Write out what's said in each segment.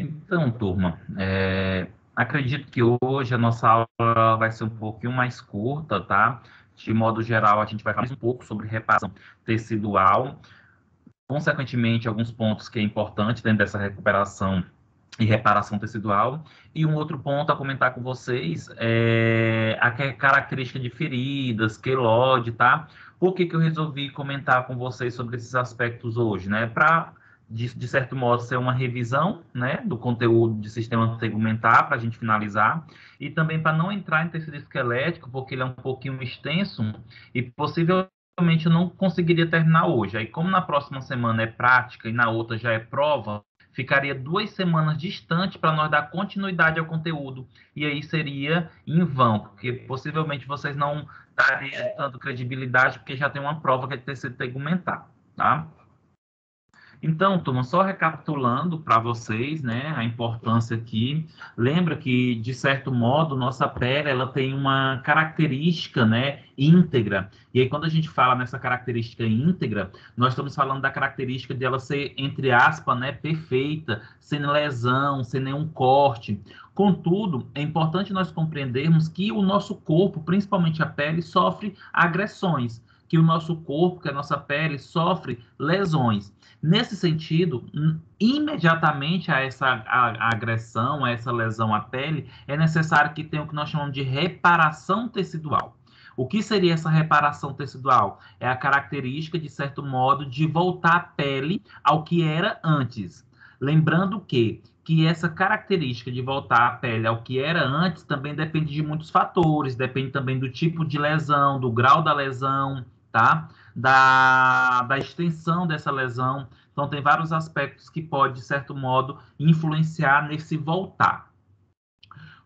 Então, turma, acredito que hoje a nossa aula vai ser um pouquinho mais curta, tá? De modo geral, a gente vai falar mais um pouco sobre reparação tecidual, consequentemente, alguns pontos que é importante dentro dessa recuperação e reparação tecidual. E um outro ponto a comentar com vocês é a característica de feridas, queloide, tá? Por que que eu resolvi comentar com vocês sobre esses aspectos hoje, né? Para, de certo modo, ser uma revisão, né, do conteúdo de sistema tegumentar, para a gente finalizar, e também para não entrar em tecido esquelético, porque ele é um pouquinho extenso e possivelmente eu não conseguiria terminar hoje. Aí, como na próxima semana é prática e na outra já é prova, ficaria 2 semanas distante para nós dar continuidade ao conteúdo. E aí seria em vão, porque possivelmente vocês não dariam tanto credibilidade, porque já tem uma prova que é tecido tegumentar, tá? Então, turma, só recapitulando para vocês, né, a importância aqui. Lembra que, de certo modo, nossa pele ela tem uma característica, né, íntegra. E aí, quando a gente fala nessa característica íntegra, nós estamos falando da característica de ela ser, entre aspas, né, perfeita, sem lesão, sem nenhum corte. Contudo, é importante nós compreendermos que o nosso corpo, principalmente a pele, sofre agressões, que o nosso corpo, que a nossa pele, sofre lesões. Nesse sentido, imediatamente a essa agressão, a essa lesão à pele, é necessário que tenha o que nós chamamos de reparação tecidual. O que seria essa reparação tecidual? É a característica, de certo modo, de voltar a pele ao que era antes. Lembrando que essa característica de voltar a pele ao que era antes também depende de muitos fatores, depende também do tipo de lesão, do grau da lesão, tá? Da extensão dessa lesão. Então, tem vários aspectos que pode, de certo modo, influenciar nesse voltar.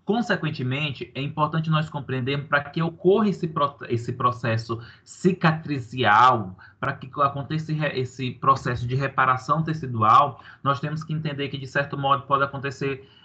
Consequentemente, é importante nós compreendermos para que ocorra esse processo cicatricial, para que aconteça esse processo de reparação tecidual, nós temos que entender que, de certo modo,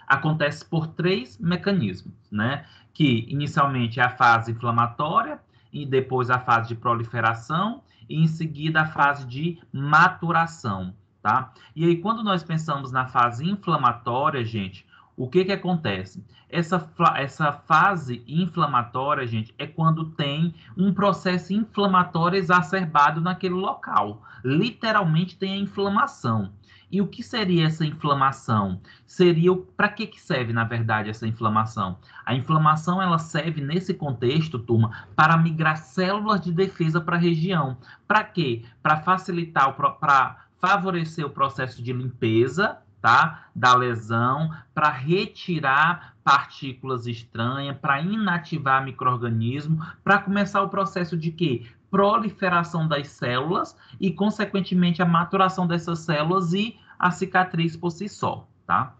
acontece por 3 mecanismos, né? Que inicialmente é a fase inflamatória, e depois a fase de proliferação, e em seguida a fase de maturação, tá? E aí, quando nós pensamos na fase inflamatória, gente, o que que acontece? Essa fase inflamatória, gente, é quando tem um processo inflamatório exacerbado naquele local. Literalmente tem a inflamação. E o que seria essa inflamação? Seria para que serve, na verdade, essa inflamação? A inflamação ela serve nesse contexto, turma, para migrar células de defesa para a região. Para quê? Para facilitar, para favorecer o processo de limpeza, tá? Da lesão, para retirar partículas estranhas, para inativar micro-organismo, para começar o processo de quê? Proliferação das células e, consequentemente, a maturação dessas células e a cicatriz por si só, tá?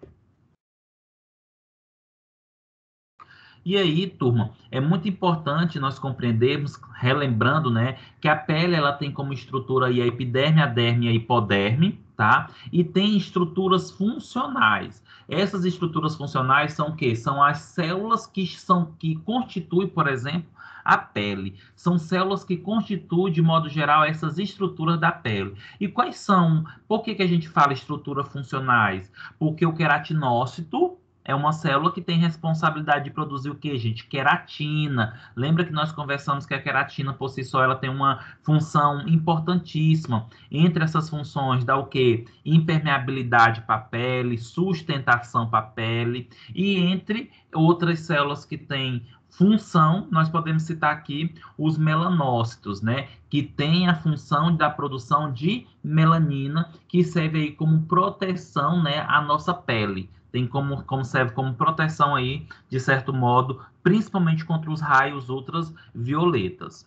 E aí, turma, é muito importante nós compreendermos, relembrando, né, que a pele ela tem como estrutura aí a epiderme, a derme e a hipoderme, tá? E tem estruturas funcionais. Essas estruturas funcionais são o quê? São as células que constituem, por exemplo, a pele. São células que constituem, de modo geral, essas estruturas da pele. E quais são? Por que que a gente fala estruturas funcionais? Porque o queratinócito é uma célula que tem responsabilidade de produzir o que, gente? Queratina. Lembra que nós conversamos que a queratina, por si só, ela tem uma função importantíssima. Entre essas funções, dá o quê? Impermeabilidade para a pele, sustentação para a pele. E entre outras células que têm função, nós podemos citar aqui os melanócitos, né? Que tem a função da produção de melanina, que serve aí como proteção, né, à nossa pele. Tem como serve como proteção aí, de certo modo, principalmente contra os raios ultravioletas.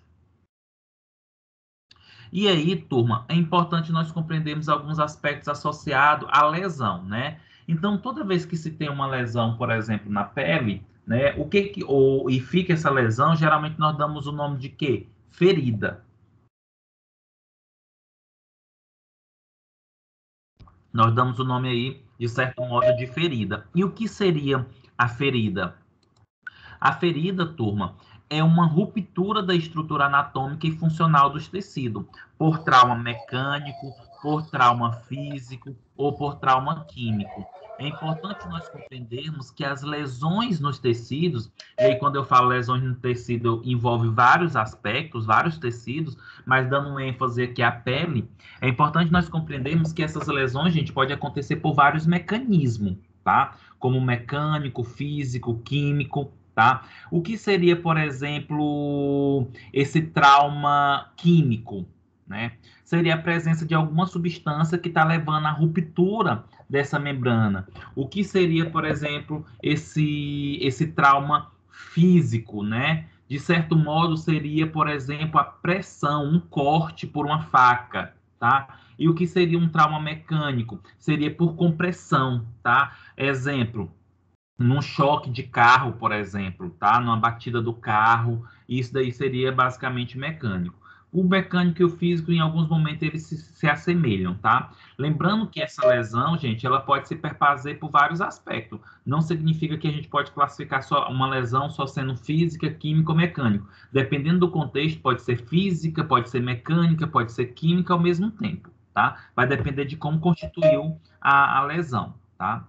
E aí, turma, é importante nós compreendermos alguns aspectos associados à lesão, né? Então, toda vez que se tem uma lesão, por exemplo, na pele, né, e fica essa lesão, geralmente nós damos o nome de quê? Ferida. Nós damos o nome aí, de certo modo, de ferida. E o que seria a ferida? A ferida, turma, é uma ruptura da estrutura anatômica e funcional dos tecidos, por trauma mecânico, por trauma físico ou por trauma químico. É importante nós compreendermos que as lesões nos tecidos, e aí quando eu falo lesões no tecido, envolve vários aspectos, vários tecidos, mas dando um ênfase aqui à pele, é importante nós compreendermos que essas lesões, gente, pode acontecer por vários mecanismos, tá? Como mecânico, físico, químico, tá? O que seria, por exemplo, esse trauma químico, né? Seria a presença de alguma substância que está levando à ruptura dessa membrana. O que seria, por exemplo, esse trauma físico, né? De certo modo, seria, por exemplo, a pressão, um corte por uma faca, tá? E o que seria um trauma mecânico? Seria por compressão, tá? Exemplo, num choque de carro, por exemplo, tá? Numa batida do carro, isso daí seria basicamente mecânico. O mecânico e o físico, em alguns momentos, eles se assemelham, tá? Lembrando que essa lesão, gente, ela pode se perfazer por vários aspectos. Não significa que a gente pode classificar só uma lesão só sendo física, química ou mecânico. Dependendo do contexto, pode ser física, pode ser mecânica, pode ser química ao mesmo tempo, tá? Vai depender de como constituiu a lesão, tá?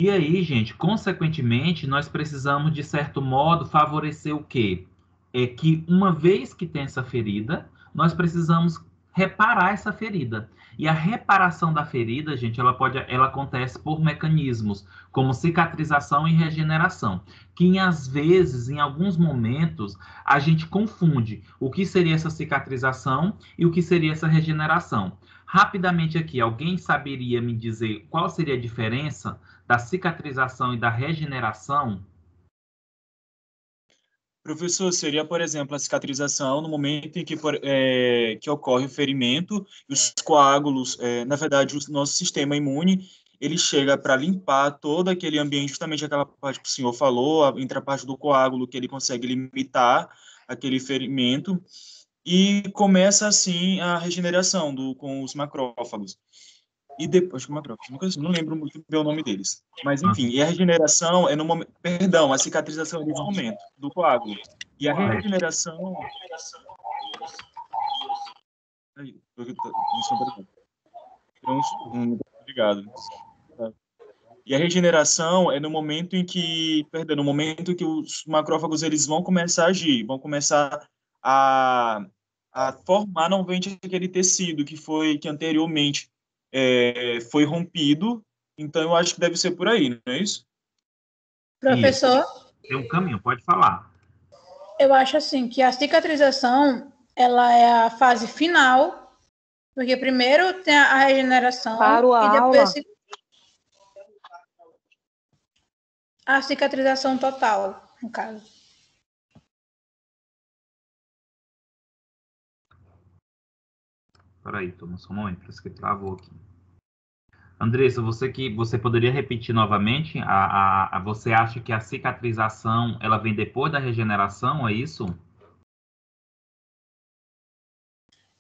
E aí, gente, consequentemente, nós precisamos, de certo modo, favorecer o quê? É que uma vez que tem essa ferida, nós precisamos reparar essa ferida. E a reparação da ferida, gente, ela acontece por mecanismos como cicatrização e regeneração, que às vezes, em alguns momentos, a gente confunde o que seria essa cicatrização e o que seria essa regeneração. Rapidamente aqui, alguém saberia me dizer qual seria a diferença da cicatrização e da regeneração? Professor, seria, por exemplo, a cicatrização no momento em que ocorre o ferimento, os coágulos, na verdade, o nosso sistema imune, ele chega para limpar todo aquele ambiente, justamente aquela parte que o senhor falou, entre a parte do coágulo, que ele consegue limitar aquele ferimento, e começa, assim, a regeneração com os macrófagos. E depois, acho que macrófagos, não lembro muito bem o nome deles. Mas, enfim, e a regeneração é no momento, perdão, a cicatrização é nesse momento, do coágulo. E a regeneração... Aí, obrigado. E a regeneração é no momento em que, perdão, no momento em que os macrófagos eles vão começar a agir, vão começar a formar novamente aquele tecido que anteriormente foi rompido. Então, eu acho que deve ser por aí, não é isso? Professor, isso. Tem um caminho, pode falar. Eu acho assim que a cicatrização ela é a fase final, porque primeiro tem a regeneração e depois a cicatrização total, no caso. Peraí, toma só um momento, parece que travou aqui. Andressa, você poderia repetir novamente? Você acha que a cicatrização ela vem depois da regeneração, é isso?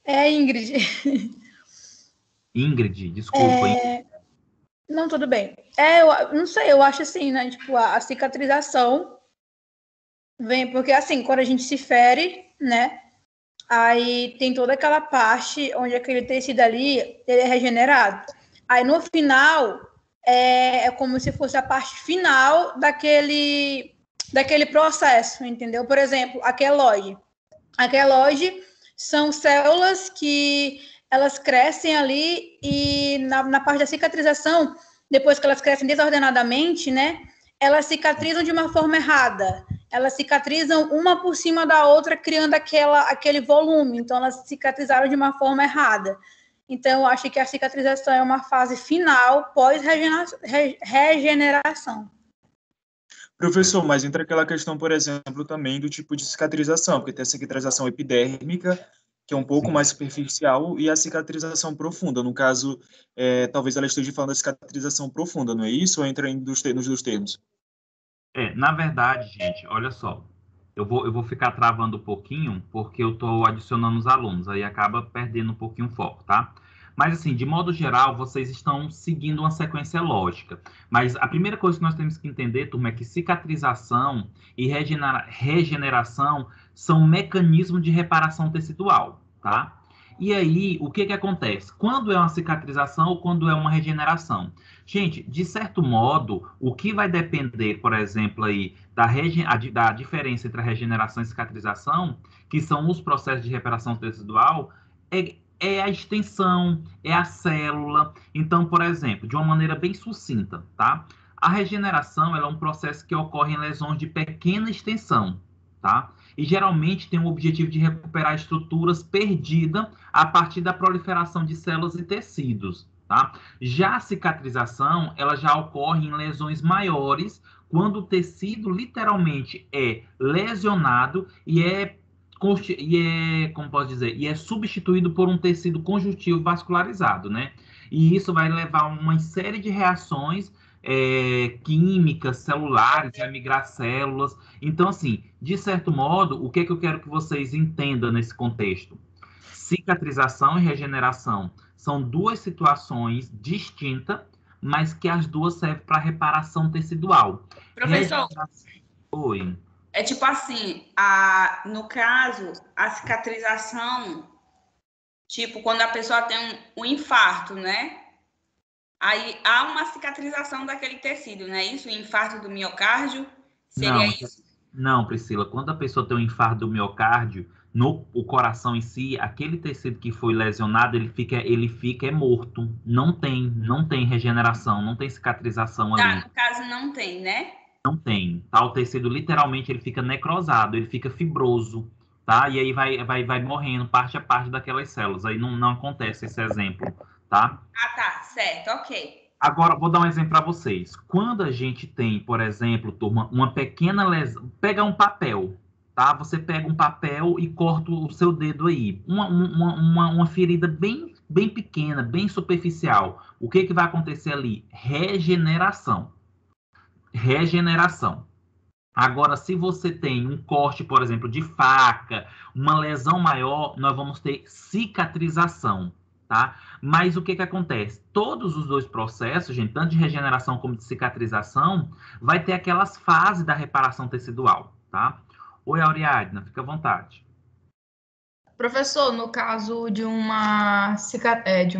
É, Ingrid. Ingrid, desculpa. Não, tudo bem. Eu não sei, eu acho assim, né? Tipo, a cicatrização vem porque, assim, quando a gente se fere, né? Aí tem toda aquela parte onde aquele tecido ali, ele é regenerado. Aí, no final, é como se fosse a parte final daquele processo, entendeu? Por exemplo, a queloide. A queloide são células que elas crescem ali e na parte da cicatrização, depois que elas crescem desordenadamente, né, elas cicatrizam de uma forma errada. Elas cicatrizam uma por cima da outra, criando aquele volume. Então, elas cicatrizaram de uma forma errada. Então, eu acho que a cicatrização é uma fase final pós-regeneração. Professor, mas entra aquela questão, por exemplo, também do tipo de cicatrização, porque tem a cicatrização epidérmica, que é um pouco mais superficial, e a cicatrização profunda. No caso, talvez ela esteja falando da cicatrização profunda, não é isso? Ou entra nos dois termos? Na verdade, gente, olha só. Eu vou ficar travando um pouquinho, porque eu estou adicionando os alunos, aí acaba perdendo um pouquinho o foco, tá? Mas, assim, de modo geral, vocês estão seguindo uma sequência lógica. Mas a primeira coisa que nós temos que entender, turma, é que cicatrização e regeneração são mecanismos de reparação tecidual, tá? E aí, o que acontece? Quando é uma cicatrização ou quando é uma regeneração? Gente, de certo modo, o que vai depender, por exemplo, aí, da diferença entre a regeneração e cicatrização, que são os processos de reparação tecidual, é a extensão, é a célula. Então, por exemplo, de uma maneira bem sucinta, tá? A regeneração, ela é um processo que ocorre em lesões de pequena extensão, tá? E geralmente tem o objetivo de recuperar estruturas perdidas a partir da proliferação de células e tecidos, tá? Já a cicatrização, ela já ocorre em lesões maiores, quando o tecido literalmente é lesionado como posso dizer, e é substituído por um tecido conjuntivo vascularizado, né? E isso vai levar a uma série de reações químicas, celulares, vai migrar células. Então, assim, de certo modo, o que eu quero que vocês entendam nesse contexto? Cicatrização e regeneração são duas situações distintas, mas que as duas servem para reparação tecidual. Professor, Oi. é tipo assim, no caso, a cicatrização, tipo, quando a pessoa tem um infarto, né? Aí há uma cicatrização daquele tecido, não é isso? O infarto do miocárdio seria isso? Não, Priscila. Quando a pessoa tem um infarto do miocárdio, o coração em si, aquele tecido que foi lesionado, ele fica morto. Não tem regeneração, não tem cicatrização ali. No caso não tem, né? Não tem, tá? O tecido literalmente ele fica necrosado, ele fica fibroso, tá? E aí vai morrendo parte a parte daquelas células. Aí não acontece esse exemplo, tá? Tá, certo, ok. Agora, vou dar um exemplo para vocês. Quando a gente tem, por exemplo, turma, uma pequena lesão, pega um papel, tá? Você pega um papel e corta o seu dedo aí. Uma ferida bem pequena, bem superficial. O que vai acontecer ali? Regeneração. Agora, se você tem um corte, por exemplo, de faca, uma lesão maior, nós vamos ter cicatrização, tá? Mas o que acontece? Todos os dois processos, gente, tanto de regeneração como de cicatrização, vai ter aquelas fases da reparação tecidual, tá? Oi, Ariadna, fica à vontade. Professor, no caso de uma cicatriz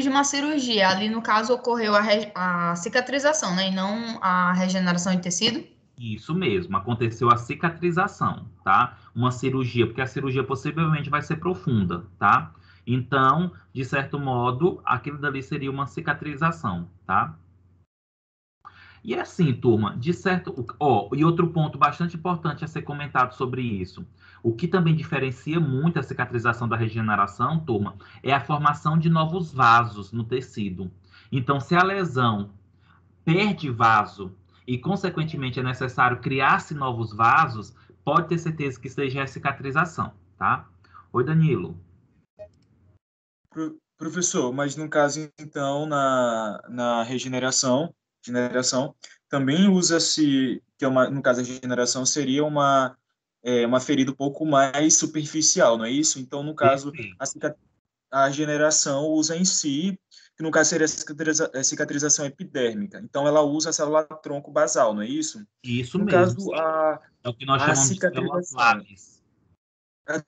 de uma cirurgia, ali no caso ocorreu a cicatrização, né? E não a regeneração de tecido? Isso mesmo, aconteceu a cicatrização, tá? Uma cirurgia, porque a cirurgia possivelmente vai ser profunda, tá? Então, de certo modo, aquilo dali seria uma cicatrização, tá? E assim, turma, de certo... e outro ponto bastante importante a ser comentado sobre isso. O que também diferencia muito a cicatrização da regeneração, turma, é a formação de novos vasos no tecido. Então, se a lesão perde vaso e, consequentemente, é necessário criar-se novos vasos, pode ter certeza que seja a cicatrização, tá? Oi, Danilo. Professor, mas no caso, então, na regeneração, também usa-se, no caso da regeneração, seria uma ferida um pouco mais superficial, não é isso? Então, no caso, a regeneração usa em si, que no caso seria a cicatrização epidérmica. Então, ela usa a célula-tronco basal, não é isso? Isso no mesmo. Caso, é o que nós chamamos de células Lares.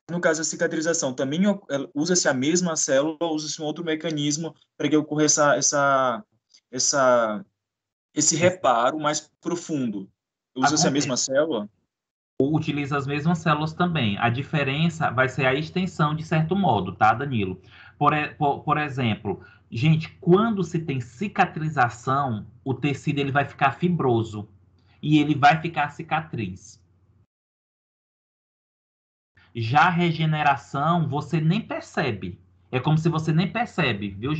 No caso, a cicatrização também usa-se a mesma célula, usa-se um outro mecanismo para que ocorra esse reparo mais profundo. Usa-se a mesma célula? Utiliza as mesmas células também. A diferença vai ser a extensão, de certo modo, tá, Danilo? Por exemplo, gente, quando se tem cicatrização, o tecido ele vai ficar fibroso e ele vai ficar cicatriz. Já a regeneração, você nem percebe. É como se você nem percebe, viu,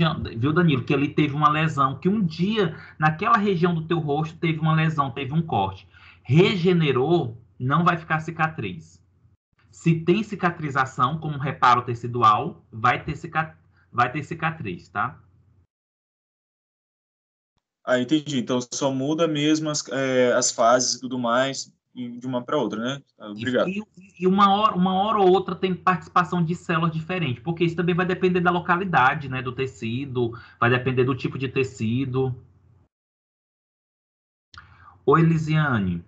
Danilo? Que ele teve uma lesão, que um dia, naquela região do teu rosto, teve uma lesão, teve um corte. Regenerou, não vai ficar cicatriz. Se tem cicatrização, como reparo tecidual, vai ter cicatriz, tá? Entendi. Então, só muda mesmo as fases e tudo mais, de uma para outra, né? Obrigado. E uma hora ou outra tem participação de células diferentes, porque isso também vai depender da localidade, né, do tecido, vai depender do tipo de tecido. Oi, Lisiane.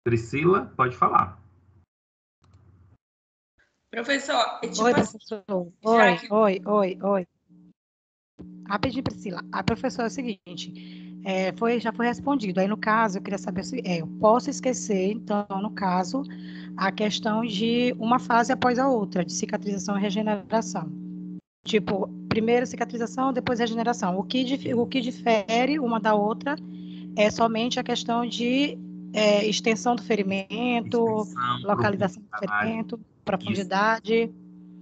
Priscila, pode falar. Professor, tipo Oi, assim, professor. já que- Oi. Rapidinho, Priscila. A professora é o seguinte, já foi respondido. Aí, no caso, eu queria saber se eu posso esquecer, então, no caso, a questão de uma fase após a outra, de cicatrização e regeneração. Tipo, primeiro cicatrização, depois regeneração. O que difere uma da outra é somente a questão de extensão do ferimento, localização do ferimento, profundidade.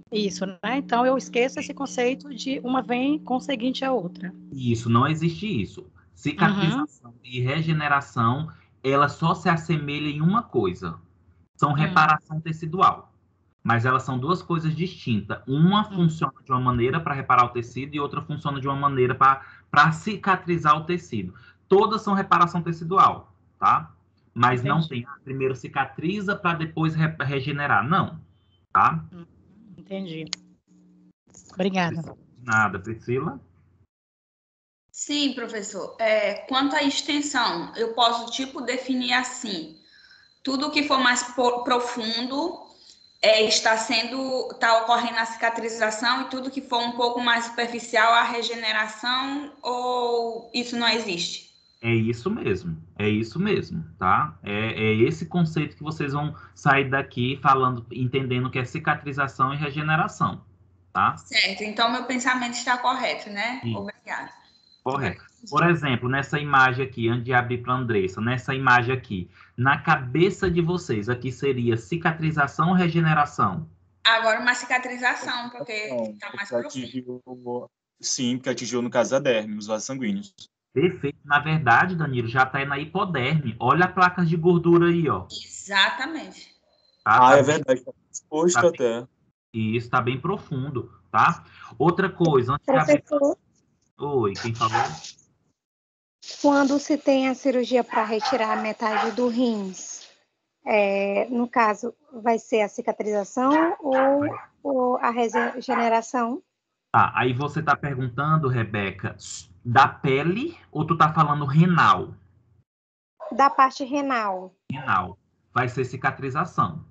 Isso, né? Então, eu esqueço esse conceito de uma vem conseguinte à outra. Isso, não existe isso. Cicatrização e regeneração, ela só se assemelha em uma coisa. São reparação tecidual. Mas elas são duas coisas distintas. Uma funciona de uma maneira para reparar o tecido e outra funciona de uma maneira para cicatrizar o tecido. Todas são reparação tecidual, tá? Mas Entendi. não tem, primeiro cicatriza para depois regenerar. Não, tá? Entendi. Obrigada. Nada, Priscila? Sim, professor. Quanto à extensão, eu posso, tipo, definir assim, tudo que for mais profundo está ocorrendo a cicatrização e tudo que for um pouco mais superficial, a regeneração, ou isso não existe? É isso mesmo, tá? É esse conceito que vocês vão sair daqui falando, entendendo que é cicatrização e regeneração, tá? Certo, então meu pensamento está correto, né? Sim. Obrigada. Correto. Por exemplo, nessa imagem aqui, antes de abrir para a Andressa, nessa imagem aqui, na cabeça de vocês, aqui seria cicatrização ou regeneração? Agora uma cicatrização, porque está mais profundo. Sim, porque atingiu, no caso, a derme, os vasos sanguíneos. Perfeito. Na verdade, Danilo, já está aí na hipoderme. Olha a placa de gordura aí, ó. Exatamente. Tá? É verdade, está exposto até. E isso está bem profundo, tá? Outra coisa, antes de abrir... Professor, Oi, quem falou? quando se tem a cirurgia para retirar a metade do rins, no caso, vai ser a cicatrização ou a regeneração? Tá, aí você está perguntando, Rebeca, da pele ou tu tá falando renal? Da parte renal. Renal. Vai ser cicatrização.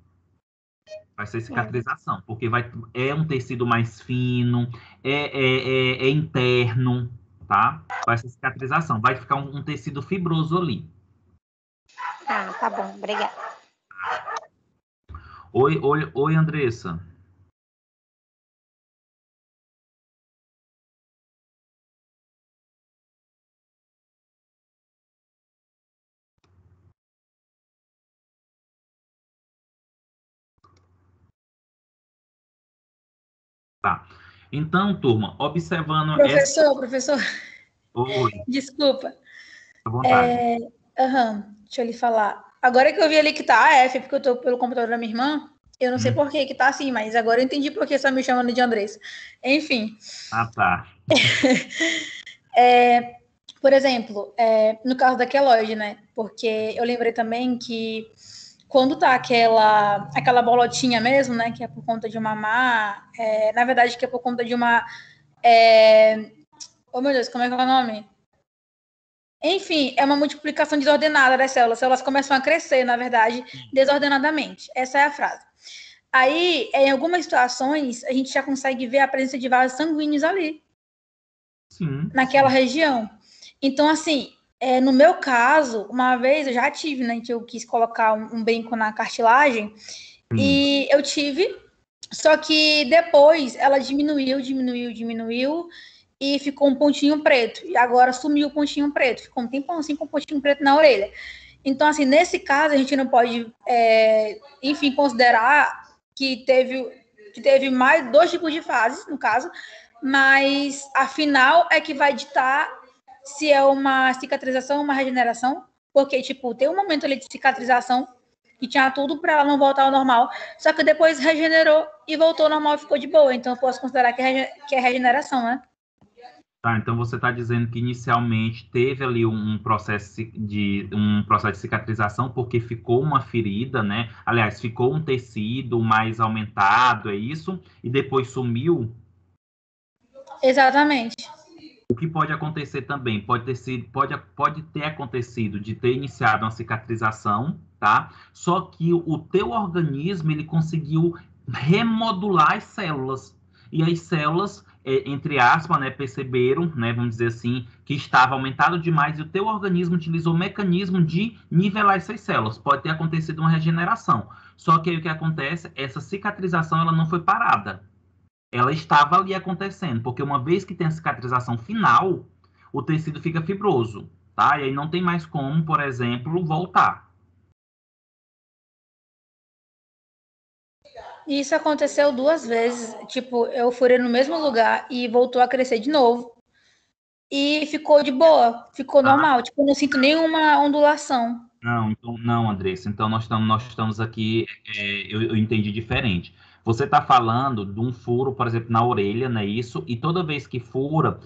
Porque é um tecido mais fino, é interno, tá? Vai ser cicatrização. Vai ficar um tecido fibroso ali. Ah, tá bom, obrigada. Oi, Andressa. Tá. Então, turma, observando... Professor, Oi, desculpa. à vontade. Deixa eu lhe falar. Agora que eu vi ali que tá F, porque eu tô pelo computador da minha irmã, eu não sei por que tá assim, mas agora eu entendi por que você tá me chamando de Andressa. Enfim. Ah, tá. Por exemplo, no caso da queloide, né? Porque eu lembrei também que quando tá aquela bolotinha mesmo, né? Que é por conta de uma na verdade, que é por conta de uma... Oh, meu Deus, como é que é o nome? Enfim, é uma multiplicação desordenada das células. As células começam a crescer, na verdade, desordenadamente. Essa é a frase. Aí, em algumas situações, a gente já consegue ver a presença de vasos sanguíneos ali. Sim. Naquela região. Então, assim, no meu caso, uma vez eu já tive, né, que eu quis colocar um brinco na cartilagem, e eu tive, só que depois ela diminuiu, e ficou um pontinho preto, e agora sumiu o pontinho preto, ficou um tempão assim com um pontinho preto na orelha. Então, assim, nesse caso, a gente não pode, enfim, considerar que teve mais 2 tipos de fases, no caso, mas afinal é que vai ditar se é uma cicatrização ou uma regeneração, porque, tipo, tem um momento ali de cicatrização que tinha tudo para ela não voltar ao normal, só que depois regenerou e voltou ao normal e ficou de boa. Então, eu posso considerar que é regeneração, né? Tá, então você está dizendo que inicialmente teve ali um processo de cicatrização porque ficou uma ferida, né? Aliás, ficou um tecido mais aumentado, é isso? E depois sumiu. Exatamente. O que pode acontecer também, pode ter acontecido de ter iniciado uma cicatrização, tá? Só que o teu organismo, ele conseguiu remodular as células. E as células, entre aspas, né, perceberam, né, vamos dizer assim, que estava aumentado demais e o teu organismo utilizou o mecanismo de nivelar essas células. Pode ter acontecido uma regeneração. Só que aí o que acontece, essa cicatrização, ela não foi parada. Ela estava ali acontecendo, porque uma vez que tem a cicatrização final, o tecido fica fibroso, tá? E aí não tem mais como, por exemplo, voltar. Isso aconteceu 2 vezes. Tipo, eu furei no mesmo lugar e voltou a crescer de novo. E ficou de boa, ficou normal. Tipo, eu não sinto nenhuma ondulação. Não, então, não, Andressa. Então, nós estamos aqui, eu entendi diferente. Você está falando de um furo, por exemplo, na orelha, não é isso? E toda vez que fura,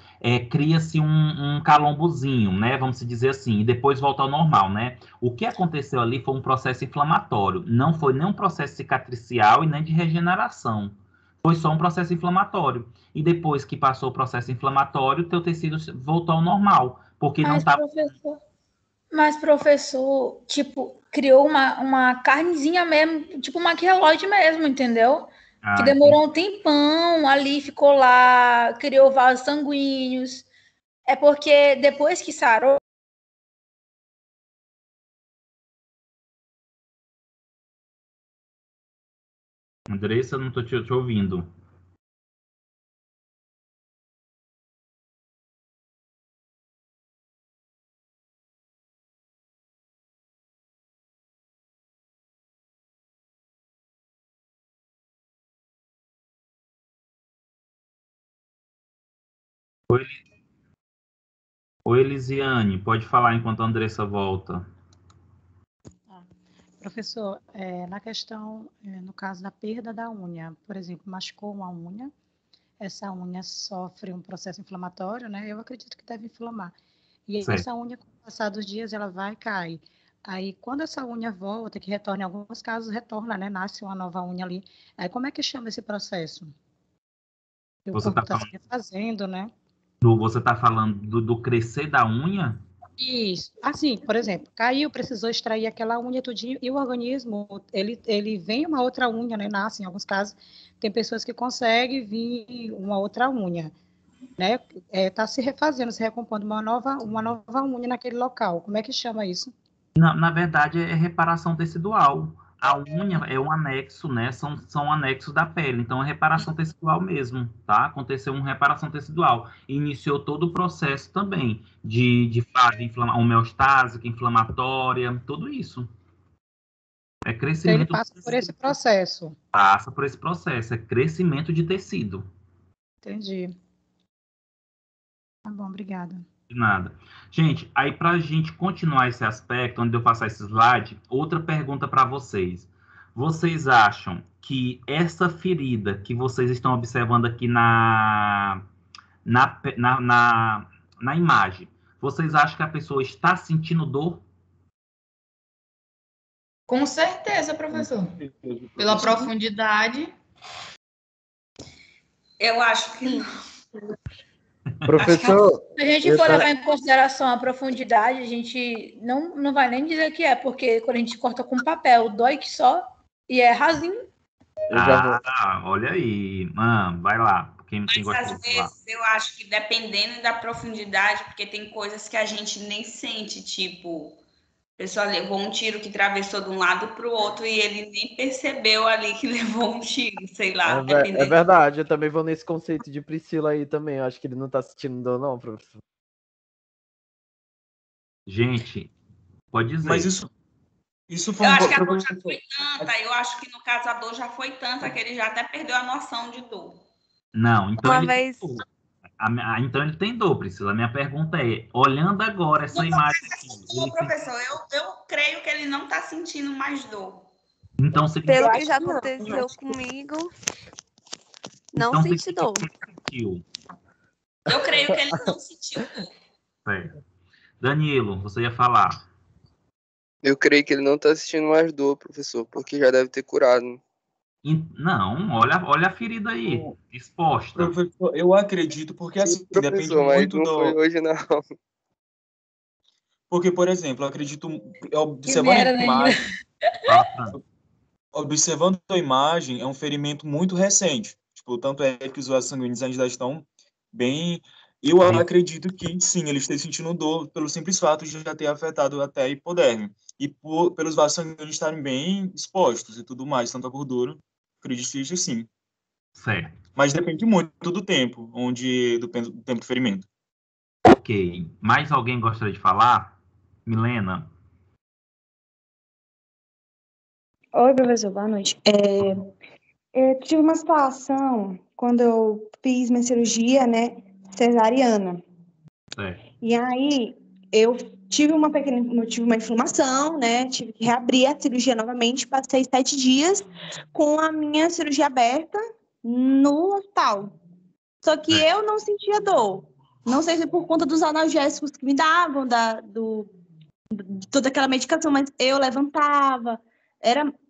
cria-se um calombozinho, né? Vamos dizer assim, e depois volta ao normal, né? O que aconteceu ali foi um processo inflamatório. Não foi nem um processo cicatricial e nem de regeneração. Foi só um processo inflamatório. E depois que passou o processo inflamatório, o teu tecido voltou ao normal, porque não estava... Mas, professor, tipo, criou uma carnezinha mesmo, tipo uma queloide mesmo, entendeu? Que demorou um tempão ali, ficou lá, criou vasos sanguíneos. É porque depois que sarou... Andressa, eu não estou te ouvindo. Oi, Elisiane, pode falar enquanto a Andressa volta. Professor, na questão, no caso da perda da unha, por exemplo, machucou uma unha, essa unha sofre um processo inflamatório, né? Eu acredito que deve inflamar. E Certo. essa unha, com o passar dos dias, ela vai cair. Aí, quando essa unha volta, que retorna, em alguns casos retorna, né? Nasce uma nova unha ali. Aí, como é que chama esse processo? O Você corpo está está se refazendo, né? Você está falando do crescer da unha? Isso. Assim, por exemplo, caiu, precisou extrair aquela unha tudinho, e o organismo, ele vem uma outra unha, né? Nasce, em alguns casos, tem pessoas que conseguem vir uma outra unha, né? Tá se refazendo, se recompondo uma nova unha naquele local. Como é que chama isso? Na verdade, é reparação tecidual. A unha é um anexo, né? São anexos da pele. Então, é reparação tecidual mesmo, tá? Aconteceu uma reparação tecidual. Iniciou todo o processo também de fase homeostásica, inflamatória, tudo isso. É crescimento. Então, ele passa por esse processo. Passa por esse processo. É crescimento de tecido. Entendi. Tá bom, obrigada. De nada. Gente, aí para a gente continuar esse aspecto, onde eu passar esse slide, outra pergunta para vocês. Vocês acham que essa ferida que vocês estão observando aqui na imagem, vocês acham que a pessoa está sentindo dor? Com certeza, professor. Pela profundidade. Eu acho que não. Professor, Se a gente for levar em consideração a profundidade, a gente não vai nem dizer que é, porque quando a gente corta com papel, dói que só e é rasinho. Olha aí. Vai lá. Quem gosta Mas às de falar. vezes eu acho que dependendo da profundidade, porque tem coisas que a gente nem sente, tipo, a pessoa levou um tiro que atravessou de um lado para o outro e ele nem percebeu ali que levou um tiro, sei lá. É verdade, eu também vou nesse conceito de Priscila aí também. Eu acho que ele não tá sentindo dor, não, professor. Gente, pode dizer. Mas isso foi eu um acho que a dor já foi tanta, eu acho que no caso a dor já foi tanta que ele já até perdeu a noção de dor. Não, então Uma ele vez... tem dor. Então ele tem dor, Priscila. A minha pergunta é, olhando agora essa imagem aqui... Professor, eu creio que ele não está sentindo mais dor. Então, Pelo que acho já que não, aconteceu acho que- comigo, não então senti dor. sentiu. Eu creio que ele não sentiu. Certo. Danilo, você ia falar. Eu creio que ele não tá sentindo mais dor, professor, porque já deve ter curado. Não, olha a ferida aí, exposta. Professor, eu acredito, porque assim, Sim, depende professor, mas muito não foi do... hoje, não. Porque, por exemplo, eu acredito, Que observando merda, a né? imagem, Fala, Fran. observando a imagem, é um ferimento muito recente. Tipo, tanto é que os vasos sanguíneos ainda estão bem... Eu acredito que, sim, ele esteja sentindo dor pelo simples fato de já ter afetado até a hipoderme. E pelos vasos sanguíneos estarem bem expostos e tudo mais, tanto a gordura, acredito que seja sim. Certo. Mas depende muito do tempo, do tempo do ferimento. Ok. Mais alguém gostaria de falar? Milena? Oi, professor, boa noite. Eu tive uma situação quando eu fiz minha cirurgia, né, cesariana. Certo. E aí eu tive uma inflamação, né, tive que reabrir a cirurgia novamente, passei 7 dias com a minha cirurgia aberta no hospital. Só que Certo. eu não sentia dor. Não sei se por conta dos analgésicos que me davam, de toda aquela medicação, mas eu levantava,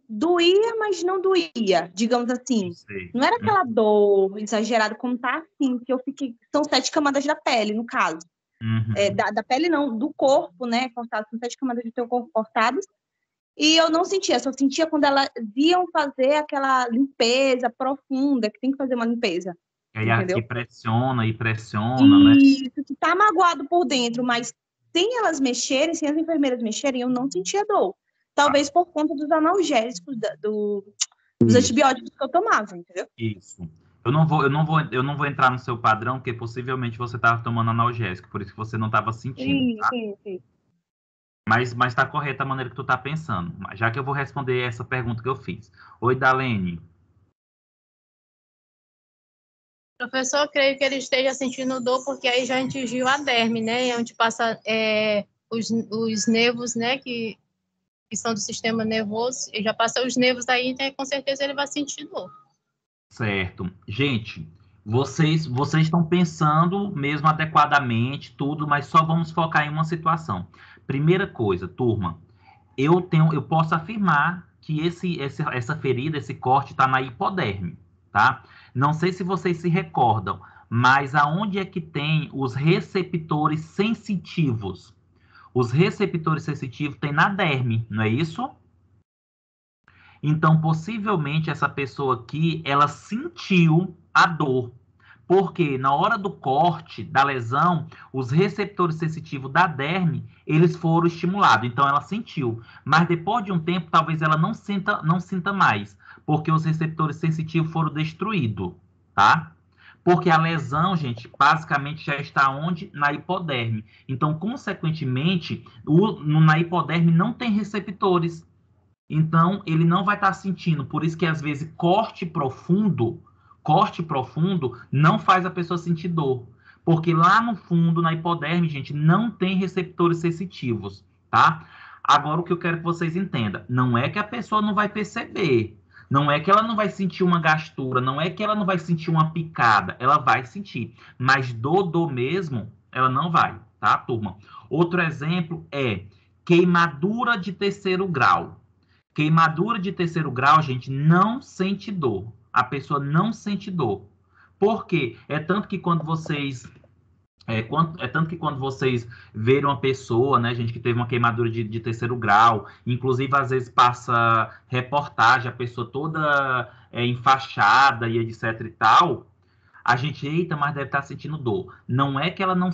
doía, mas não doía, digamos assim. Sei. Não era aquela dor exagerada como tá assim, que eu fiquei. São 7 camadas da pele, no caso. Uhum. Da pele não, do corpo, né? Cortado, são 7 camadas do teu corpo cortadas. E eu não sentia, só sentia quando elas iam fazer aquela limpeza profunda, que tem que fazer uma limpeza. E aí Entendeu? aqui pressiona, né? Isso, que tá magoado por dentro, mas sem elas mexerem, sem as enfermeiras mexerem, eu não sentia dor. Talvez por conta dos analgésicos, dos Isso. antibióticos que eu tomava, entendeu? Isso. Eu não vou entrar no seu padrão, porque possivelmente você estava tomando analgésico, por isso que você não estava sentindo, tá? Sim. Mas tá correta a maneira que tu tá pensando. Já que eu vou responder essa pergunta que eu fiz. Oi, Dalene. Professor, eu creio que ele esteja sentindo dor porque aí já atingiu a derme, né? Onde passa os nervos, né? Que são do sistema nervoso. E já passa os nervos aí, então com certeza ele vai sentir dor. Certo. Gente, vocês estão pensando mesmo adequadamente tudo, mas só vamos focar em uma situação. Primeira coisa, turma, eu posso afirmar que essa ferida, esse corte está na hipoderme, tá? Não sei se vocês se recordam, mas aonde é que tem os receptores sensitivos? Os receptores sensitivos tem na derme, não é isso? Então, possivelmente, essa pessoa aqui, ela sentiu a dor. Porque na hora do corte, da lesão, os receptores sensitivos da derme, eles foram estimulados. Então, ela sentiu. Mas depois de um tempo, talvez ela não sinta mais. Porque os receptores sensitivos foram destruídos, tá? Porque a lesão, gente, basicamente já está onde? Na hipoderme. Então, consequentemente, na hipoderme não tem receptores. Então, ele não vai estar sentindo. Por isso que, às vezes, corte profundo não faz a pessoa sentir dor. Porque lá no fundo, na hipoderme, gente, não tem receptores sensitivos, tá? Agora, o que eu quero que vocês entendam, não é que a pessoa não vai perceber, não é que ela não vai sentir uma gastura, não é que ela não vai sentir uma picada, ela vai sentir. Mas dor mesmo, ela não vai, tá, turma? Outro exemplo é queimadura de 3º grau. Queimadura de 3º grau, gente, não sente dor. A pessoa não sente dor. Por quê? É tanto que quando vocês verem uma pessoa, né, gente, que teve uma queimadura de 3º grau, inclusive às vezes passa reportagem, a pessoa toda enfaixada e etc e tal, a gente, eita, mas deve estar sentindo dor. Não é que ela não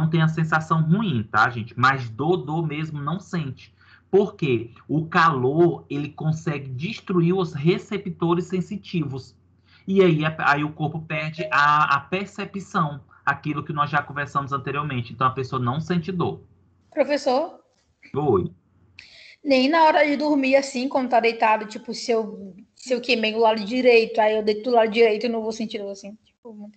tem a sensação ruim, tá, gente? Mas dor mesmo não sente. Porque o calor, ele consegue destruir os receptores sensitivos. E aí o corpo perde a percepção, aquilo que nós já conversamos anteriormente. Então, a pessoa não sente dor. Professor? Oi. Nem na hora de dormir, assim, quando tá deitado, tipo, se eu queimei o lado direito, aí eu deito do lado direito e não vou sentir dor, assim. Tipo...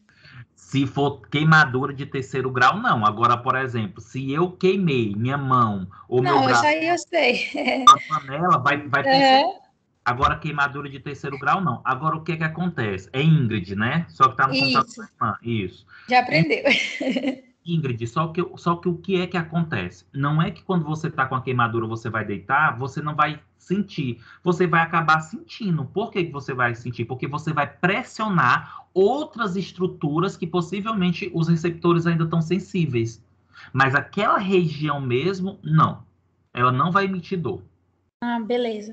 Se for queimadura de 3º grau, não. Agora, por exemplo, se eu queimei minha mão ou meu braço... Não, isso aí eu sei. A panela vai perceber. Agora, queimadura de 3º grau, não. Agora, o que que acontece? É Ingrid, né? Só que tá no computador. Isso. Já aprendeu. Ingrid, só que o que é que acontece? Não é que quando você tá com a queimadura, você vai deitar, você não vai sentir. Você vai acabar sentindo. Por que que você vai sentir? Porque você vai pressionar outras estruturas que possivelmente os receptores ainda estão sensíveis. Mas aquela região mesmo, não. Ela não vai emitir dor. Ah, beleza.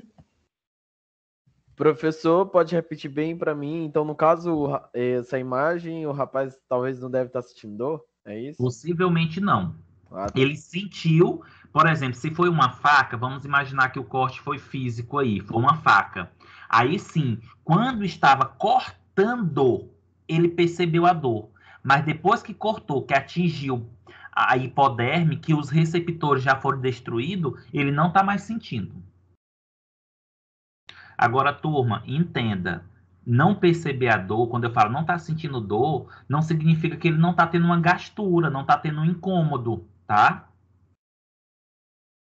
Professor, pode repetir bem para mim? Então, no caso, essa imagem, o rapaz talvez não deve estar sentindo dor? É isso? Possivelmente não. Ah, tá. Ele sentiu, por exemplo, se foi uma faca, vamos imaginar que o corte foi físico aí, foi uma faca. Aí sim, quando estava cortando, ele percebeu a dor. Mas depois que cortou, que atingiu a hipoderme, que os receptores já foram destruídos, ele não está mais sentindo. Agora, turma, entenda. Não perceber a dor, quando eu falo não está sentindo dor, não significa que ele não está tendo uma gastura, não está tendo um incômodo, tá?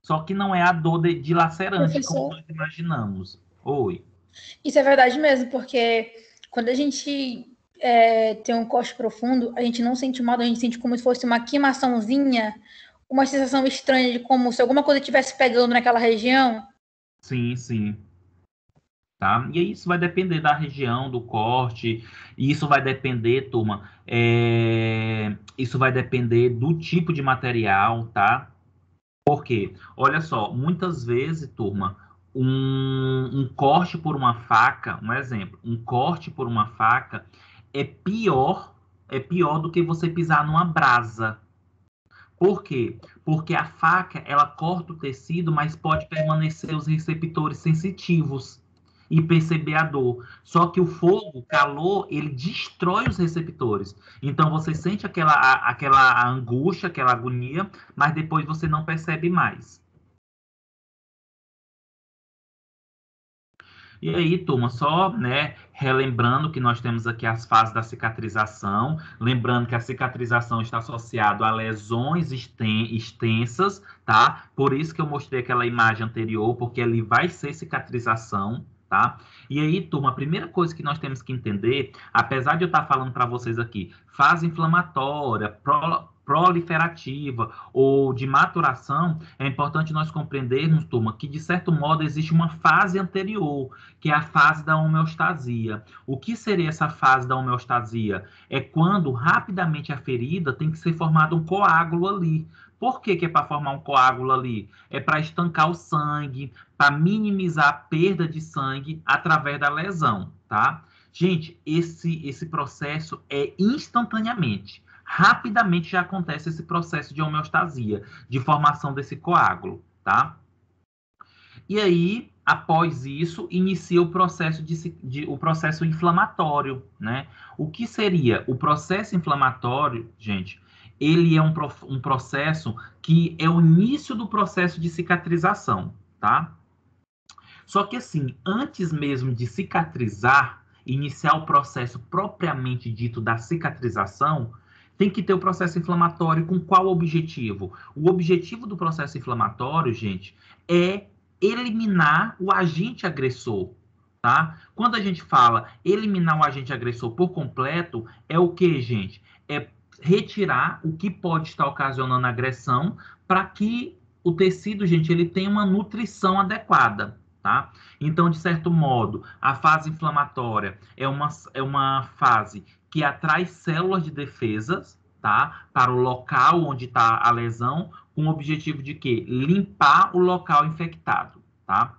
Só que não é a dor dilacerante, Professor, como nós imaginamos. Oi. isso é verdade mesmo, porque quando a gente tem um corte profundo, a gente não sente mal, a gente sente como se fosse uma queimaçãozinha, uma sensação estranha de como se alguma coisa estivesse pegando naquela região. Sim, sim. Tá? E isso vai depender da região, do corte, e isso vai depender, turma, isso vai depender do tipo de material, tá? Por quê? Olha só, muitas vezes, turma, um corte por uma faca, um exemplo, um corte por uma faca é pior do que você pisar numa brasa. Por quê? Porque a faca, ela corta o tecido, mas pode permanecer os receptores sensitivos e perceber a dor. Só que o fogo, o calor, ele destrói os receptores. Então, você sente aquela angústia, aquela agonia, mas depois você não percebe mais. E aí, turma, só, né, relembrando que nós temos aqui as fases da cicatrização, lembrando que a cicatrização está associada a lesões extensas, tá? Por isso que eu mostrei aquela imagem anterior, porque ali vai ser cicatrização, tá? E aí, turma, a primeira coisa que nós temos que entender, apesar de eu estar falando para vocês aqui, fase inflamatória, proliferativa ou de maturação, é importante nós compreendermos, turma, que de certo modo existe uma fase anterior, que é a fase da homeostasia. O que seria essa fase da homeostasia? É quando rapidamente a ferida tem que ser formado um coágulo ali. Por que é para formar um coágulo ali? É para estancar o sangue, para minimizar a perda de sangue através da lesão, tá? Gente, esse processo é instantaneamente. Rapidamente já acontece esse processo de homeostasia, de formação desse coágulo, tá? E aí, após isso, inicia o processo, o processo inflamatório, né? O que seria o processo inflamatório, gente? Ele é um processo que é o início do processo de cicatrização, tá? Só que assim, antes mesmo de cicatrizar, iniciar o processo propriamente dito da cicatrização, tem que ter o processo inflamatório com qual objetivo? O objetivo do processo inflamatório, gente, é eliminar o agente agressor, tá? Quando a gente fala eliminar o agente agressor por completo, é o que, gente? É retirar o que pode estar ocasionando agressão para que o tecido, gente, ele tenha uma nutrição adequada, tá? Então, de certo modo, a fase inflamatória é uma fase que atrai células de defesas, tá? Para o local onde está a lesão, com o objetivo de quê? Limpar o local infectado, tá?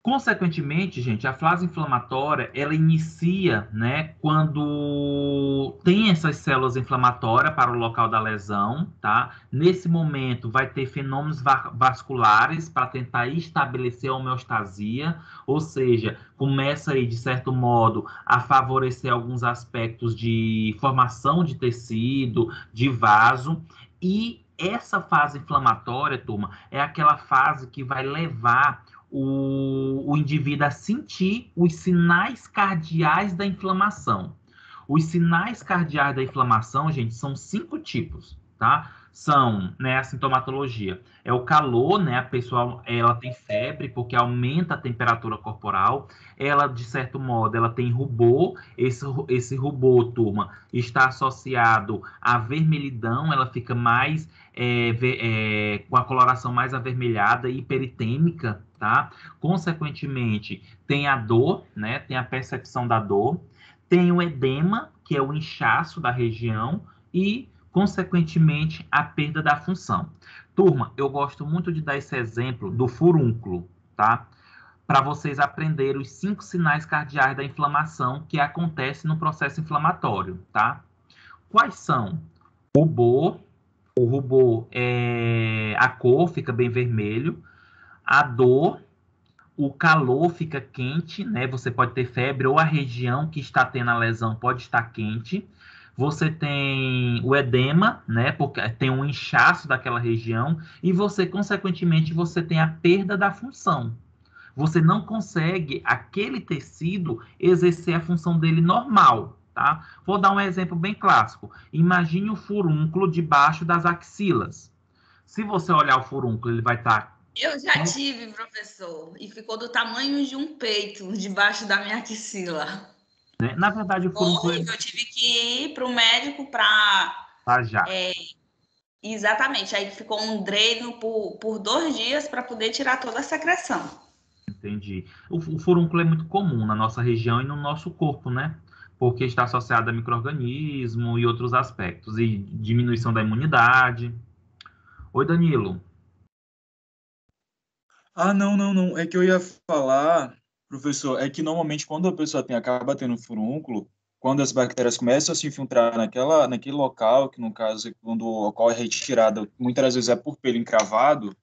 Consequentemente, gente, a fase inflamatória, ela inicia, né, quando tem essas células inflamatórias para o local da lesão, tá? Nesse momento, vai ter fenômenos vasculares para tentar estabelecer a homeostasia, ou seja, começa aí, de certo modo, a favorecer alguns aspectos de formação de tecido, de vaso, e essa fase inflamatória, turma, é aquela fase que vai levar o indivíduo a sentir os sinais cardeais da inflamação. Os sinais cardeais da inflamação, gente, são 5 tipos, tá? São, né, a sintomatologia. É o calor, né? A pessoa, ela tem febre porque aumenta a temperatura corporal. Ela, de certo modo, ela tem rubor. Esse rubor, turma, está associado à vermelhidão. Ela fica mais, com a coloração mais avermelhada e hiperitêmica, tá? Consequentemente, tem a dor, né? Tem a percepção da dor. Tem o edema, que é o inchaço da região, e consequentemente, a perda da função. Turma, eu gosto muito de dar esse exemplo do furúnculo, tá? Para vocês aprenderem os 5 sinais cardeais da inflamação que acontece no processo inflamatório, tá? Quais são? Rubor, o rubor, a cor fica bem vermelho, a dor, o calor fica quente, né? Você pode ter febre ou a região que está tendo a lesão pode estar quente. Você tem o edema, né? Porque tem um inchaço daquela região e você, consequentemente, você tem a perda da função. Você não consegue aquele tecido exercer a função dele normal, tá? Vou dar um exemplo bem clássico. Imagine o furúnculo debaixo das axilas. Se você olhar o furúnculo, ele vai estar... Eu já tive, professor, e ficou do tamanho de um peito debaixo da minha axila. Né? Na verdade, o furúnculo... Eu tive que ir para o médico para... já. Exatamente. Aí ficou um dreno por 2 dias para poder tirar toda a secreção. Entendi. O furúnculo é muito comum na nossa região e no nosso corpo, né? Porque está associado a micro-organismo e outros aspectos, e diminuição da imunidade. Oi, Danilo. Não. É que eu ia falar, professor, é que normalmente quando a pessoa acaba tendo furúnculo, quando as bactérias começam a se infiltrar naquele local, que no caso é quando ocorre a retirada, muitas vezes é por pelo encravado,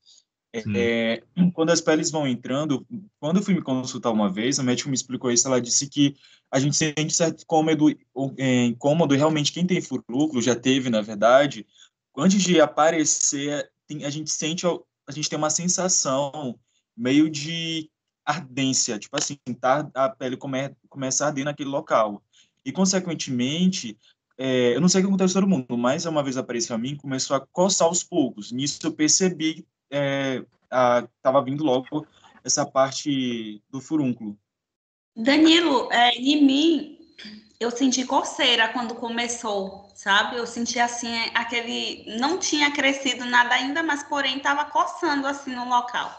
quando as peles vão entrando, quando eu fui me consultar uma vez, a médica me explicou isso, ela disse que a gente sente certo incômodo, e realmente quem tem furúnculo, já teve, na verdade, antes de aparecer, a gente tem uma sensação meio de ardência, tipo assim, a pele começa a arder naquele local. E, consequentemente, eu não sei o que acontece com todo mundo, mas uma vez apareceu a mim, começou a coçar aos poucos. Nisso eu percebi estava vindo logo essa parte do furúnculo. Danilo, em mim, eu senti coceira quando começou, sabe? Eu senti assim, não tinha crescido nada ainda, mas porém estava coçando assim no local.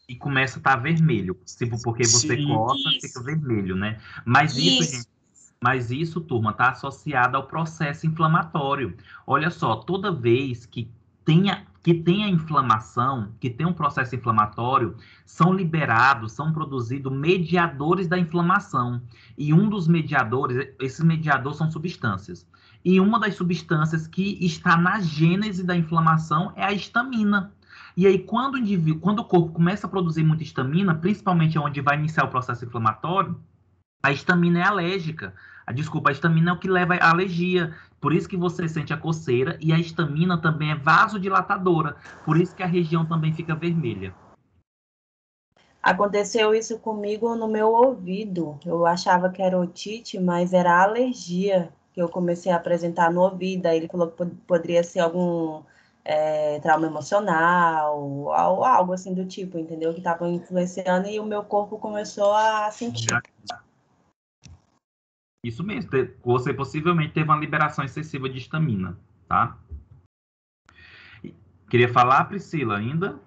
E começa a estar vermelho, porque você coça, fica vermelho, né? Mas isso, turma, está associado ao processo inflamatório. Olha só, toda vez que tenha inflamação, que tem um processo inflamatório, são produzidos mediadores da inflamação. E um dos mediadores, esses mediadores são substâncias. E uma das substâncias que está na gênese da inflamação é a histamina. E aí, quando o corpo começa a produzir muita histamina, principalmente onde vai iniciar o processo inflamatório, a histamina é alérgica. A histamina é o que leva à alergia. Por isso que você sente a coceira, e a histamina também é vasodilatadora. Por isso que a região também fica vermelha. Aconteceu isso comigo no meu ouvido. Eu achava que era otite, mas era alergia que eu comecei a apresentar no ouvido. Aí ele falou que poderia ser algum trauma emocional, ou algo assim do tipo, entendeu? Que estava influenciando e o meu corpo começou a sentir. Isso mesmo, você possivelmente teve uma liberação excessiva de histamina, tá? Queria falar, Priscila, ainda?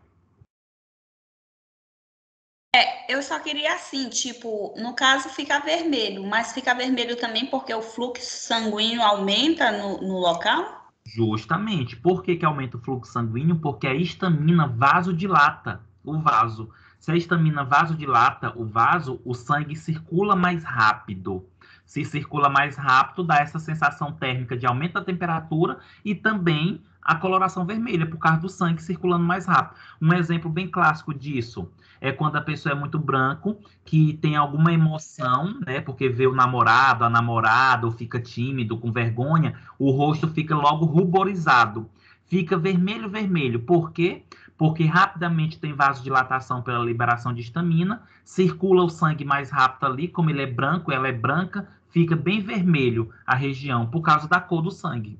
Eu só queria assim, tipo, no caso fica vermelho, mas fica vermelho também porque o fluxo sanguíneo aumenta no local? Justamente. Por que aumenta o fluxo sanguíneo? Porque a histamina vasodilata o vaso. Se a histamina vasodilata o vaso, o sangue circula mais rápido. Se circula mais rápido, dá essa sensação térmica de aumento da temperatura e também a coloração vermelha, por causa do sangue circulando mais rápido. Um exemplo bem clássico disso é quando a pessoa é muito branco, que tem alguma emoção, né? Porque vê o namorado, a namorada, ou fica tímido, com vergonha, o rosto fica logo ruborizado. Fica vermelho. Por quê? Porque rapidamente tem vasodilatação pela liberação de histamina, circula o sangue mais rápido ali, como ele é branco, ela é branca, fica bem vermelho a região, por causa da cor do sangue.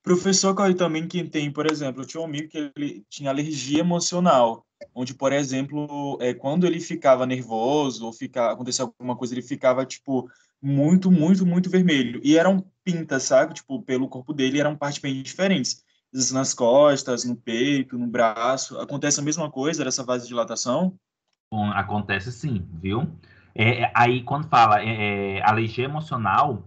Professor, corre também quem tem, por exemplo, eu tinha um amigo que ele tinha alergia emocional, onde, por exemplo, quando ele ficava nervoso ou acontecia alguma coisa, ele ficava, tipo, muito, muito, muito vermelho. E eram pintas, sabe? Tipo, pelo corpo dele eram partes bem diferentes. Às vezes nas costas, no peito, no braço. Acontece a mesma coisa dessa vasodilatação? Bom, acontece sim, viu? Aí, quando fala alergia emocional,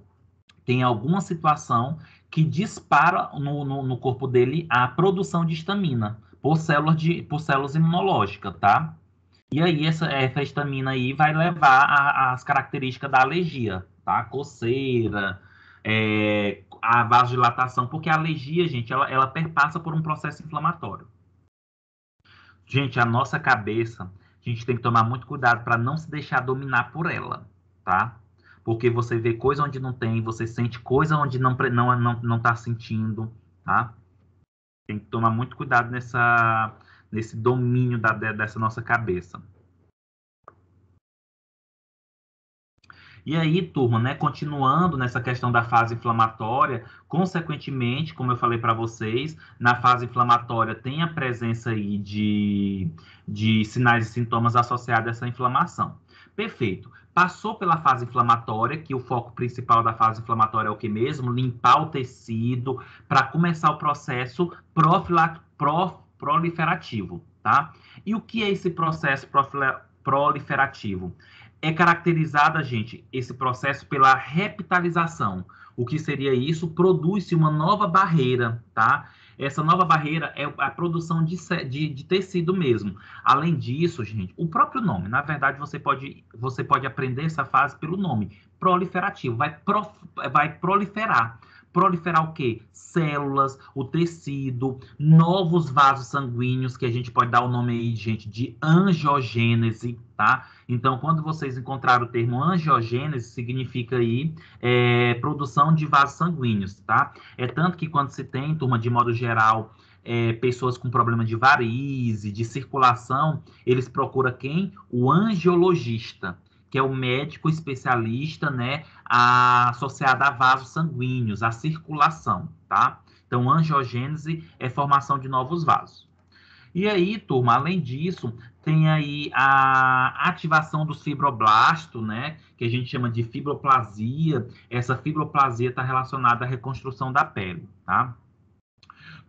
tem alguma situação que dispara no corpo dele a produção de histamina por células imunológicas, tá? E aí, essa histamina aí vai levar às características da alergia, tá? Coceira, a vasodilatação, porque a alergia, gente, ela perpassa por um processo inflamatório. Gente, a nossa cabeça, a gente tem que tomar muito cuidado para não se deixar dominar por ela, tá? Porque você vê coisa onde não tem, você sente coisa onde não tá sentindo, tá? Tem que tomar muito cuidado nesse domínio dessa nossa cabeça. E aí, turma, né, continuando nessa questão da fase inflamatória, consequentemente, como eu falei para vocês, na fase inflamatória tem a presença aí de sinais e sintomas associados a essa inflamação. Perfeito. Passou pela fase inflamatória, que o foco principal da fase inflamatória é o que mesmo? Limpar o tecido para começar o processo proliferativo, tá? E o que é esse processo proliferativo? É caracterizada, gente, esse processo pela repitalização. O que seria isso? Produz-se uma nova barreira, tá? Essa nova barreira é a produção de tecido mesmo. Além disso, gente, o próprio nome, na verdade, você pode aprender essa fase pelo nome, proliferativo, vai proliferar. Proliferar o quê? Células, o tecido, novos vasos sanguíneos, que a gente pode dar o nome aí, gente, de angiogênese, tá? Então, quando vocês encontrarem o termo angiogênese, significa aí produção de vasos sanguíneos, tá? É tanto que quando se tem, turma, de modo geral, pessoas com problema de varize, de circulação, eles procuram quem? O angiologista, que é o médico especialista, né, associado a vasos sanguíneos, a circulação, tá? Então, angiogênese é formação de novos vasos. E aí, turma, além disso, tem aí a ativação dos fibroblastos, né, que a gente chama de fibroplasia. Essa fibroplasia está relacionada à reconstrução da pele, tá?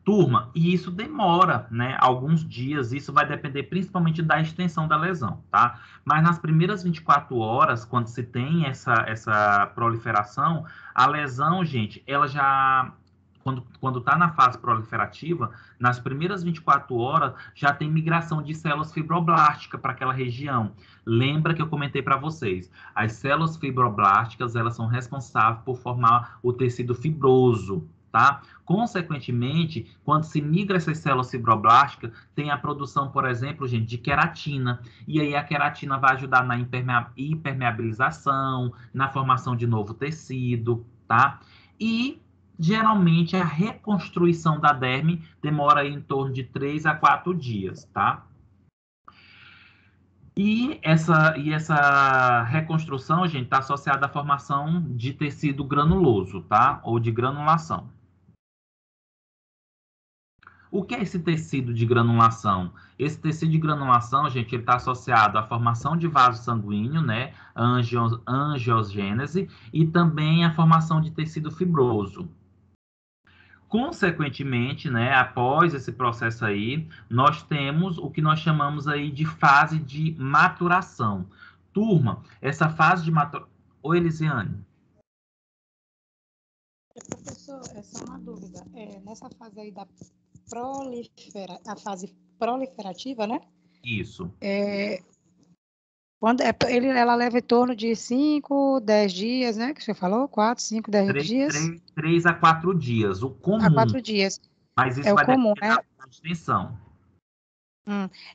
Turma, e isso demora, né, alguns dias, isso vai depender principalmente da extensão da lesão, tá? Mas nas primeiras 24 horas, quando se tem essa proliferação, a lesão, gente, ela já, quando está na fase proliferativa, nas primeiras 24 horas, já tem migração de células fibroblásticas para aquela região. Lembra que eu comentei para vocês, as células fibroblásticas, elas são responsáveis por formar o tecido fibroso, tá? Consequentemente, quando se migra essas células fibroblásticas, tem a produção, por exemplo, gente, de queratina. E aí a queratina vai ajudar na impermeabilização, na formação de novo tecido, tá? E, geralmente, a reconstrução da derme demora aí em torno de 3 a 4 dias, tá? E essa reconstrução, gente, está associada à formação de tecido granuloso, tá? Ou de granulação. O que é esse tecido de granulação? Esse tecido de granulação, gente, ele está associado à formação de vaso sanguíneo, né? Angiogênese, e também à formação de tecido fibroso. Consequentemente, né, após esse processo aí, nós temos o que nós chamamos aí de fase de maturação. Turma, essa fase de maturação... Oi, Elisiane. Professor, essa é uma dúvida. Nessa fase aí da a fase proliferativa, né? Isso. Ela leva em torno de 5, 10 dias, né? Que você falou? 4, 5, 10 dias? 3 a 4 dias. O comum. A 4 dias. Mas isso vai comum, depender né? da extensão.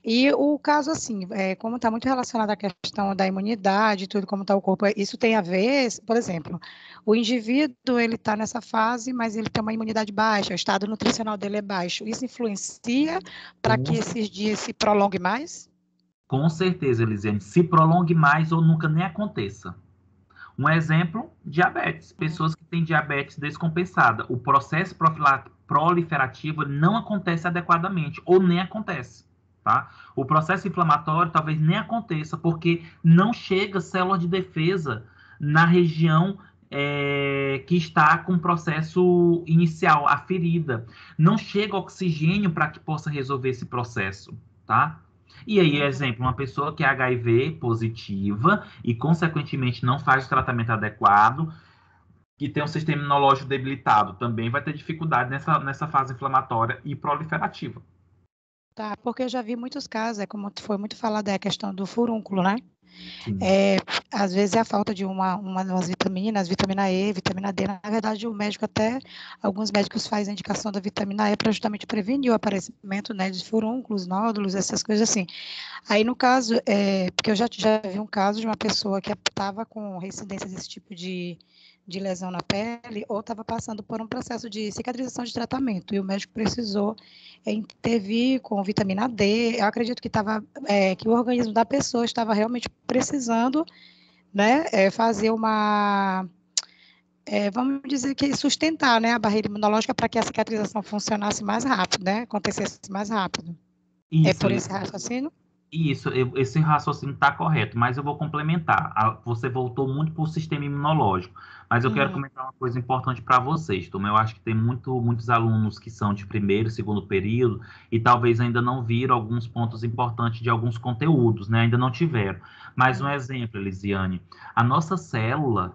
E o caso, assim, como está muito relacionado à questão da imunidade, tudo, como está o corpo, isso tem a ver, por exemplo, o indivíduo, ele está nessa fase, mas ele tem uma imunidade baixa, o estado nutricional dele é baixo. Isso influencia para que esses dias se prolonguem mais? Com certeza, Elisiane. Se prolongue mais ou nunca nem aconteça. Um exemplo, diabetes. Pessoas que têm diabetes descompensada. O processo proliferativa não acontece adequadamente, ou nem acontece, tá? O processo inflamatório talvez nem aconteça, porque não chega célula de defesa na região que está com o processo inicial, a ferida. Não chega oxigênio para que possa resolver esse processo, tá? E aí, exemplo, uma pessoa que é HIV positiva e, consequentemente, não faz o tratamento adequado, que tem um sistema imunológico debilitado, também vai ter dificuldade nessa fase inflamatória e proliferativa. Tá, porque eu já vi muitos casos, como foi muito falado, a questão do furúnculo, né? Às vezes é a falta de umas vitaminas, vitamina E, vitamina D. Na verdade, o médico alguns médicos fazem a indicação da vitamina E para justamente prevenir o aparecimento, né, de furúnculos, nódulos, essas coisas assim. Aí, no caso, porque eu já vi um caso de uma pessoa que estava com reincidência desse tipo de lesão na pele, ou estava passando por um processo de cicatrização de tratamento, e o médico precisou intervir com vitamina D. Eu acredito que que o organismo da pessoa estava realmente precisando, né, fazer vamos dizer que sustentar, né, a barreira imunológica para que a cicatrização funcionasse mais rápido, né, acontecesse mais rápido. Isso, é por esse raciocínio? Isso, esse raciocínio está correto, mas eu vou complementar. Você voltou muito para o sistema imunológico, mas eu quero comentar uma coisa importante para vocês, turma. Eu acho que tem muitos alunos que são de primeiro, segundo período e talvez ainda não viram alguns pontos importantes de alguns conteúdos, né? Ainda não tiveram. Mas um exemplo, Elisiane, a nossa célula,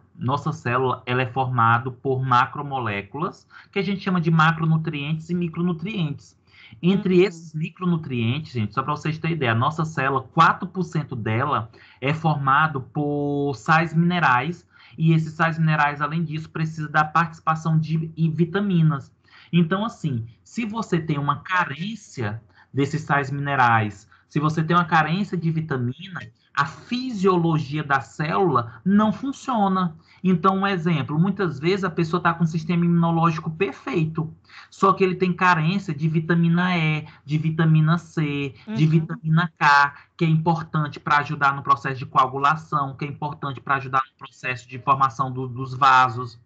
ela é formada por macromoléculas, que a gente chama de macronutrientes e micronutrientes. Entre esses micronutrientes, gente, só para vocês terem ideia, a nossa célula, 4% dela é formado por sais minerais, e esses sais minerais, além disso, precisam da participação de vitaminas. Então, assim, se você tem uma carência desses sais minerais, se você tem uma carência de vitamina, a fisiologia da célula não funciona. Então, um exemplo, muitas vezes a pessoa está com um sistema imunológico perfeito, só que ele tem carência de vitamina E, de vitamina C, de vitamina K, que é importante para ajudar no processo de coagulação, que é importante para ajudar no processo de formação dos vasos.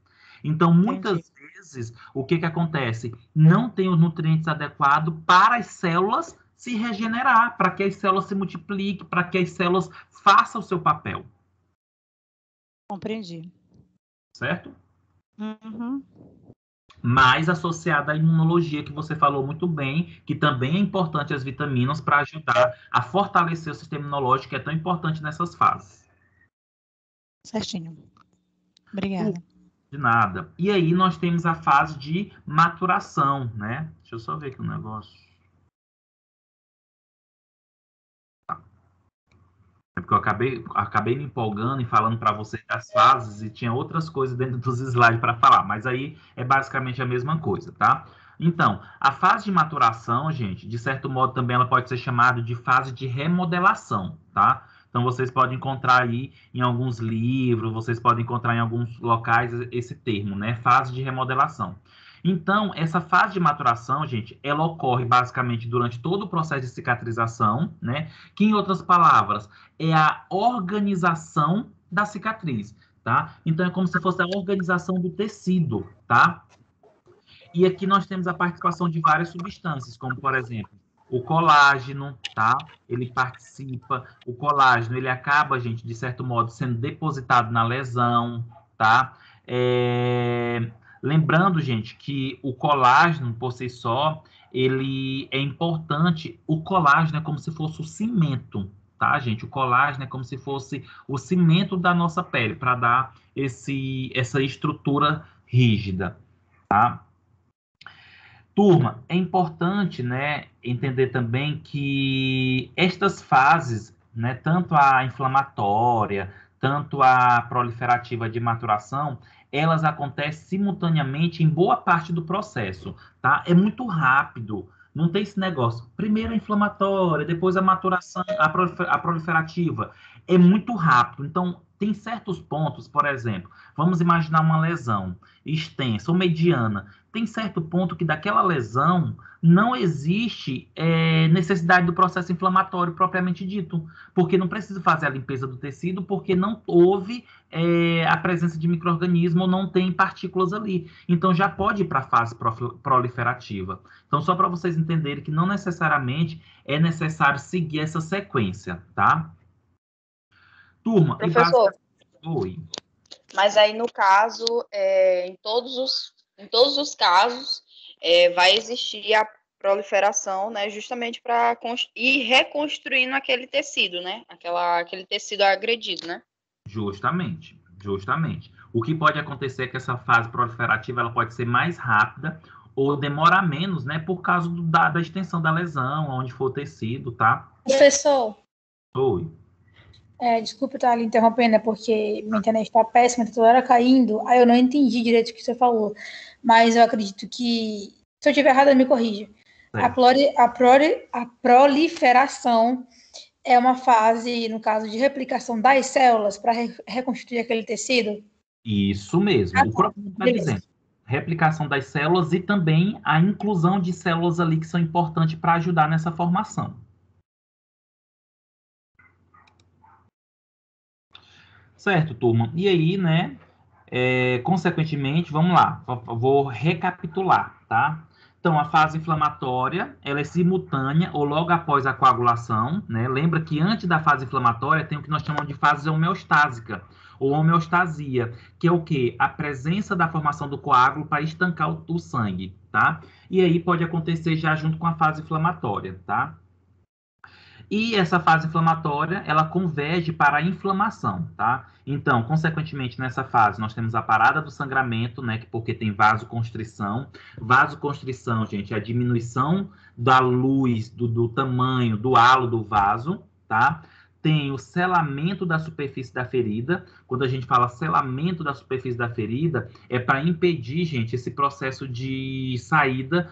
Então, muitas vezes, o que acontece? Não tem os nutrientes adequados para as células se regenerar, para que as células se multipliquem, para que as células façam o seu papel. Compreendi. Certo? Mais associada à imunologia, que você falou muito bem, que também é importante as vitaminas para ajudar a fortalecer o sistema imunológico, que é tão importante nessas fases. Certinho. Obrigada. De nada. E aí nós temos a fase de maturação, né? Deixa eu só ver aqui um negócio. É porque eu acabei me empolgando e falando para vocês das fases e tinha outras coisas dentro dos slides para falar, mas aí é basicamente a mesma coisa, tá? Então, a fase de maturação, gente, de certo modo também ela pode ser chamada de fase de remodelação, tá? Então, vocês podem encontrar aí em alguns livros, vocês podem encontrar em alguns locais esse termo, né? Fase de remodelação. Então, essa fase de maturação, gente, ela ocorre basicamente durante todo o processo de cicatrização, né? Que, em outras palavras, é a organização da cicatriz, tá? Então, é como se fosse a organização do tecido, tá? E aqui nós temos a participação de várias substâncias, como, por exemplo, o colágeno, tá? Ele participa, o colágeno, ele acaba, gente, de certo modo, sendo depositado na lesão, tá? Lembrando, gente, que o colágeno, por si só, ele é importante. O colágeno é como se fosse o cimento, tá, gente? O colágeno é como se fosse o cimento da nossa pele, para dar essa estrutura rígida, tá? Turma, é importante, né, entender também que estas fases, né, tanto a inflamatória, tanto a proliferativa de maturação, elas acontecem simultaneamente em boa parte do processo, tá? É muito rápido, não tem esse negócio. Primeiro a inflamatória, depois a maturação, a proliferativa. É muito rápido. Então, tem certos pontos, por exemplo, vamos imaginar uma lesão extensa ou mediana. tem certo ponto que daquela lesão não existe necessidade do processo inflamatório propriamente dito, porque não precisa fazer a limpeza do tecido, porque não houve a presença de micro-organismo ou não tem partículas ali. Então, já pode ir para a fase proliferativa. Então, só para vocês entenderem que não necessariamente é necessário seguir essa sequência, tá? Turma, Professor, Oi. mas aí no caso, em todos os casos, vai existir a proliferação, né, justamente para ir reconstruindo aquele tecido, né, aquele tecido agredido, né? Justamente. O que pode acontecer é que essa fase proliferativa ela pode ser mais rápida ou demorar menos, né, por causa da extensão da lesão, onde for o tecido, tá? Professor. Oi. Desculpa estar lhe interrompendo, porque minha internet está péssima, está toda hora caindo. Aí eu não entendi direito o que você falou. Mas eu acredito que, se eu estiver errada, me corrija. A proliferação é uma fase, no caso, de replicação das células para reconstruir aquele tecido? Isso mesmo. O próprio nome está dizendo. Replicação das células e também a inclusão de células ali que são importantes para ajudar nessa formação. Certo, turma? E aí, né, consequentemente, vamos lá, vou recapitular, tá? Então, a fase inflamatória, ela é simultânea ou logo após a coagulação, né? Lembra que antes da fase inflamatória tem o que nós chamamos de fase homeostásica, ou homeostasia, que é o quê? A presença da formação do coágulo para estancar o sangue, tá? E aí pode acontecer já junto com a fase inflamatória, tá? E essa fase inflamatória, ela converge para a inflamação, tá? Então, consequentemente, nessa fase, nós temos a parada do sangramento, né? Porque tem vasoconstrição. Vasoconstrição, gente, é a diminuição da luz, do tamanho, do halo do vaso, tá? Tem o selamento da superfície da ferida. Quando a gente fala selamento da superfície da ferida, é para impedir, gente, esse processo de saída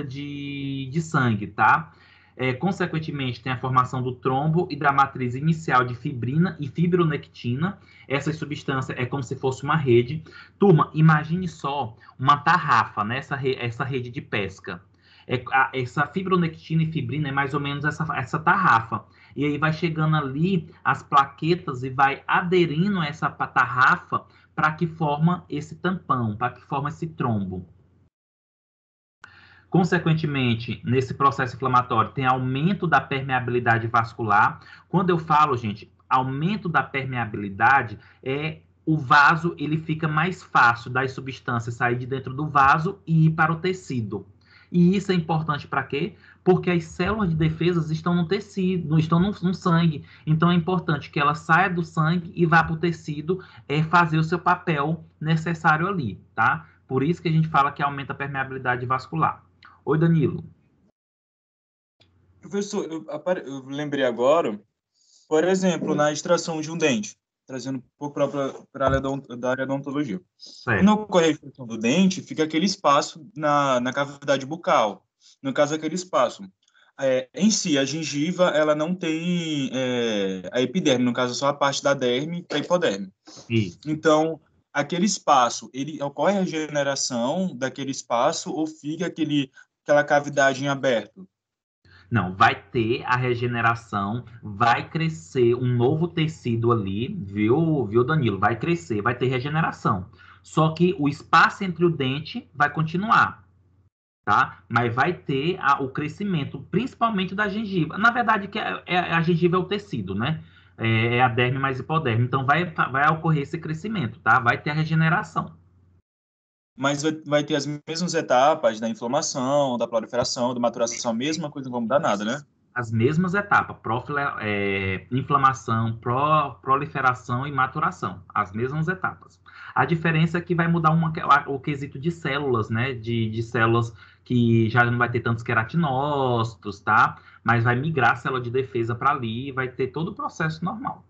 de sangue, tá? Consequentemente, tem a formação do trombo e da matriz inicial de fibrina e fibronectina. Essa substância é como se fosse uma rede. Turma, imagine só uma tarrafa, né? Essa rede de pesca. Essa fibronectina e fibrina é mais ou menos essa tarrafa. E aí vai chegando ali as plaquetas e vai aderindo a essa tarrafa para que forma esse tampão, para que forma esse trombo. Consequentemente, nesse processo inflamatório, tem aumento da permeabilidade vascular. Quando eu falo, gente, aumento da permeabilidade, o vaso ele fica mais fácil das substâncias sair de dentro do vaso e ir para o tecido. E isso é importante para quê? Porque as células de defesa estão no tecido, estão no sangue. Então, é importante que ela saia do sangue e vá para o tecido fazer o seu papel necessário ali, tá? Por isso que a gente fala que aumenta a permeabilidade vascular. Oi, Danilo. Professor, eu lembrei agora, por exemplo, na extração de um dente, trazendo um pouco para a área da odontologia. Certo. Quando ocorre a extração do dente, fica aquele espaço na cavidade bucal. No caso, aquele espaço. Em si, a gengiva, ela não tem a epiderme, no caso, só a parte da derme para a hipoderme. Isso. Então, aquele espaço, ocorre a regeneração daquele espaço ou fica aquela cavidade em aberto? Não, vai ter a regeneração, vai crescer um novo tecido ali, viu, Danilo? Vai crescer, vai ter regeneração. Só que o espaço entre o dente vai continuar, tá? Mas vai ter o crescimento, principalmente da gengiva. Na verdade, a gengiva é o tecido, né? É a derme mais hipoderme. Então, vai ocorrer esse crescimento, tá? Vai ter a regeneração. Mas vai ter as mesmas etapas da inflamação, da proliferação, da maturação, a mesma coisa, não vai mudar nada, né? As mesmas etapas, inflamação, proliferação e maturação, as mesmas etapas. A diferença é que vai mudar o quesito de células, né? De células que já não vai ter tantos queratinócitos, tá? Mas vai migrar a célula de defesa para ali e vai ter todo o processo normal.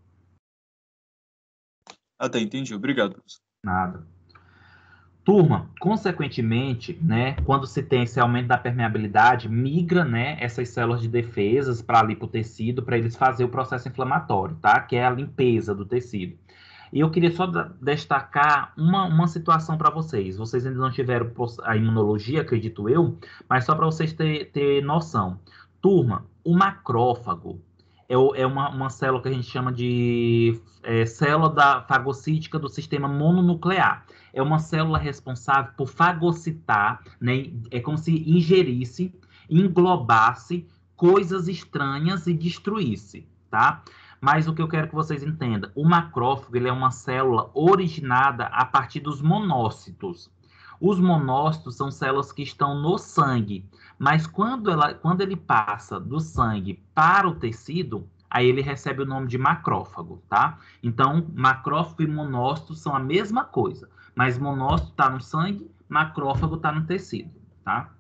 Até entendi. Obrigado, professor. Nada. Turma, consequentemente, né, quando se tem esse aumento da permeabilidade, migra, né, essas células de defesas para ali para o tecido, para eles fazerem o processo inflamatório, tá? Que é a limpeza do tecido. E eu queria só destacar uma situação para vocês. Vocês ainda não tiveram a imunologia, acredito eu, mas só para vocês ter noção. Turma, o macrófago é uma célula que a gente chama de célula fagocítica do sistema mononuclear. É uma célula responsável por fagocitar, né? É como se ingerisse, englobasse coisas estranhas e destruísse, tá? Mas o que eu quero que vocês entendam, o macrófago ele é uma célula originada a partir dos monócitos. Os monócitos são células que estão no sangue, mas quando ele passa do sangue para o tecido, aí ele recebe o nome de macrófago, tá? Então, macrófago e monócito são a mesma coisa, mas monócito está no sangue, macrófago está no tecido, tá?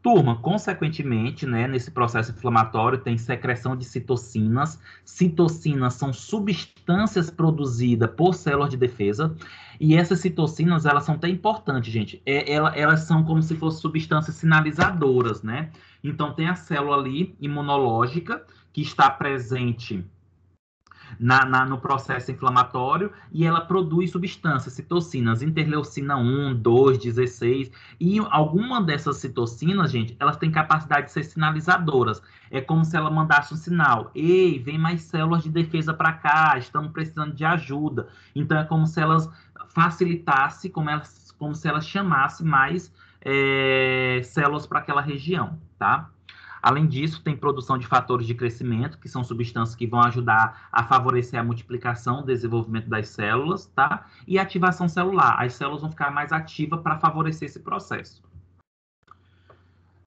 Turma, consequentemente, né, nesse processo inflamatório tem secreção de citocinas. Citocinas são substâncias produzidas por células de defesa. E essas citocinas, elas são até importantes, gente. Elas são como se fossem substâncias sinalizadoras, né? Então, tem a célula ali, imunológica, que está presente no processo inflamatório, e ela produz substâncias, citocinas, interleucina 1, 2, 16, e alguma dessas citocinas, gente, elas têm capacidade de ser sinalizadoras. É como se ela mandasse um sinal: ei, vem mais células de defesa para cá, estamos precisando de ajuda. Então, é como se elas facilitassem, como se elas chamassem mais células para aquela região, tá? Além disso, tem produção de fatores de crescimento, que são substâncias que vão ajudar a favorecer a multiplicação, o desenvolvimento das células, tá? E ativação celular. As células vão ficar mais ativas para favorecer esse processo.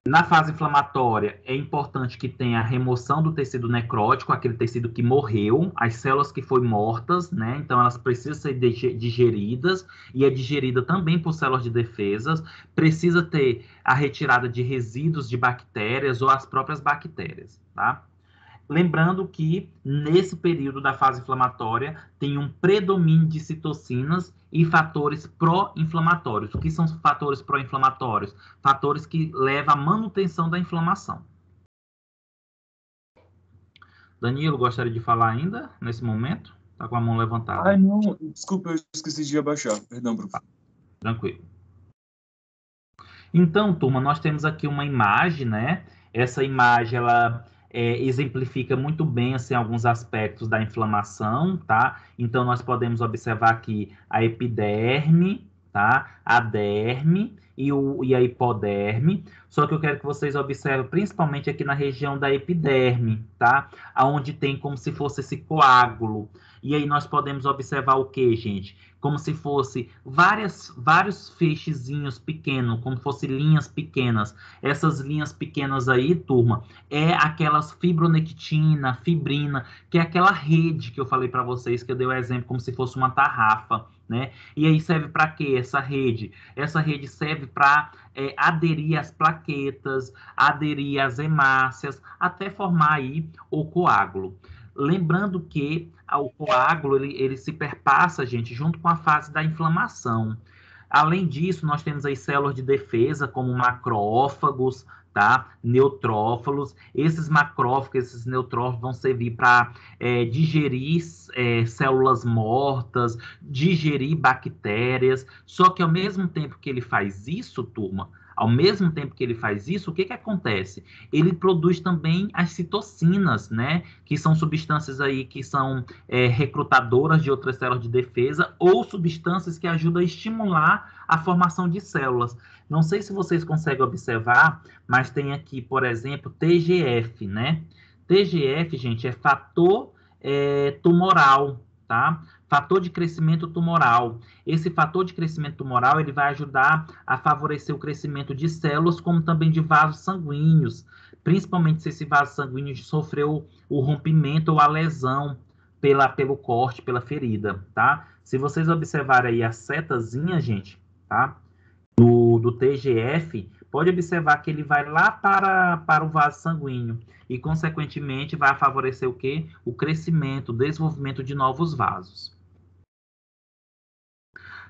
Na fase inflamatória, é importante que tenha a remoção do tecido necrótico, aquele tecido que morreu, as células que foram mortas, né? Então, elas precisam ser digeridas, e é digerida também por células de defesa. Precisa ter a retirada de resíduos de bactérias ou as próprias bactérias, tá? Lembrando que, nesse período da fase inflamatória, tem um predomínio de citocinas e fatores pró-inflamatórios. O que são fatores pró-inflamatórios? Fatores que levam à manutenção da inflamação. Danilo, gostaria de falar ainda, nesse momento? Está com a mão levantada. Ai, não, desculpa, eu esqueci de abaixar. Perdão, professor. Tranquilo. Então, turma, nós temos aqui uma imagem, né? Essa imagem, ela exemplifica muito bem, assim, alguns aspectos da inflamação, tá? Então, nós podemos observar aqui a epiderme, tá? A derme e a hipoderme. Só que eu quero que vocês observem principalmente aqui na região da epiderme, tá? Onde tem como se fosse esse coágulo. E aí nós podemos observar o que, gente? Como se fosse vários feixezinhos pequenos, como se fossem linhas pequenas. Essas linhas pequenas aí, turma, é aquelas fibronectina, fibrina, que é aquela rede que eu falei para vocês, que eu dei o exemplo como se fosse uma tarrafa, né? E aí serve para quê essa rede? Essa rede serve para aderir às plaquetas, aderir às hemácias, até formar aí o coágulo. Lembrando que o coágulo, ele se perpassa, gente, junto com a fase da inflamação. Além disso, nós temos aí células de defesa, como macrófagos, tá? Neutrófilos. Esses macrófagos, esses neutrófilos vão servir para digerir células mortas, digerir bactérias. Só que ao mesmo tempo que ele faz isso, turma, ao mesmo tempo que ele faz isso, o que acontece? Ele produz também as citocinas, né? Que são substâncias aí que são recrutadoras de outras células de defesa ou substâncias que ajudam a estimular a formação de células. Não sei se vocês conseguem observar, mas tem aqui, por exemplo, TGF, né? TGF, gente, é fator tumoral, tá? Fator de crescimento tumoral. Esse fator de crescimento tumoral, ele vai ajudar a favorecer o crescimento de células, como também de vasos sanguíneos, principalmente se esse vaso sanguíneo sofreu o rompimento ou a lesão pelo corte, pela ferida, tá? Se vocês observarem aí a setazinha, gente, tá? Do TGF, pode observar que ele vai lá para o vaso sanguíneo e, consequentemente, vai favorecer o quê? O crescimento, o desenvolvimento de novos vasos.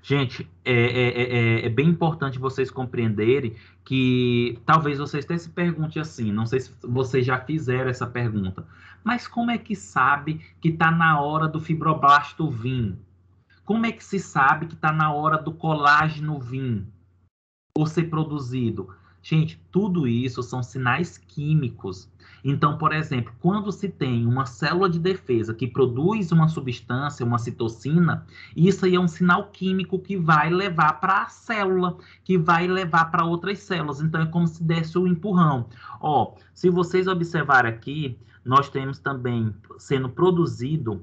Gente, é bem importante vocês compreenderem que talvez vocês até se perguntem assim, não sei se vocês já fizeram essa pergunta, mas como é que sabe que está na hora do fibroblasto vir? Como é que se sabe que está na hora do colágeno vir ou ser produzido? Gente, tudo isso são sinais químicos. Então, por exemplo, quando se tem uma célula de defesa que produz uma substância, uma citocina, isso aí é um sinal químico que vai levar para a célula, que vai levar para outras células. Então, é como se desse um empurrão. Ó, se vocês observarem aqui, nós temos também sendo produzido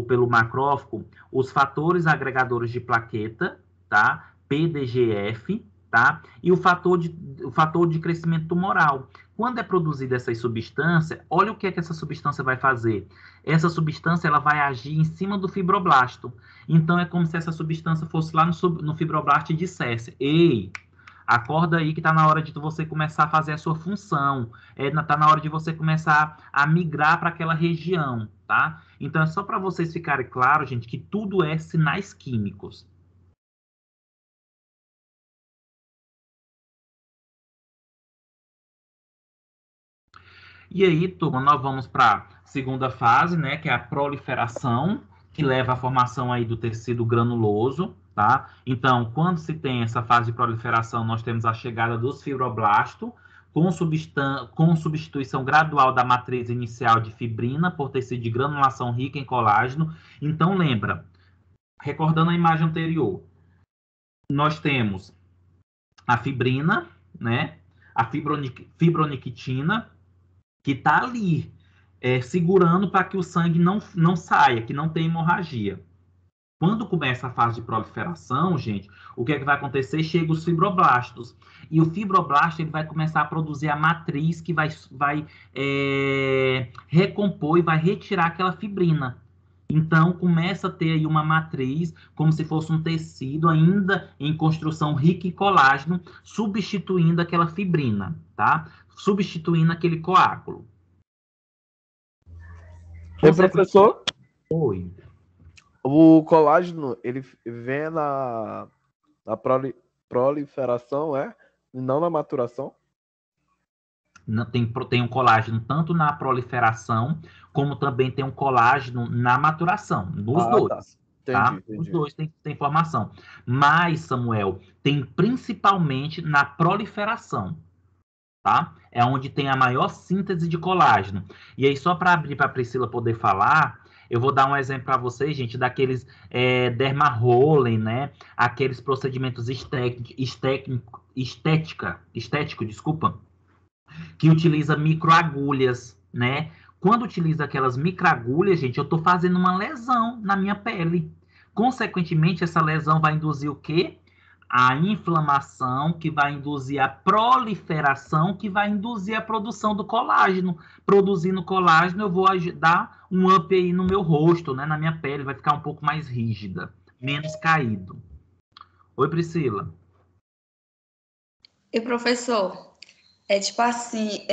pelo macrófago os fatores agregadores de plaqueta, tá? PDGF, tá? E o fator de crescimento tumoral. Quando é produzida essa substância, olha o que é que essa substância vai fazer. Essa substância ela vai agir em cima do fibroblasto. Então, é como se essa substância fosse lá no fibroblasto e dissesse: ei, acorda aí que está na hora de você começar a fazer a sua função. Está na hora de você começar a migrar para aquela região, tá? Então, é só para vocês ficarem claros, gente, que tudo é sinais químicos. E aí, turma, nós vamos para a segunda fase, né, que é a proliferação, que leva à formação aí do tecido granuloso, tá? Então, quando se tem essa fase de proliferação, nós temos a chegada dos fibroblastos, com substituição gradual da matriz inicial de fibrina por tecido de granulação rica em colágeno. Então, lembra, recordando a imagem anterior, nós temos a fibrina, né, a fibronectina, que está ali, segurando para que o sangue não saia, que não tenha hemorragia. Quando começa a fase de proliferação, gente, o que é que vai acontecer? Chega os fibroblastos. E o fibroblasto ele vai começar a produzir a matriz que vai recompor e vai retirar aquela fibrina. Então, começa a ter aí uma matriz, como se fosse um tecido ainda em construção rica em colágeno, substituindo aquela fibrina, tá? Substituindo aquele coágulo. Professor? Oi. O colágeno, ele vem na proliferação, e não na maturação? Tem um colágeno tanto na proliferação, como também tem um colágeno na maturação, nos dois. Tá? Entendi. Os dois têm formação. Mas, Samuel, tem principalmente na proliferação. Tá? É onde tem a maior síntese de colágeno. E aí, só para abrir para a Priscila poder falar, eu vou dar um exemplo para vocês, gente, daqueles derma-rolling, né? Aqueles procedimentos estético, desculpa, que utiliza microagulhas, né? Quando utiliza aquelas microagulhas, gente, eu estou fazendo uma lesão na minha pele. Consequentemente, essa lesão vai induzir o quê? A inflamação, que vai induzir a proliferação, que vai induzir a produção do colágeno. Produzindo colágeno, eu vou dar um up aí no meu rosto, né? Na minha pele, vai ficar um pouco mais rígida, menos caído. Oi, Priscila. E, professor, tipo assim,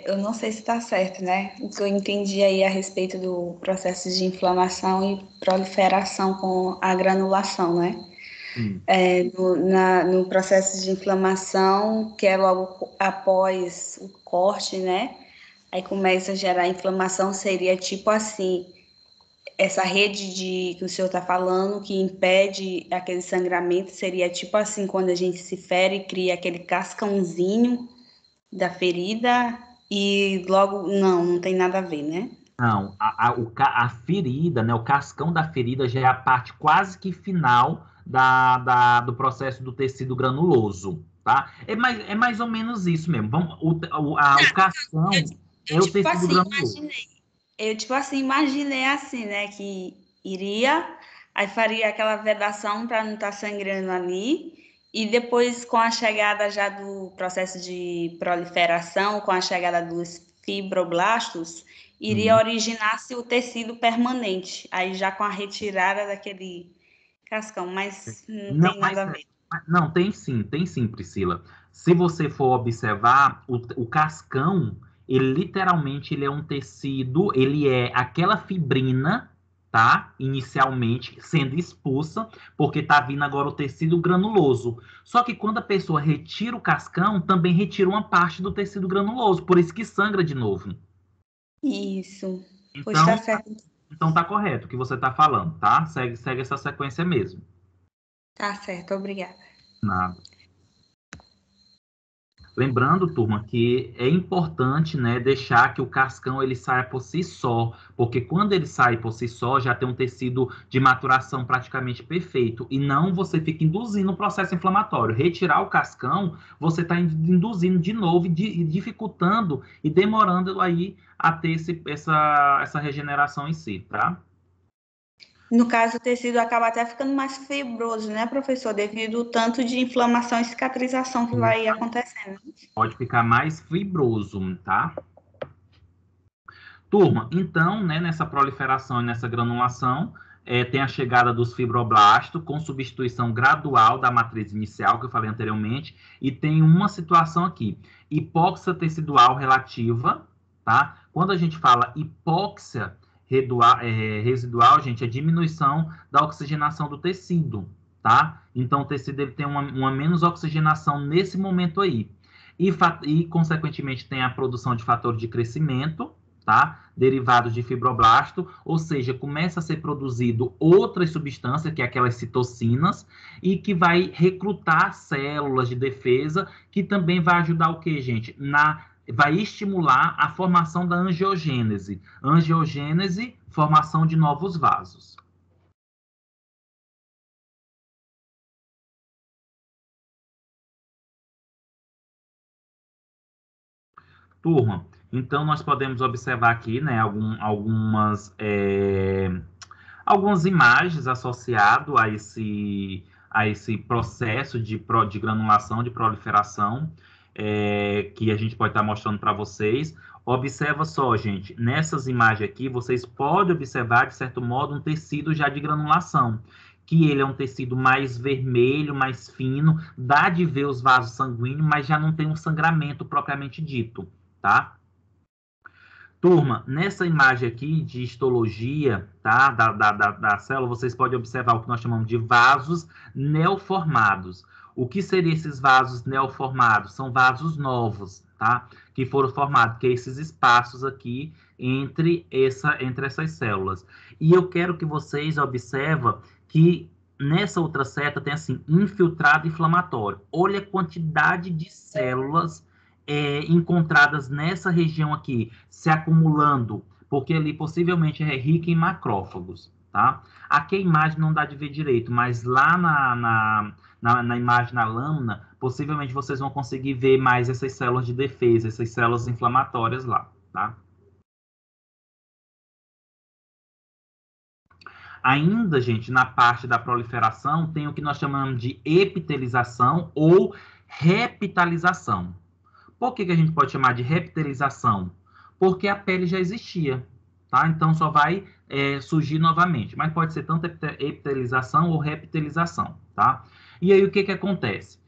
eu não sei se está certo, né? O que eu entendi aí a respeito do processo de inflamação e proliferação com a granulação, né? No processo de inflamação, que é logo após o corte, né? Aí começa a gerar inflamação, seria tipo assim, essa rede que o senhor está falando, que impede aquele sangramento, seria tipo assim, quando a gente se fere, cria aquele cascãozinho da ferida e logo, não tem nada a ver, né? Não, a ferida, né, o cascão da ferida já é a parte quase que final do processo do tecido granuloso, tá? É mais ou menos isso mesmo. O cascão é o tecido assim, granuloso. Eu, imaginei assim, né, que aí faria aquela vedação para não estar sangrando ali, e depois, com a chegada já do processo de proliferação, com a chegada dos fibroblastos, iria originar-se o tecido permanente, aí já com a retirada daquele cascão, mas não tem nada a ver. Não, tem sim, Priscila. Se você for observar, o cascão, ele literalmente ele é um tecido, ele é aquela fibrina, tá? tá? Inicialmente sendo expulsa, porque tá vindo agora o tecido granuloso. Só que quando a pessoa retira o cascão, também retira uma parte do tecido granuloso, por isso que sangra de novo. Isso. Pois tá certo. Então tá correto o que você tá falando, tá? Segue essa sequência mesmo. Tá certo, obrigada. Nada. Lembrando, turma, que é importante, né, deixar que o cascão ele saia por si só, porque quando ele sai por si só, já tem um tecido de maturação praticamente perfeito, e não você fica induzindo o processo inflamatório. Retirar o cascão, você está induzindo de novo e dificultando e demorando aí a ter essa regeneração em si, tá? No caso, o tecido acaba até ficando mais fibroso, né, professor? Devido ao tanto de inflamação e cicatrização que vai acontecendo. Pode ficar mais fibroso, tá? Turma, então, né, nessa proliferação e nessa granulação, tem a chegada dos fibroblastos com substituição gradual da matriz inicial, que eu falei anteriormente, e tem uma situação aqui, hipóxia tecidual relativa, tá? Quando a gente fala hipóxia residual, gente, é diminuição da oxigenação do tecido, tá? Então, o tecido ele tem uma menos oxigenação nesse momento aí. E, consequentemente, tem a produção de fatores de crescimento, tá? Derivados de fibroblasto, ou seja, começa a ser produzido outras substâncias, que é aquelas citocinas, e que vai recrutar células de defesa, que também vai ajudar o quê, gente? Vai estimular a formação da angiogênese. Angiogênese, formação de novos vasos. Turma, então nós podemos observar aqui, né, algumas imagens associadas a esse processo de granulação, de proliferação, que a gente pode estar mostrando para vocês. Observa só, gente, nessas imagens aqui, vocês podem observar, de certo modo, um tecido já de granulação, que ele é um tecido mais vermelho, mais fino, dá de ver os vasos sanguíneos, mas já não tem um sangramento propriamente dito, tá? Turma, nessa imagem aqui de histologia, tá, da célula, vocês podem observar o que nós chamamos de vasos neoformados. O que seriam esses vasos neoformados? São vasos novos, tá? Que foram formados, que é esses espaços aqui entre essas células. E eu quero que vocês observem que nessa outra seta tem assim, infiltrado inflamatório. Olha a quantidade de células encontradas nessa região aqui, se acumulando, porque ali possivelmente é rica em macrófagos, tá? Aqui a imagem não dá de ver direito, mas lá na imagem, na lâmina, possivelmente vocês vão conseguir ver mais essas células de defesa, essas células inflamatórias lá, tá? Ainda, gente, na parte da proliferação, tem o que nós chamamos de epitelização ou repitalização. Por que a gente pode chamar de repitelização? Porque a pele já existia, tá? Então, só vai surgir novamente. Mas pode ser tanto epitelização ou repitelização, tá? E aí, o que acontece?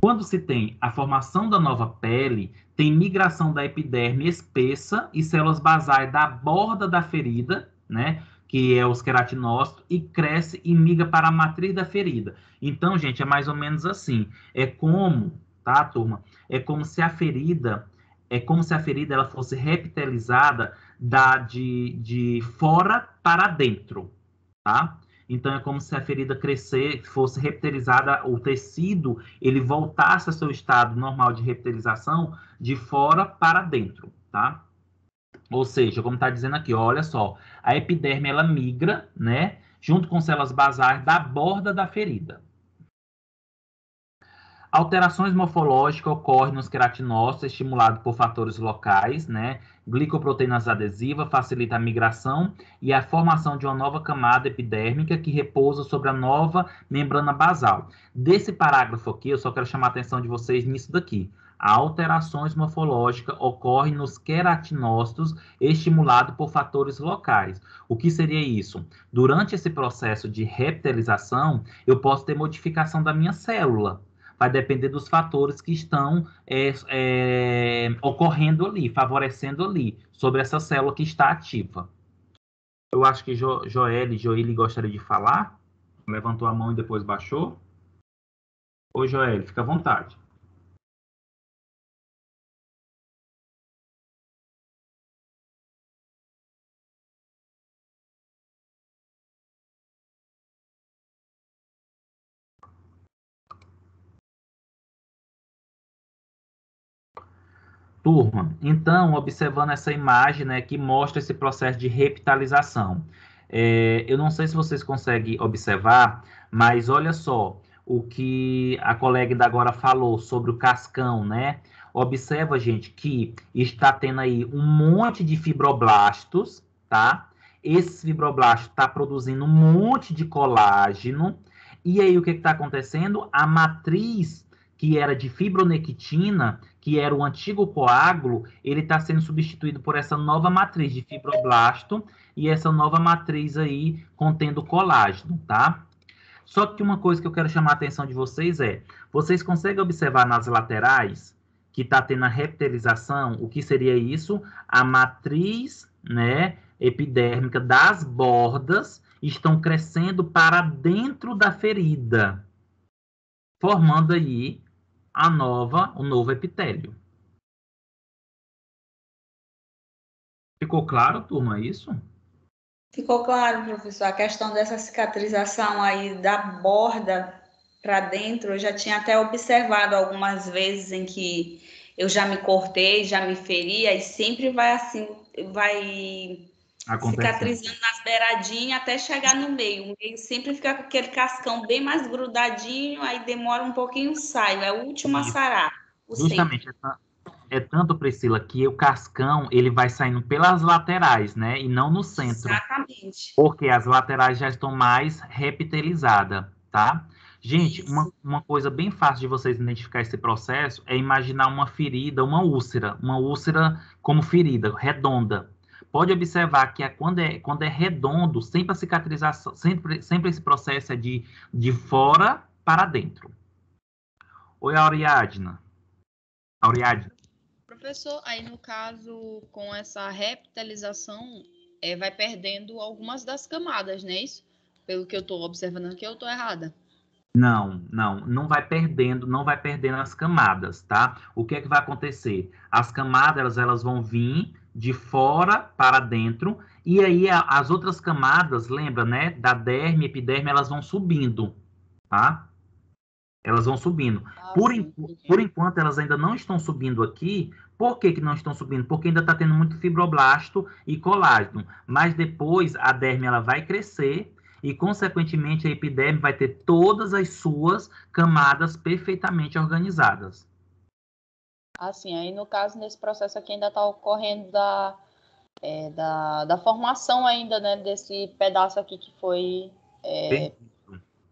Quando se tem a formação da nova pele, tem migração da epiderme espessa e células basais da borda da ferida, né? Que é os queratinócitos, e cresce e migra para a matriz da ferida. Então, gente, é mais ou menos assim. É como, tá, turma? É como se a ferida ela fosse reptilizada de fora para dentro, tá? Então, é como se a ferida fosse reptilizada, o tecido, ele voltasse ao seu estado normal de reptilização de fora para dentro, tá? Ou seja, como está dizendo aqui, olha só, a epiderme, ela migra, né, junto com células basais da borda da ferida. Alterações morfológicas ocorrem nos queratinócitos estimulados por fatores locais, né? Glicoproteínas adesivas facilita a migração e a formação de uma nova camada epidérmica que repousa sobre a nova membrana basal. Desse parágrafo aqui, eu só quero chamar a atenção de vocês nisso daqui. Alterações morfológicas ocorrem nos queratinócitos estimulados por fatores locais. O que seria isso? Durante esse processo de reptilização, eu posso ter modificação da minha célula. Vai depender dos fatores que estão ocorrendo ali, favorecendo ali, sobre essa célula que está ativa. Eu acho que Joeli gostaria de falar. Levantou a mão e depois baixou. Oi, Joeli, fica à vontade. Turma, então, observando essa imagem, né, que mostra esse processo de repitalização. Eu não sei se vocês conseguem observar, mas olha só o que a colega da agora falou sobre o cascão, né? Observa, gente, que está tendo aí um monte de fibroblastos, tá? Esse fibroblasto está produzindo um monte de colágeno. E aí, o que está acontecendo? A matriz que era de fibronectina, que era o antigo coágulo, ele está sendo substituído por essa nova matriz de fibroblasto e essa nova matriz aí contendo colágeno, tá? Só que uma coisa que eu quero chamar a atenção de vocês vocês conseguem observar nas laterais que está tendo a reptilização? O que seria isso? A matriz, né, epidérmica das bordas estão crescendo para dentro da ferida, formando aí o novo epitélio. Ficou claro, turma, isso? Ficou claro, professor. A questão dessa cicatrização aí da borda para dentro, eu já tinha até observado algumas vezes em que eu já me cortei, já me feri, aí sempre vai assim, vai cicatrizando nas beiradinhas até chegar no meio. O meio sempre fica com aquele cascão bem mais grudadinho, aí demora um pouquinho, sai. É o último a sarar. Justamente, é tanto, Priscila, que o cascão, ele vai saindo pelas laterais, né? E não no centro. Exatamente. Porque as laterais já estão mais reptilizadas, tá? Gente, uma coisa bem fácil de vocês identificar esse processo é imaginar uma ferida, uma úlcera como ferida, redonda. Pode observar que quando é redondo, sempre a cicatrização, sempre esse processo é de fora para dentro. Oi, Auriadna. Professor, aí no caso, com essa reptilização, vai perdendo algumas das camadas, não é isso? Pelo que eu estou observando aqui, eu estou errada. Não vai perdendo as camadas, tá? O que é que vai acontecer? As camadas, elas vão vir de fora para dentro, e aí as outras camadas, lembra, né? Da derme, epiderme, elas vão subindo, tá? Elas vão subindo. Por enquanto, elas ainda não estão subindo aqui. Por que não estão subindo? Porque ainda está tendo muito fibroblasto e colágeno. Mas depois, a derme ela vai crescer e, consequentemente, a epiderme vai ter todas as suas camadas perfeitamente organizadas. Assim, aí no caso, nesse processo aqui ainda está ocorrendo da formação ainda, né, desse pedaço aqui que foi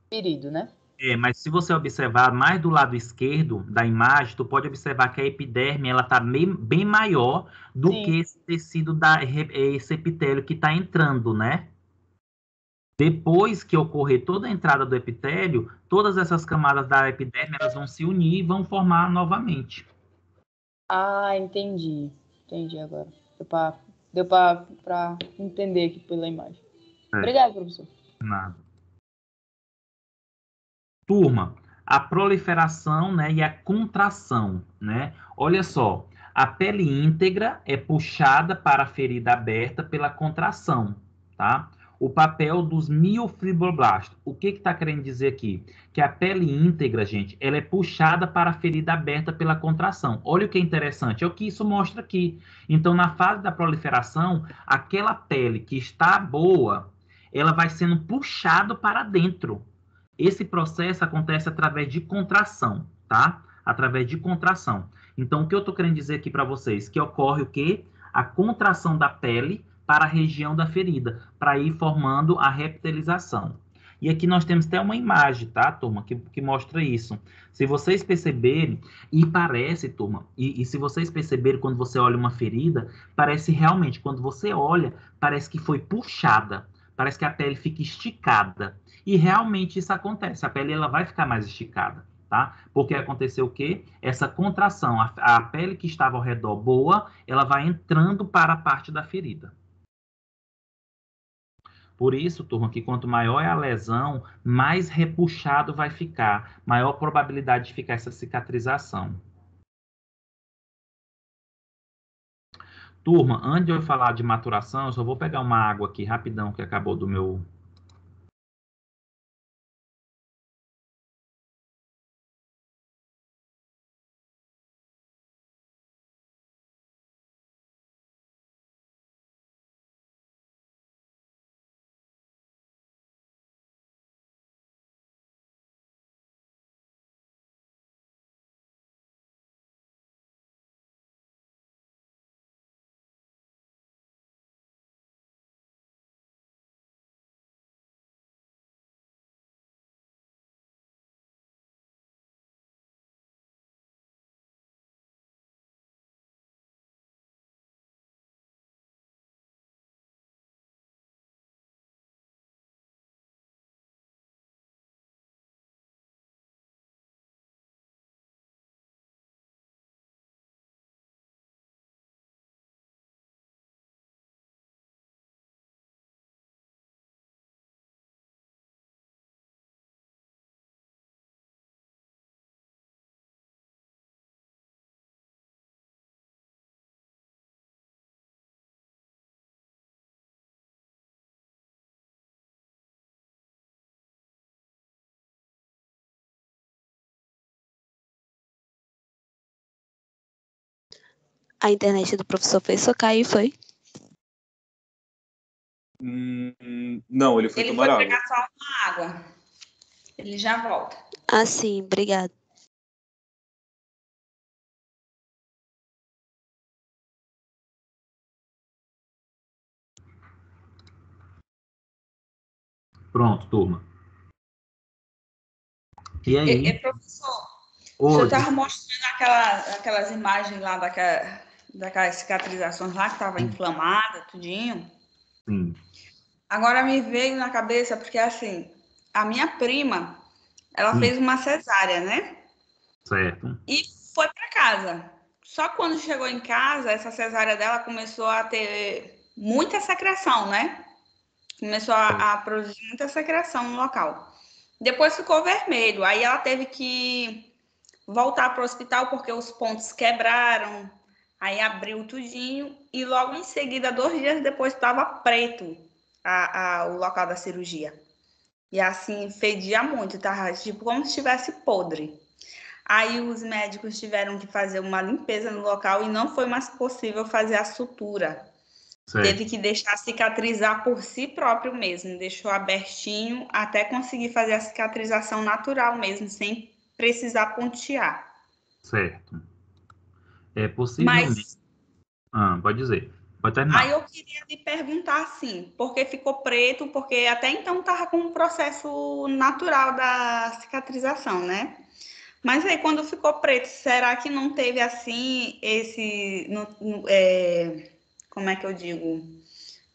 ferido, né? Mas se você observar mais do lado esquerdo da imagem, tu pode observar que a epiderme ela está bem maior do que esse tecido esse epitélio que está entrando, né? Depois que ocorrer toda a entrada do epitélio, todas essas camadas da epiderme elas vão se unir e vão formar novamente. Ah, entendi. Entendi agora. Deu para entender aqui pela imagem. Obrigada, professor. Nada. Turma, a proliferação, né, e a contração, né? Olha só, a pele íntegra é puxada para a ferida aberta pela contração, tá? O papel dos miofibroblastos. O que está querendo dizer aqui? Que a pele íntegra, gente, ela é puxada para a ferida aberta pela contração. Olha o que é interessante, é o que isso mostra aqui. Então, na fase da proliferação, aquela pele que está boa, ela vai sendo puxada para dentro. Esse processo acontece através de contração, tá? Através de contração. Então, o que eu estou querendo dizer aqui para vocês? Que ocorre o quê? A contração da pele para a região da ferida, para ir formando a reptilização. E aqui nós temos até uma imagem, tá, turma, que mostra isso. Se vocês perceberem, e parece, turma, e se vocês perceberem quando você olha uma ferida, parece realmente, quando você olha, parece que foi puxada, parece que a pele fica esticada. E realmente isso acontece, a pele ela vai ficar mais esticada, tá? Porque aconteceu o quê? Essa contração, a pele que estava ao redor boa, ela vai entrando para a parte da ferida. Por isso, turma, que quanto maior é a lesão, mais repuxado vai ficar, maior probabilidade de ficar essa cicatrização. Turma, antes de eu falar de maturação, eu só vou pegar uma água aqui rapidão que acabou do meu... A internet do professor fez só cair, foi? Não, ele foi tomar água. Ele foi pegar só uma água. Ele já volta. Ah, sim, obrigada. Pronto, turma. E aí? Professor, o Oi. senhor estava mostrando aquelas imagens lá daquelas cicatrizações lá que estava inflamada, tudinho. Sim. Agora me veio na cabeça, porque assim, a minha prima, ela fez uma cesárea, né? Certo. E foi para casa. Só que quando chegou em casa, essa cesárea dela começou a ter muita secreção, né? Começou a produzir muita secreção no local. Depois ficou vermelho. Aí ela teve que voltar para o hospital porque os pontos quebraram. Aí abriu tudinho e logo em seguida, 2 dias depois, estava preto o local da cirurgia. E assim, fedia muito, tava tipo como se estivesse podre. Aí os médicos tiveram que fazer uma limpeza no local e não foi mais possível fazer a sutura. Certo. Teve que deixar cicatrizar por si próprio mesmo, deixou abertinho até conseguir fazer a cicatrização natural mesmo, sem precisar pontear. Certo. É possivelmente... pode dizer. Pode terminar. Aí eu queria lhe perguntar assim, porque ficou preto, porque até então estava com um processo natural da cicatrização, né? Mas aí quando ficou preto, será que não teve assim como é que eu digo?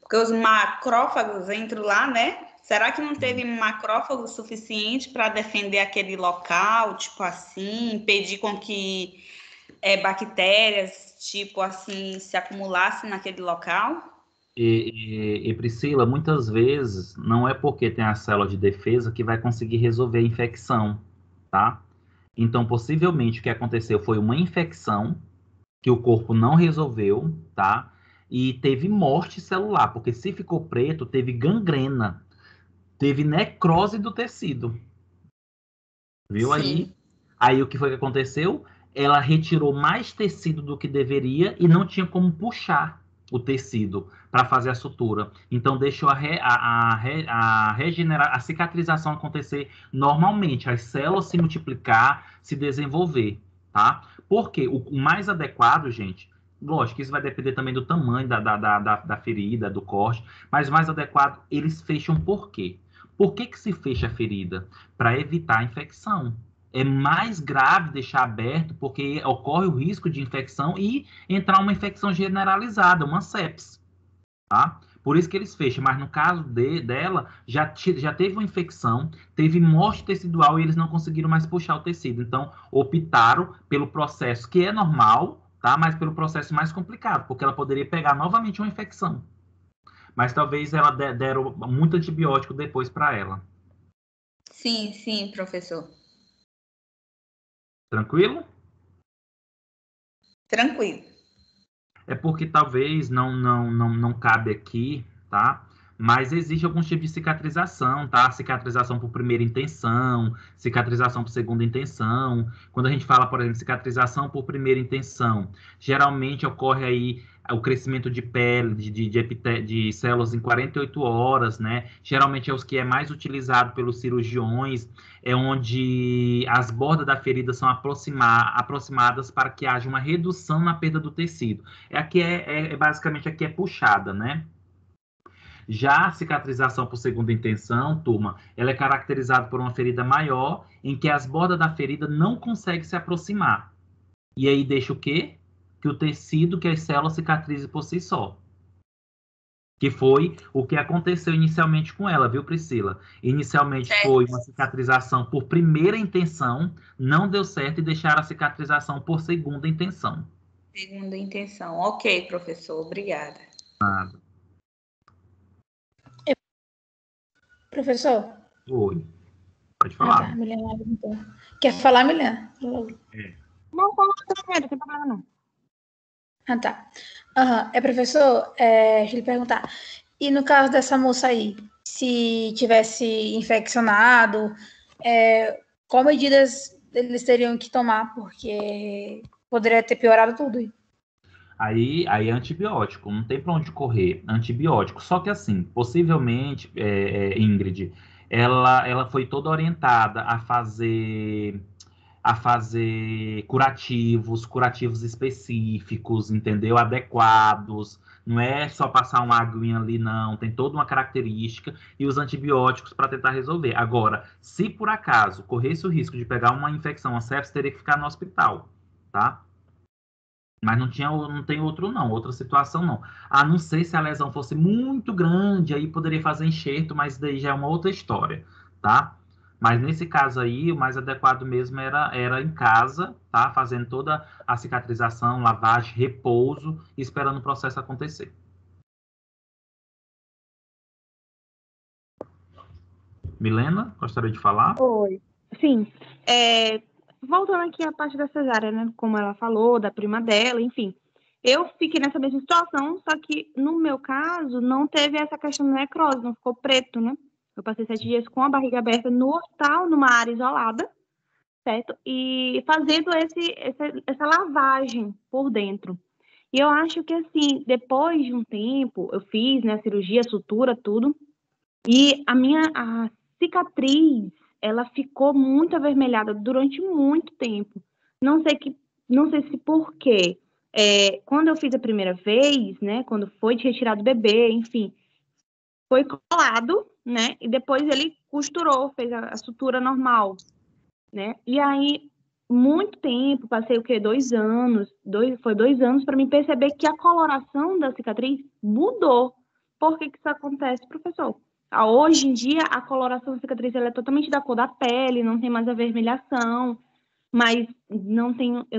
Porque os macrófagos entram lá, né? Será que não teve macrófago suficiente para defender aquele local, tipo assim, impedir com que bactérias, tipo assim, se acumulassem naquele local? E Priscila, muitas vezes não é porque tem a célula de defesa que vai conseguir resolver a infecção, tá? Então, possivelmente, o que aconteceu foi uma infecção que o corpo não resolveu, tá? E teve morte celular, porque se ficou preto, teve gangrena, teve necrose do tecido. Viu aí? Aí o que foi que aconteceu? Ela retirou mais tecido do que deveria e não tinha como puxar o tecido para fazer a sutura. Então deixou a cicatrização acontecer normalmente, as células se multiplicar, se desenvolver, tá? Porque o mais adequado, gente, lógico que isso vai depender também do tamanho da ferida, do corte, mas o mais adequado, eles fecham por quê? Por que se fecha a ferida? Para evitar a infecção. É mais grave deixar aberto porque ocorre o risco de infecção e entrar uma infecção generalizada, uma sepse, tá? Por isso que eles fecham, mas no caso dela, já teve uma infecção, teve morte tecidual e eles não conseguiram mais puxar o tecido. Então, optaram pelo processo que é normal, tá? Mas pelo processo mais complicado, porque ela poderia pegar novamente uma infecção. Mas talvez ela deram muito antibiótico depois para ela. Sim, sim, professor. Tranquilo? Tranquilo. É porque talvez não cabe aqui, tá? Mas existe alguns tipos de cicatrização, tá? Cicatrização por primeira intenção, cicatrização por segunda intenção. Quando a gente fala, por exemplo, cicatrização por primeira intenção, geralmente ocorre aí o crescimento de pele, de células em 48 horas, né? Geralmente é os que é mais utilizado pelos cirurgiões, é onde as bordas da ferida são aproximadas para que haja uma redução na perda do tecido. Basicamente aqui é puxada, né? Já a cicatrização por segunda intenção, turma, ela é caracterizada por uma ferida maior, em que as bordas da ferida não conseguem se aproximar. E aí deixa o quê? Que o tecido, que as células cicatrizem por si só. Que foi o que aconteceu inicialmente com ela, viu, Priscila? Inicialmente foi uma cicatrização por primeira intenção, não deu certo e deixaram a cicatrização por segunda intenção. Segunda intenção. Ok, professor. Obrigada. Nada. Professor? Oi. Pode falar. Tá, Milena perguntou. Quer falar, Milena? Não, fala primeiro, não tem problema não. Tá. Professor, deixa eu lhe perguntar. E no caso dessa moça aí, se tivesse infeccionado, qual medidas eles teriam que tomar? Porque poderia ter piorado tudo. Aí é antibiótico, não tem para onde correr, antibiótico. Só que assim, possivelmente, Ingrid, ela foi toda orientada a fazer curativos específicos, entendeu? Adequados. Não é só passar uma aguinha ali, não. Tem toda uma característica e os antibióticos para tentar resolver. Agora, se por acaso corresse o risco de pegar uma infecção, uma sepsis, teria que ficar no hospital, tá? Mas não tem outra situação não. A não ser se a lesão fosse muito grande, aí poderia fazer enxerto, mas daí já é uma outra história, tá? Mas nesse caso aí, o mais adequado mesmo era em casa, tá? Fazendo toda a cicatrização, lavagem, repouso, esperando o processo acontecer. Milena, gostaria de falar? Oi. Sim. Voltando aqui à parte da cesárea, né? Como ela falou, da prima dela, enfim. Eu fiquei nessa mesma situação, só que no meu caso não teve essa questão da necrose, não ficou preto, né? Eu passei 7 dias com a barriga aberta no hospital, numa área isolada, certo? E fazendo essa lavagem por dentro. E eu acho que, assim, depois de um tempo, eu fiz, né, cirurgia, sutura, tudo, e a cicatriz, ela ficou muito avermelhada durante muito tempo. Não sei se por quê. Quando eu fiz a primeira vez, né, quando foi retirado o bebê, enfim, foi colado, né, e depois ele costurou, fez a sutura normal, né, e aí, muito tempo, passei o quê? 2 anos, foi 2 anos para mim perceber que a coloração da cicatriz mudou. Por que isso acontece, professor? Hoje em dia, a coloração da cicatriz ela é totalmente da cor da pele, não tem mais avermelhação, mas eu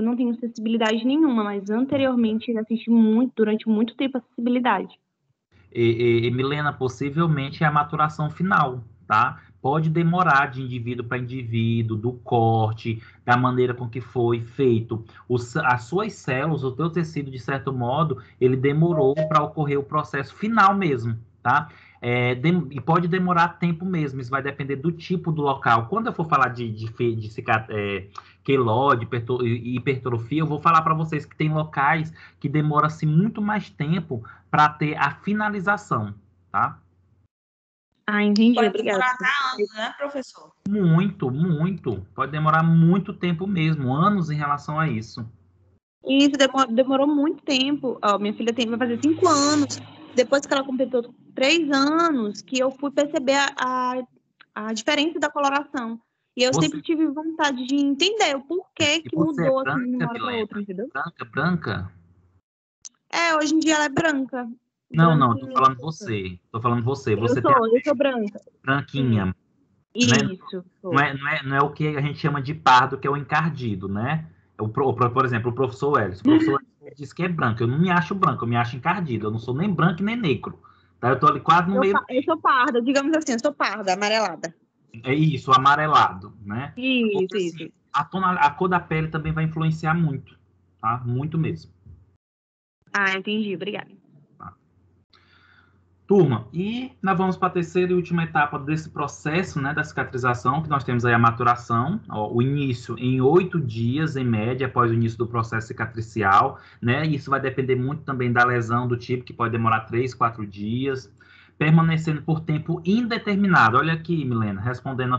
não tenho sensibilidade nenhuma, mas anteriormente eu assisti durante muito tempo a sensibilidade. E Milena, possivelmente é a maturação final, tá? Pode demorar de indivíduo para indivíduo, do corte, da maneira com que foi feito. As suas células, o teu tecido, de certo modo, ele demorou para ocorrer o processo final mesmo, tá? E pode demorar tempo mesmo, isso vai depender do tipo do local. Quando eu for falar de queloide, hipertrofia, eu vou falar para vocês que tem locais que demoram-se muito mais tempo para ter a finalização, tá? Entendi, pode obrigada. demorar anos, né, professor? Muito, muito. Pode demorar muito tempo mesmo, anos em relação a isso. Isso demorou muito tempo. Minha filha vai fazer 5 anos. Depois que ela completou 3 anos, que eu fui perceber a diferença da coloração. E eu sempre tive vontade de entender o porquê que mudou assim de uma hora para outra, entendeu? Branca? Hoje em dia ela é branca. Não, tô falando você. Tô falando você. Eu sou branca. Branquinha. Isso. Não é o que a gente chama de pardo, que é o encardido, né? Por exemplo, o professor Hélio. O professor Hélio diz que é branco. Eu não me acho branco, eu me acho encardido. Eu não sou nem branco nem negro, Tá? Eu estou ali quase no meio. Eu sou parda, digamos assim, eu sou parda, amarelada. É isso, amarelado, né? Isso, Porque, isso. assim, a cor da pele também vai influenciar muito, tá? Muito mesmo. Ah, entendi, obrigada. Turma, e nós vamos para a terceira e última etapa desse processo, né, da cicatrização, que nós temos aí a maturação, ó, o início em 8 dias, em média, após o início do processo cicatricial, né, isso vai depender muito também da lesão do tipo, que pode demorar 3, 4 dias, permanecendo por tempo indeterminado. Olha aqui, Milena, respondendo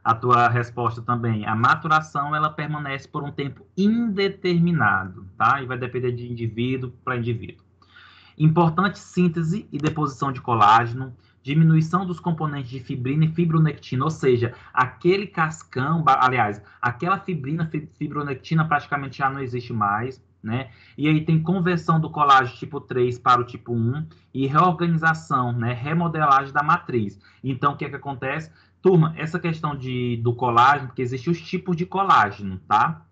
a tua resposta também. A maturação, ela permanece por um tempo indeterminado, tá? E vai depender de indivíduo para indivíduo. Importante síntese e deposição de colágeno, diminuição dos componentes de fibrina e fibronectina, ou seja, aquele cascão, aliás, aquela fibronectina praticamente já não existe mais, né? E aí tem conversão do colágeno tipo 3 para o tipo 1 e reorganização, né? Remodelagem da matriz. Então, o que é que acontece? Turma, essa questão do colágeno, porque existem os tipos de colágeno, tá?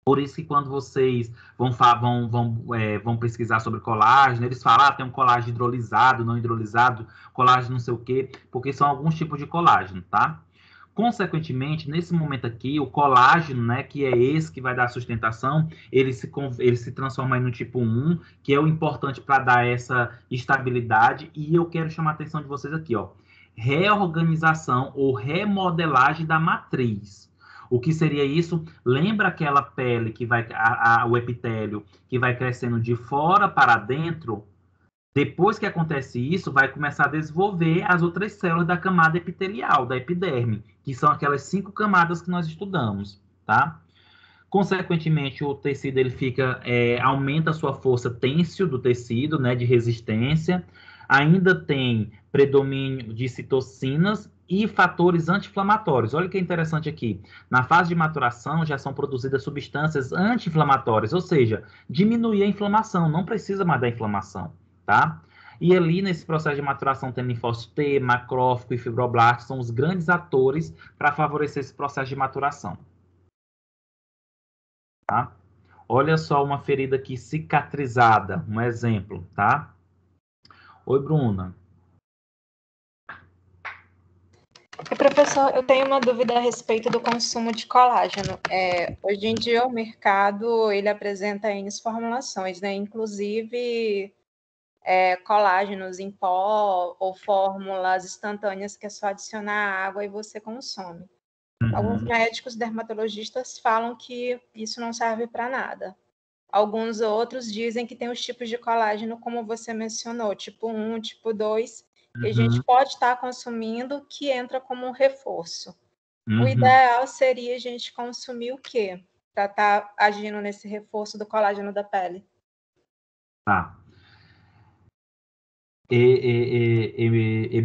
Por isso que quando vocês vão pesquisar sobre colágeno, eles falam, tem um colágeno hidrolisado, não hidrolisado, colágeno não sei o quê, porque são alguns tipos de colágeno, tá? Consequentemente, nesse momento aqui, o colágeno, né, que é esse que vai dar sustentação, ele se transforma aí no tipo 1, que é o importante para dar essa estabilidade, e eu quero chamar a atenção de vocês aqui, ó, reorganização ou remodelagem da matriz. O que seria isso? Lembra aquela pele que vai, o epitélio, que vai crescendo de fora para dentro? Depois que acontece isso, vai começar a desenvolver as outras células da camada epitelial, da epiderme, que são aquelas 5 camadas que nós estudamos, tá? Consequentemente, o tecido ele aumenta a sua força têncil do tecido, né, de resistência. Ainda tem predomínio de citocinas e fatores anti-inflamatórios. Olha que interessante aqui. Na fase de maturação já são produzidas substâncias anti-inflamatórias, ou seja, diminuir a inflamação, não precisa mais da inflamação, tá? E ali nesse processo de maturação tem linfócito T, macrófago e fibroblasto, são os grandes atores para favorecer esse processo de maturação. Tá? Olha só uma ferida aqui cicatrizada, um exemplo, tá? Oi, Bruna. Professor, eu tenho uma dúvida a respeito do consumo de colágeno. Hoje em dia o mercado ele apresenta N formulações, né? Inclusive colágenos em pó ou fórmulas instantâneas que é só adicionar água e você consome. Alguns médicos dermatologistas falam que isso não serve para nada. Alguns outros dizem que tem os tipos de colágeno, como você mencionou, tipo 1, tipo 2, que a gente pode estar consumindo, que entra como um reforço. O ideal seria a gente consumir o quê? Para estar agindo nesse reforço do colágeno da pele. Tá.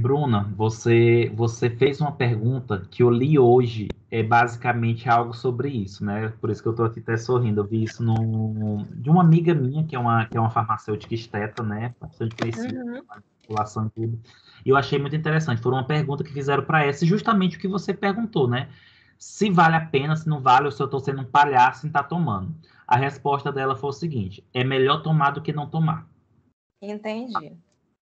Bruna, você fez uma pergunta que eu li hoje, é basicamente algo sobre isso, né? Por isso que eu estou aqui até sorrindo. Eu vi isso de uma amiga minha, que é uma farmacêutica esteta, né? Bastante conhecida, manipulação e tudo. E eu achei muito interessante. Foi uma pergunta que fizeram para essa, justamente o que você perguntou, né? Se vale a pena, se não vale, ou se eu estou sendo um palhaço em estar tomando. A resposta dela foi o seguinte: é melhor tomar do que não tomar. Entendi.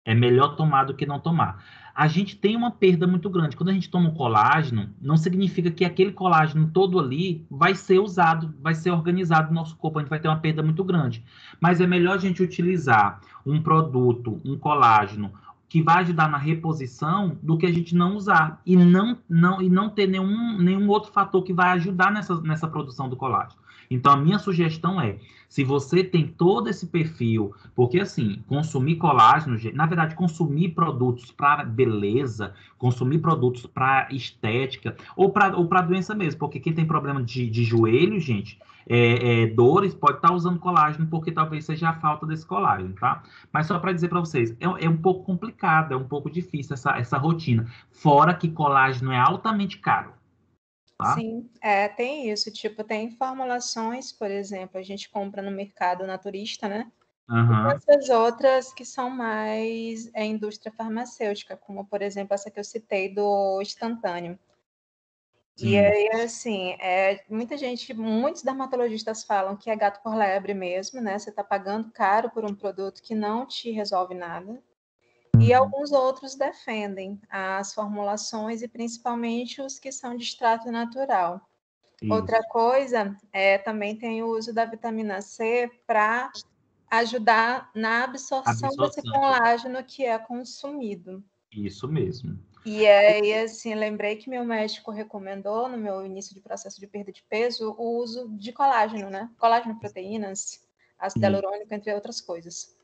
É melhor tomar do que não tomar. A gente tem uma perda muito grande. Quando a gente toma um colágeno, não significa que aquele colágeno todo ali vai ser usado, vai ser organizado no nosso corpo. A gente vai ter uma perda muito grande. Mas é melhor a gente utilizar um produto, um colágeno, que vai ajudar na reposição do que a gente não usar. E não ter nenhum outro fator que vai ajudar nessa produção do colágeno. Então, a minha sugestão é, se você tem todo esse perfil, porque assim, consumir colágeno, na verdade, consumir produtos para beleza, consumir produtos para estética, ou para doença mesmo, porque quem tem problema de joelho, gente, dores, pode estar usando colágeno, porque talvez seja a falta desse colágeno, tá? Mas só para dizer para vocês, é um pouco complicado, é um pouco difícil essa rotina, fora que colágeno é altamente caro. Tá? Sim, tem isso, tipo, tem formulações, por exemplo, a gente compra no mercado naturista, né? E essas outras que são mais indústria farmacêutica, como, por exemplo, essa que eu citei do instantâneo. Sim. E aí, assim, muitos dermatologistas falam que é gato por lebre mesmo, né? Você está pagando caro por um produto que não te resolve nada. E alguns outros defendem as formulações e principalmente os que são de extrato natural. Outra coisa, também tem o uso da vitamina C para ajudar na absorção desse colágeno que é consumido. Isso mesmo. E aí, assim, lembrei que meu médico recomendou, no meu início de processo de perda de peso, o uso de colágeno, né? Colágeno, proteínas, ácido hialurônico, entre outras coisas.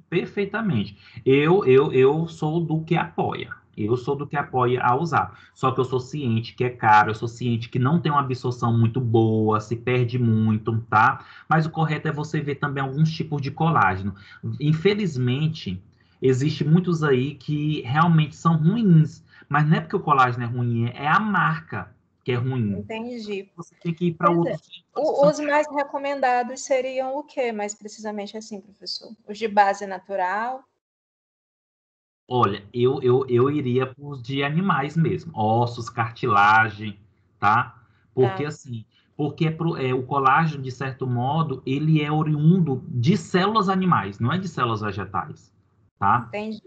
Perfeitamente. Eu sou do que apoia. Eu sou do que apoia a usar. Só que eu sou ciente que é caro, eu sou ciente que não tem uma absorção muito boa, se perde muito, tá? Mas o correto é você ver também alguns tipos de colágeno. Infelizmente, existe muitos aí que realmente são ruins, mas não é porque o colágeno é ruim, é a marca que é ruim. Entendi. Você tem que ir para outros. Os mais recomendados seriam o quê? Mais precisamente assim, professor? Os de base natural? Olha, eu iria para os de animais mesmo, ossos, cartilagem, tá? Porque assim, porque o colágeno, de certo modo, ele é oriundo de células animais, não é de células vegetais, tá? Entendi.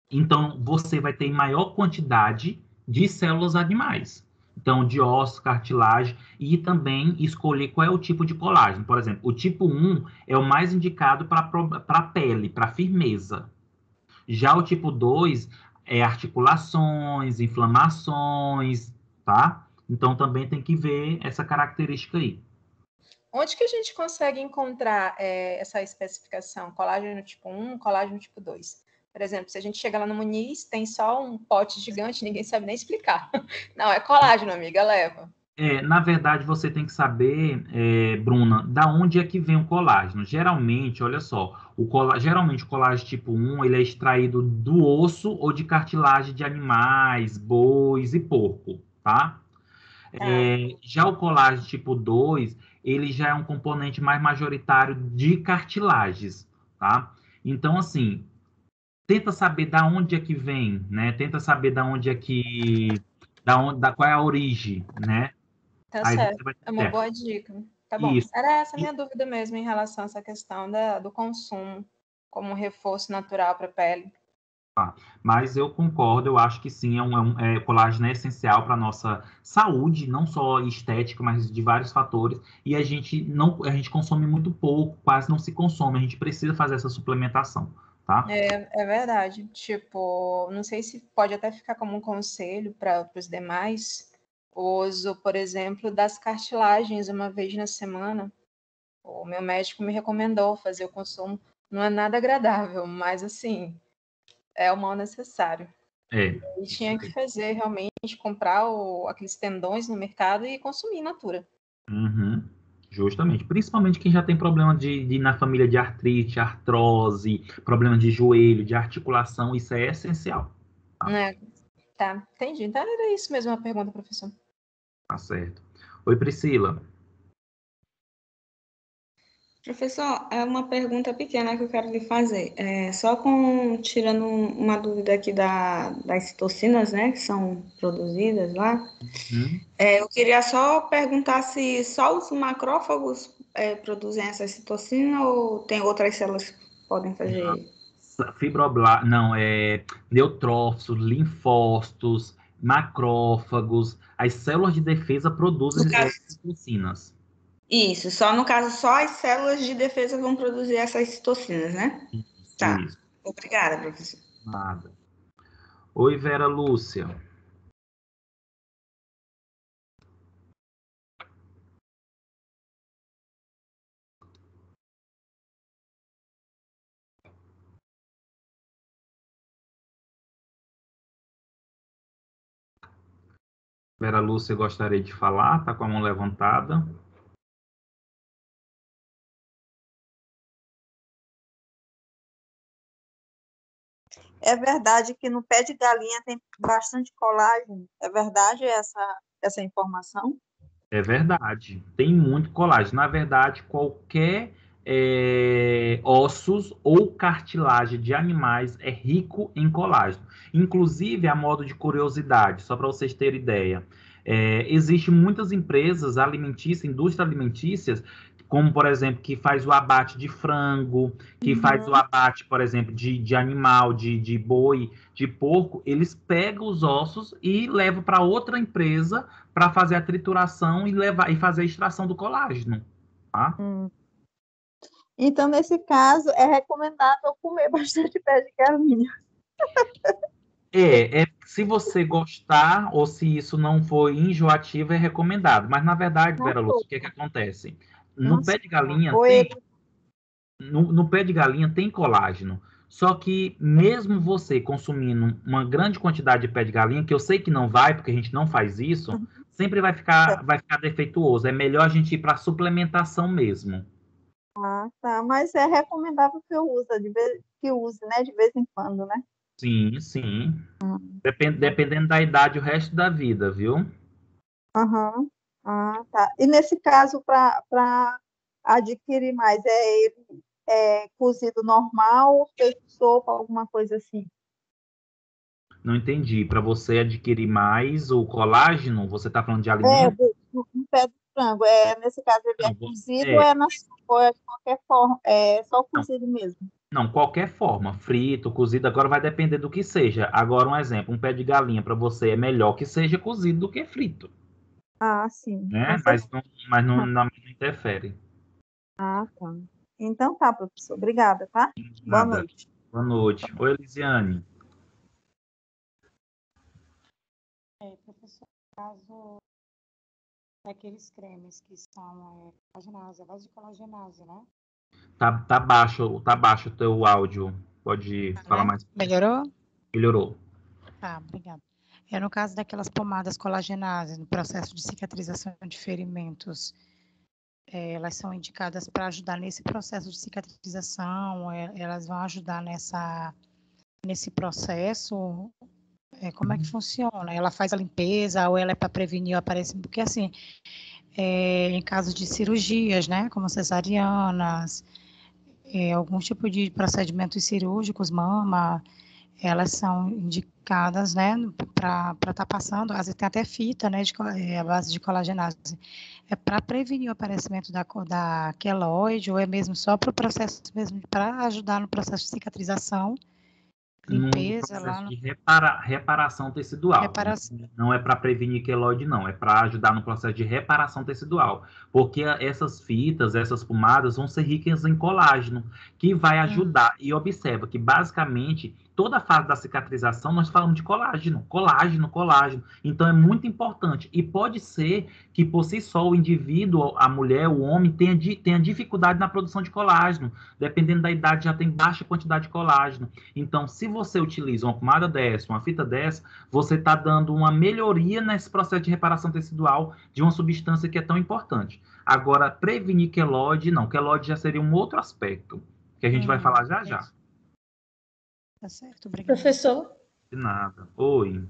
Então, você vai ter em maior quantidade de células animais. Então, de ossos, cartilagem, e também escolher qual é o tipo de colágeno. Por exemplo, o tipo 1 é o mais indicado para a pele, para firmeza. Já o tipo 2 é articulações, inflamações, tá? Então, também tem que ver essa característica aí. Onde que a gente consegue encontrar essa especificação? Colágeno tipo 1, colágeno tipo 2? Por exemplo, se a gente chega lá no Muniz, tem só um pote gigante, ninguém sabe nem explicar. Não, é colágeno, amiga, leva. Na verdade, você tem que saber, Bruna, da onde é que vem o colágeno. Geralmente, olha só, geralmente o colágeno tipo 1, ele é extraído do osso ou de cartilagem de animais, bois e porco, tá? Já o colágeno tipo 2, ele já é um componente mais majoritário de cartilagens, tá? Então, assim, tenta saber da onde é que vem, né? Tenta saber da onde é que... qual é a origem, né? Tá Aí certo, você vai é uma boa dica. Tá bom, Isso. era essa a minha dúvida mesmo em relação a essa questão do consumo como reforço natural para a pele. Mas eu concordo, eu acho que sim, colágeno é essencial para a nossa saúde, não só estética, mas de vários fatores, e a gente consome muito pouco, quase não se consome, a gente precisa fazer essa suplementação, tá? É verdade, tipo, não sei se pode até ficar como um conselho para os demais, o uso, por exemplo, das cartilagens uma vez na semana. O meu médico me recomendou fazer o consumo, não é nada agradável, mas assim, é o mal necessário. E tinha que fazer realmente, comprar aqueles tendões no mercado e consumir in natura. Justamente, principalmente quem já tem problema na família de artrite, artrose, problema de joelho, de articulação, isso é essencial. Tá, entendi. Então era isso mesmo a pergunta, professor. Tá certo. Oi, Priscila. Professor, é uma pergunta pequena que eu quero lhe fazer. Tirando uma dúvida aqui das citocinas, né, que são produzidas lá, eu queria só perguntar se só os macrófagos produzem essa citocina ou tem outras células que podem fazer? Fibroblastos, neutrófilos, linfócitos, macrófagos, as células de defesa produzem citocinas. Isso, no caso, só as células de defesa vão produzir essas citocinas, né? Tá. Isso. Obrigada, professor. Nada. Oi, Vera Lúcia. Vera Lúcia gostaria de falar, tá com a mão levantada. É verdade que no pé de galinha tem bastante colágeno. É verdade essa informação? É verdade. Tem muito colágeno. Na verdade, qualquer ossos ou cartilagem de animais é rico em colágeno. Inclusive, a modo de curiosidade, só para vocês terem ideia, existem muitas empresas alimentícias, indústrias alimentícias, como, por exemplo, que faz o abate de frango, que faz o abate, por exemplo, de animal, de boi, de porco, eles pegam os ossos e levam para outra empresa para fazer a trituração e fazer a extração do colágeno, tá? Então, nesse caso, é recomendável comer bastante pé de galinha. Se você gostar ou se isso não for enjoativo, é recomendado. Mas, na verdade, Vera Lúcia, o que acontece? No pé de galinha no pé de galinha tem colágeno. Só que mesmo você consumindo uma grande quantidade de pé de galinha, que eu sei que não vai, porque a gente não faz isso, sempre vai ficar defeituoso. É melhor a gente ir para suplementação mesmo. Ah, tá. Mas é recomendável que use, né? De vez em quando, né? Sim, sim. Dependendo da idade, o resto da vida, viu? Aham. Ah, tá. E nesse caso, para adquirir mais, ele cozido normal ou feito sopa, alguma coisa assim? Não entendi. Para você adquirir mais o colágeno, você está falando de alimento? Um pé de frango. Nesse caso, ele é cozido ou é de qualquer forma? É só cozido mesmo? Não, qualquer forma, frito, cozido, agora vai depender do que seja. Agora, um exemplo, um pé de galinha para você é melhor que seja cozido do que frito, Ah, sim. né? Mas não interfere. Ah, tá. Então tá, professor. Obrigada, tá? Boa Nada. noite. Boa noite. Oi, Elisiane. Professor, no caso daqueles cremes que são colagenase, a base de colagenase, né? Tá baixo o teu áudio. Pode falar mais. Melhorou? Melhorou. Tá, obrigada. No caso daquelas pomadas colagenase, no processo de cicatrização de ferimentos, elas são indicadas para ajudar nesse processo de cicatrização, elas vão ajudar nesse processo. Como é que funciona? Ela faz a limpeza ou ela é para prevenir o aparecimento? Porque, assim, em caso de cirurgias, né, como cesarianas, algum tipo de procedimentos cirúrgicos, mama, elas são indicadas, né, para estar passando, às vezes tem até fita, né, a base de colagenase. É para prevenir o aparecimento da queloide ou é mesmo só para o processo mesmo, para ajudar no processo de cicatrização, limpeza lá no... de reparação tecidual. Não é para prevenir queloide, não. É para ajudar no processo de reparação tecidual. Porque essas fitas, essas pomadas vão ser ricas em colágeno, que vai ajudar. E observa que, basicamente, toda a fase da cicatrização, nós falamos de colágeno. Então, é muito importante. E pode ser que, por si só, o indivíduo, a mulher, o homem, tenha dificuldade na produção de colágeno. Dependendo da idade, já tem baixa quantidade de colágeno. Então, se você utiliza uma pomada dessa, uma fita dessa, você está dando uma melhoria nesse processo de reparação tecidual de uma substância que é tão importante. Agora, prevenir queloide, não. Queloide já seria um outro aspecto, que a gente vai falar já já. Tá certo, obrigada. Professor? De nada. Oi.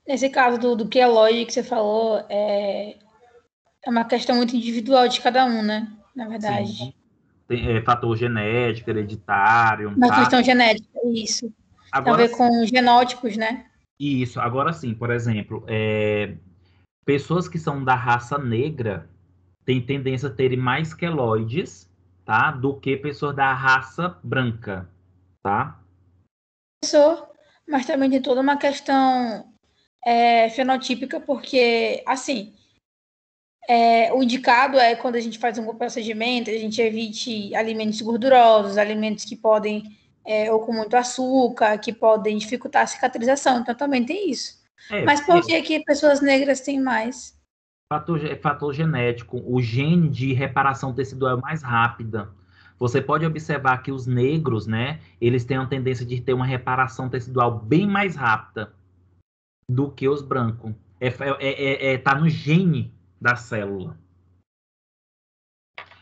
Nesse caso do queloide que você falou, é uma questão muito individual de cada um, né? Na verdade. Sim. Tem fator genético, hereditário. Uma questão genética, isso. Agora, tem a ver com genótipos, né? Isso. Agora sim, por exemplo, pessoas que são da raça negra têm tendência a terem mais queloides, tá? Do que pessoas da raça branca, tá? Professor, mas também tem toda uma questão fenotípica, porque, assim, o indicado é quando a gente faz um procedimento, a gente evite alimentos gordurosos, alimentos que podem, ou com muito açúcar, que podem dificultar a cicatrização. Então, também tem isso. Mas por que pessoas negras têm mais? Fator genético. O gene de reparação tecidual é mais rápida. Você pode observar que os negros, né, eles têm a tendência de ter uma reparação tecidual bem mais rápida do que os brancos. Tá no gene da célula.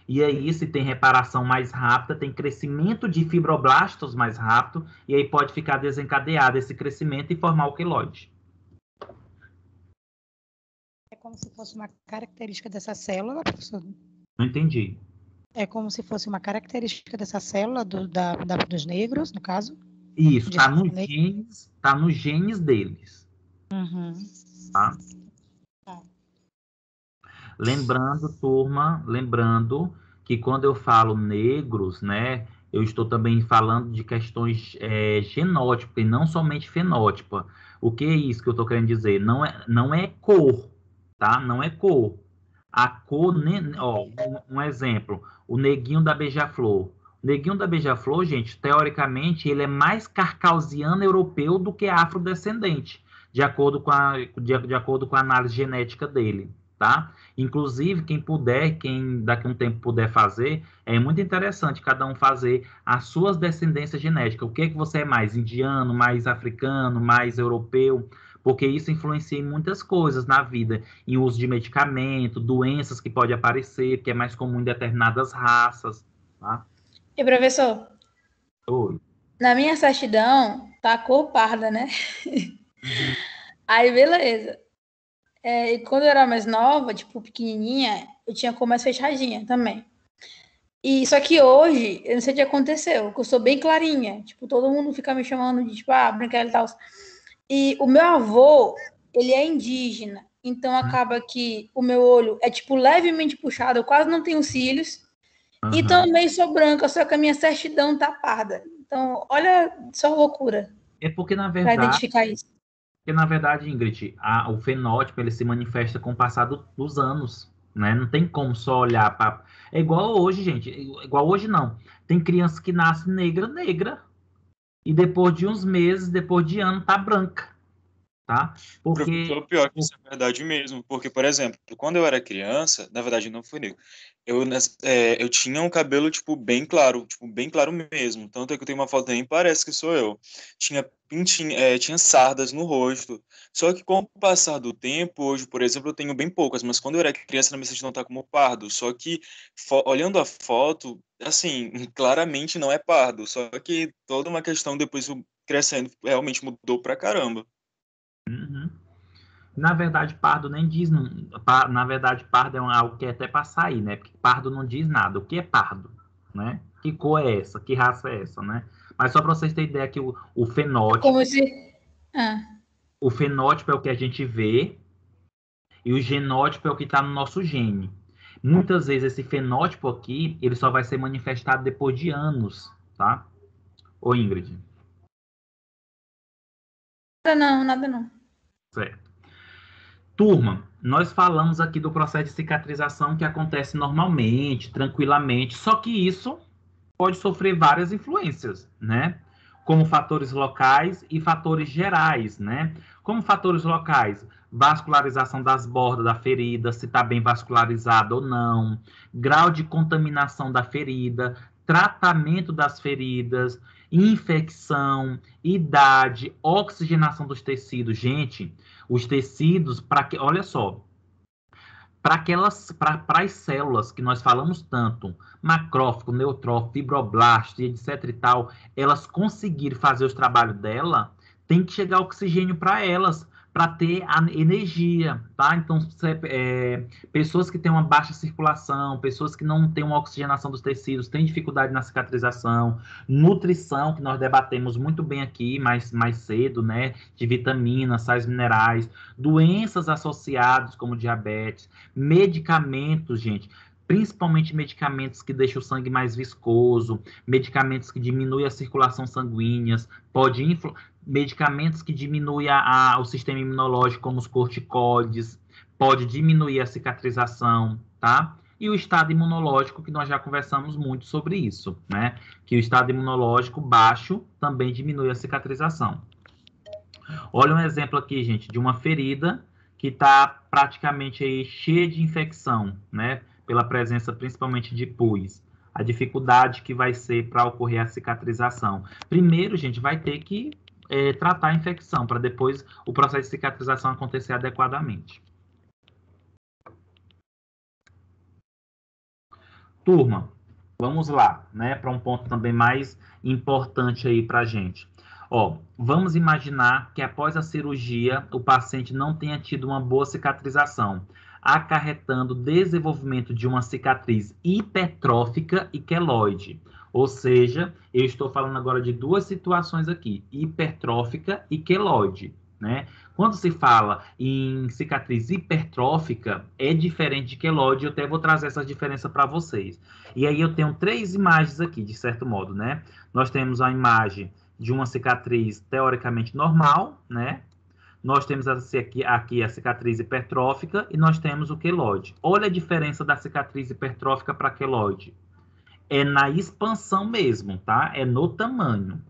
E aí, se tem reparação mais rápida, tem crescimento de fibroblastos mais rápido, e aí pode ficar desencadeado esse crescimento e formar o queloide. É como se fosse uma característica dessa célula, professor? Não entendi. É como se fosse uma característica dessa célula dos negros, no caso? Isso, está nos genes deles. Uhum. Tá? Lembrando, turma, lembrando que quando eu falo negros, né, eu estou também falando de questões genótipas e não somente fenótipa. O que é isso que eu estou querendo dizer? Não é cor, tá? Não é cor. A cor, ó, um exemplo, o neguinho da beija-flor. O neguinho da beija-flor, gente, teoricamente, ele é mais carcausiano europeu do que afrodescendente, de acordo com de acordo com a análise genética dele, tá? Inclusive, quem puder, quem daqui a um tempo puder fazer, é muito interessante cada um fazer as suas descendências genéticas. O que é que você é mais? Indiano, mais africano, mais europeu? Porque isso influencia em muitas coisas na vida, em uso de medicamento, doenças que podem aparecer, que é mais comum em determinadas raças, tá? E professor, Oi. na minha certidão tá a cor parda, né? Aí, beleza. E quando eu era mais nova, tipo, pequenininha, eu tinha cor mais fechadinha também. E só que hoje, eu não sei o que aconteceu, que eu sou bem clarinha. Tipo, todo mundo fica me chamando de, tipo, branquela e tal. E o meu avô, ele é indígena. Então, acaba que o meu olho é, tipo, levemente puxado. Eu quase não tenho cílios. E também sou branca, só que a minha certidão tá parda. Então, olha só loucura. É porque, na Para verdade... identificar isso. Porque, na verdade, Ingrid, o fenótipo ele se manifesta com o passar dos anos, né? Não tem como só olhar para... É igual hoje, gente. Igual hoje, não. Tem criança que nasce negra, e depois de uns meses, depois de ano, tá branca, tá? Porque... Professor, pior que isso é verdade mesmo, porque, por exemplo, quando eu era criança, na verdade não fui negro, eu tinha um cabelo, tipo, bem claro mesmo, tanto é que eu tenho uma foto nem parece que sou eu. Tinha tinha sardas no rosto, só que com o passar do tempo, hoje, por exemplo, eu tenho bem poucas, mas quando eu era criança, na minha certidão tá como pardo, só que, olhando a foto, assim, claramente não é pardo, só que toda uma questão depois crescendo, realmente mudou pra caramba. Na verdade, pardo nem diz... Na verdade, pardo é algo que é até para sair, né? Porque pardo não diz nada. O que é pardo, né? Que cor é essa? Que raça é essa, né? Mas só para vocês terem ideia que o fenótipo... Como se... O fenótipo é o que a gente vê e o genótipo é o que está no nosso gene. Muitas vezes esse fenótipo aqui, ele só vai ser manifestado depois de anos, tá? Ô, Ingrid. Nada não. Certo. Turma, nós falamos aqui do processo de cicatrização que acontece normalmente, tranquilamente, só que isso pode sofrer várias influências, né? Como fatores locais e fatores gerais, né? Como fatores locais, vascularização das bordas da ferida, se está bem vascularizada ou não, grau de contaminação da ferida, tratamento das feridas, infecção, idade, oxigenação dos tecidos. Gente, os tecidos, olha só, para as células que nós falamos tanto, macrófago, neutrófilo, fibroblasto, etc e tal, elas conseguirem fazer os trabalhos dela, tem que chegar oxigênio para elas, para ter a energia, tá? Então, pessoas que têm uma baixa circulação, pessoas que não têm uma oxigenação dos tecidos, têm dificuldade na cicatrização, nutrição, que nós debatemos muito bem aqui mais cedo, né? De vitaminas, sais minerais, doenças associadas como diabetes, medicamentos, gente, principalmente medicamentos que deixam o sangue mais viscoso, medicamentos que diminuem a circulação sanguínea, medicamentos que diminuem o sistema imunológico, como os corticoides, pode diminuir a cicatrização, tá? E o estado imunológico, que nós já conversamos muito sobre isso, né? Que o estado imunológico baixo também diminui a cicatrização. Olha um exemplo aqui, gente, de uma ferida que está praticamente aí cheia de infecção, né? Pela presença principalmente de pus. A dificuldade que vai ser para ocorrer a cicatrização. Primeiro, gente, vai ter que tratar a infecção, para depois o processo de cicatrização acontecer adequadamente. Turma, vamos lá, né? Para um ponto também mais importante aí para a gente. Ó, vamos imaginar que após a cirurgia, o paciente não tenha tido uma boa cicatrização, acarretando o desenvolvimento de uma cicatriz hipertrófica e queloide. Ou seja, eu estou falando agora de duas situações aqui, hipertrófica e queloide, né? Quando se fala em cicatriz hipertrófica, é diferente de queloide. Eu até vou trazer essa diferença para vocês. E aí eu tenho 3 imagens aqui, de certo modo, né? Nós temos a imagem de uma cicatriz teoricamente normal, né? Nós temos aqui a cicatriz hipertrófica e nós temos o queloide. Olha a diferença da cicatriz hipertrófica para queloide. É na expansão mesmo, tá? É no tamanho.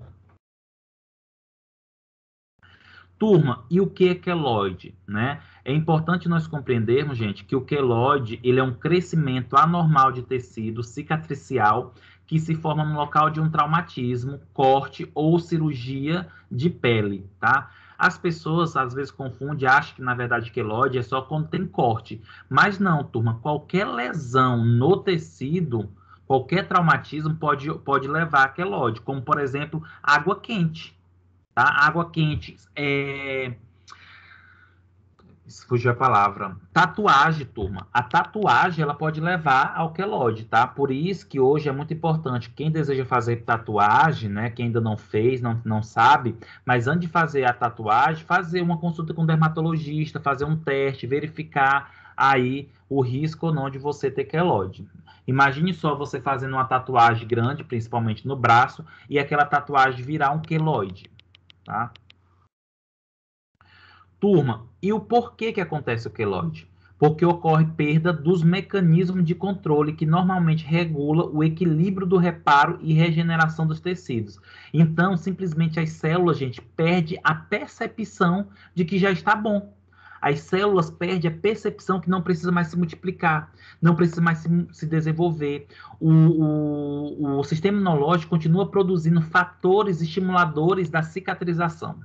Turma, e o que é queloide, né? É importante nós compreendermos, gente, que o queloide, ele é um crescimento anormal de tecido cicatricial que se forma no local de um traumatismo, corte ou cirurgia de pele, tá? As pessoas, às vezes, confundem, acham que, na verdade, queloide é só quando tem corte. Mas não, turma, qualquer lesão no tecido, qualquer traumatismo pode levar a queloide, como, por exemplo, água quente. Tá? Água quente, fugiu a palavra. Tatuagem, turma. A tatuagem, ela pode levar ao queloide, tá? Por isso que hoje é muito importante, quem deseja fazer tatuagem, né? Quem ainda não fez, não sabe, mas antes de fazer a tatuagem, fazer uma consulta com o dermatologista, fazer um teste, verificar aí o risco ou não de você ter queloide. Imagine só você fazendo uma tatuagem grande, principalmente no braço, e aquela tatuagem virar um queloide. Tá? Turma, e o porquê que acontece o queloide? Porque ocorre perda dos mecanismos de controle que normalmente regula o equilíbrio do reparo e regeneração dos tecidos. Então, simplesmente as células, gente, perdem a percepção de que já está bom. As células perdem a percepção que não precisa mais se multiplicar, não precisa mais se desenvolver. O sistema imunológico continua produzindo fatores estimuladores da cicatrização.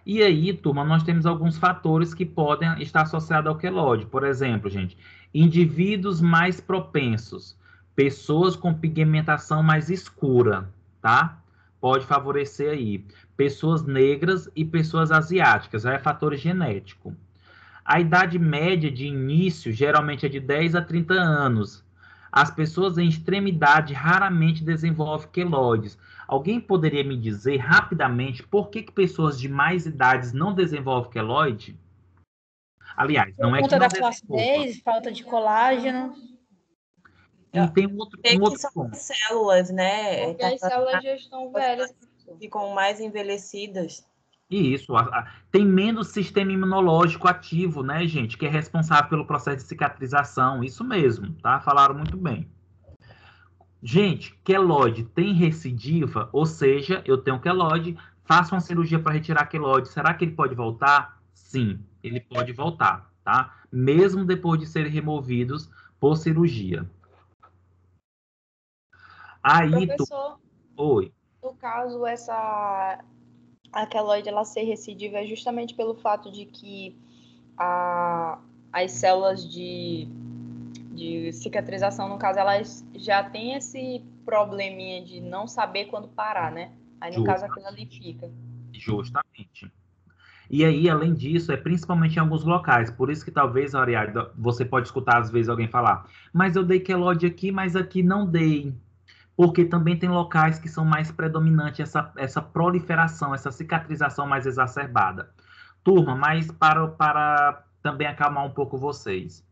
E aí, turma, nós temos alguns fatores que podem estar associados ao queloide. Por exemplo, gente, indivíduos mais propensos, pessoas com pigmentação mais escura, tá? Pode favorecer aí. Pessoas negras e pessoas asiáticas, é fator genético. A idade média de início geralmente é de 10 a 30 anos. As pessoas em extremidade raramente desenvolvem queloides. Alguém poderia me dizer rapidamente por que pessoas de mais idades não desenvolvem queloide? Aliás, não é que Por conta não da flacidez, falta de colágeno. E tem um outro ponto. Células, né? Porque as células já estão velhas. Ficam mais envelhecidas. Isso, tem menos sistema imunológico ativo, né, gente, que é responsável pelo processo de cicatrização, isso mesmo, tá? Falaram muito bem. Gente, queloide tem recidiva, ou seja, eu tenho queloide, faço uma cirurgia para retirar queloide, será que ele pode voltar? Sim, ele pode voltar, tá? Mesmo depois de serem removidos por cirurgia. Aí, Professor, Oi. no caso, a queloide ela ser recidiva é justamente pelo fato de que as células de cicatrização, no caso, elas já têm esse probleminha de não saber quando parar, né? Aí, no caso, aquilo ali fica. Justamente. E aí, além disso, é principalmente em alguns locais. Por isso que talvez, Ariadna, você pode escutar às vezes alguém falar, mas eu dei queloide aqui, mas aqui não dei. Porque também tem locais que são mais predominantes essa proliferação, essa cicatrização mais exacerbada. Turma, mas para também acalmar um pouco vocês.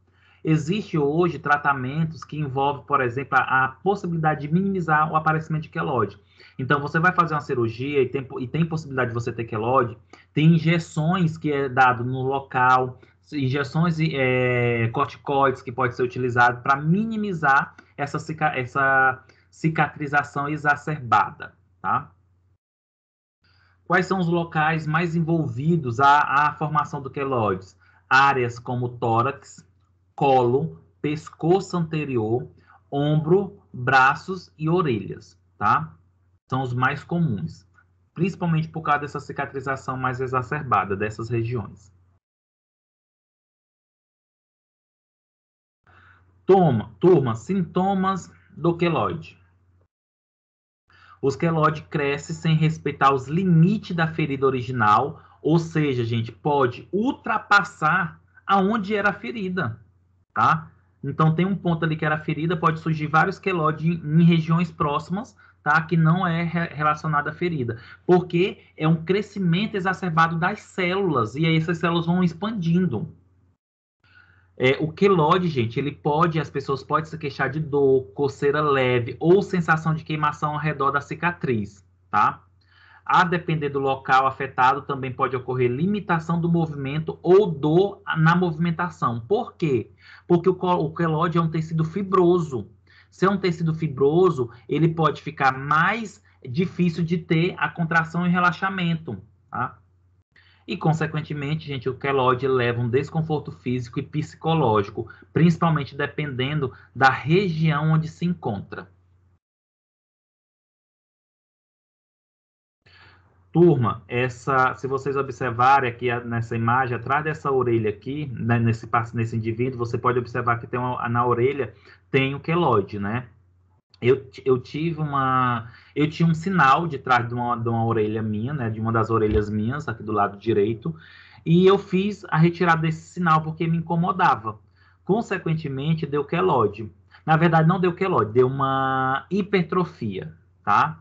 Existe hoje tratamentos que envolvem, por exemplo, a possibilidade de minimizar o aparecimento de queloide. Então, você vai fazer uma cirurgia e tem possibilidade de você ter queloide, tem injeções que é dado no local, injeções corticoides que pode ser utilizado para minimizar essa cicatrização exacerbada, tá? Quais são os locais mais envolvidos à formação do queloides? Áreas como tórax, colo, pescoço anterior, ombro, braços e orelhas, tá? São os mais comuns, principalmente por causa dessa cicatrização mais exacerbada dessas regiões. Turma, sintomas do queloide. Os queloides crescem sem respeitar os limites da ferida original, ou seja, gente, pode ultrapassar aonde era a ferida, tá? Então, tem um ponto ali que era a ferida, pode surgir vários queloides em regiões próximas, tá? Que não é relacionada à ferida, porque é um crescimento exacerbado das células, e aí essas células vão expandindo. O queloide, gente, as pessoas podem se queixar de dor, coceira leve ou sensação de queimação ao redor da cicatriz, tá? A depender do local afetado, também pode ocorrer limitação do movimento ou dor na movimentação. Por quê? Porque o queloide é um tecido fibroso. Se é um tecido fibroso, ele pode ficar mais difícil de ter a contração e relaxamento, tá? E, consequentemente, gente, o queloide leva um desconforto físico e psicológico, principalmente dependendo da região onde se encontra. Turma, se vocês observarem aqui nessa imagem, atrás dessa orelha aqui, né, nesse indivíduo, você pode observar que na orelha tem o queloide, né? Eu tinha um sinal de trás de uma orelha minha, né, de uma das orelhas minhas, aqui do lado direito, e eu fiz a retirada desse sinal porque me incomodava. Consequentemente, deu queloide. Na verdade, não deu queloide, deu uma hipertrofia, tá?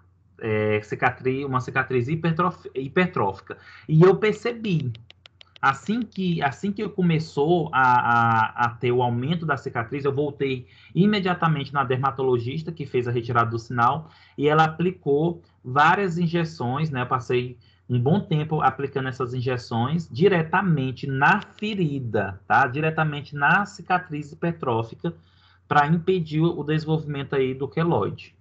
Uma cicatriz hipertrófica. E eu percebi. Assim que começou a ter o aumento da cicatriz, eu voltei imediatamente na dermatologista que fez a retirada do sinal e ela aplicou várias injeções, né? Eu passei um bom tempo aplicando essas injeções diretamente na ferida, tá? Diretamente na cicatriz hipertrófica para impedir o desenvolvimento aí do queloide.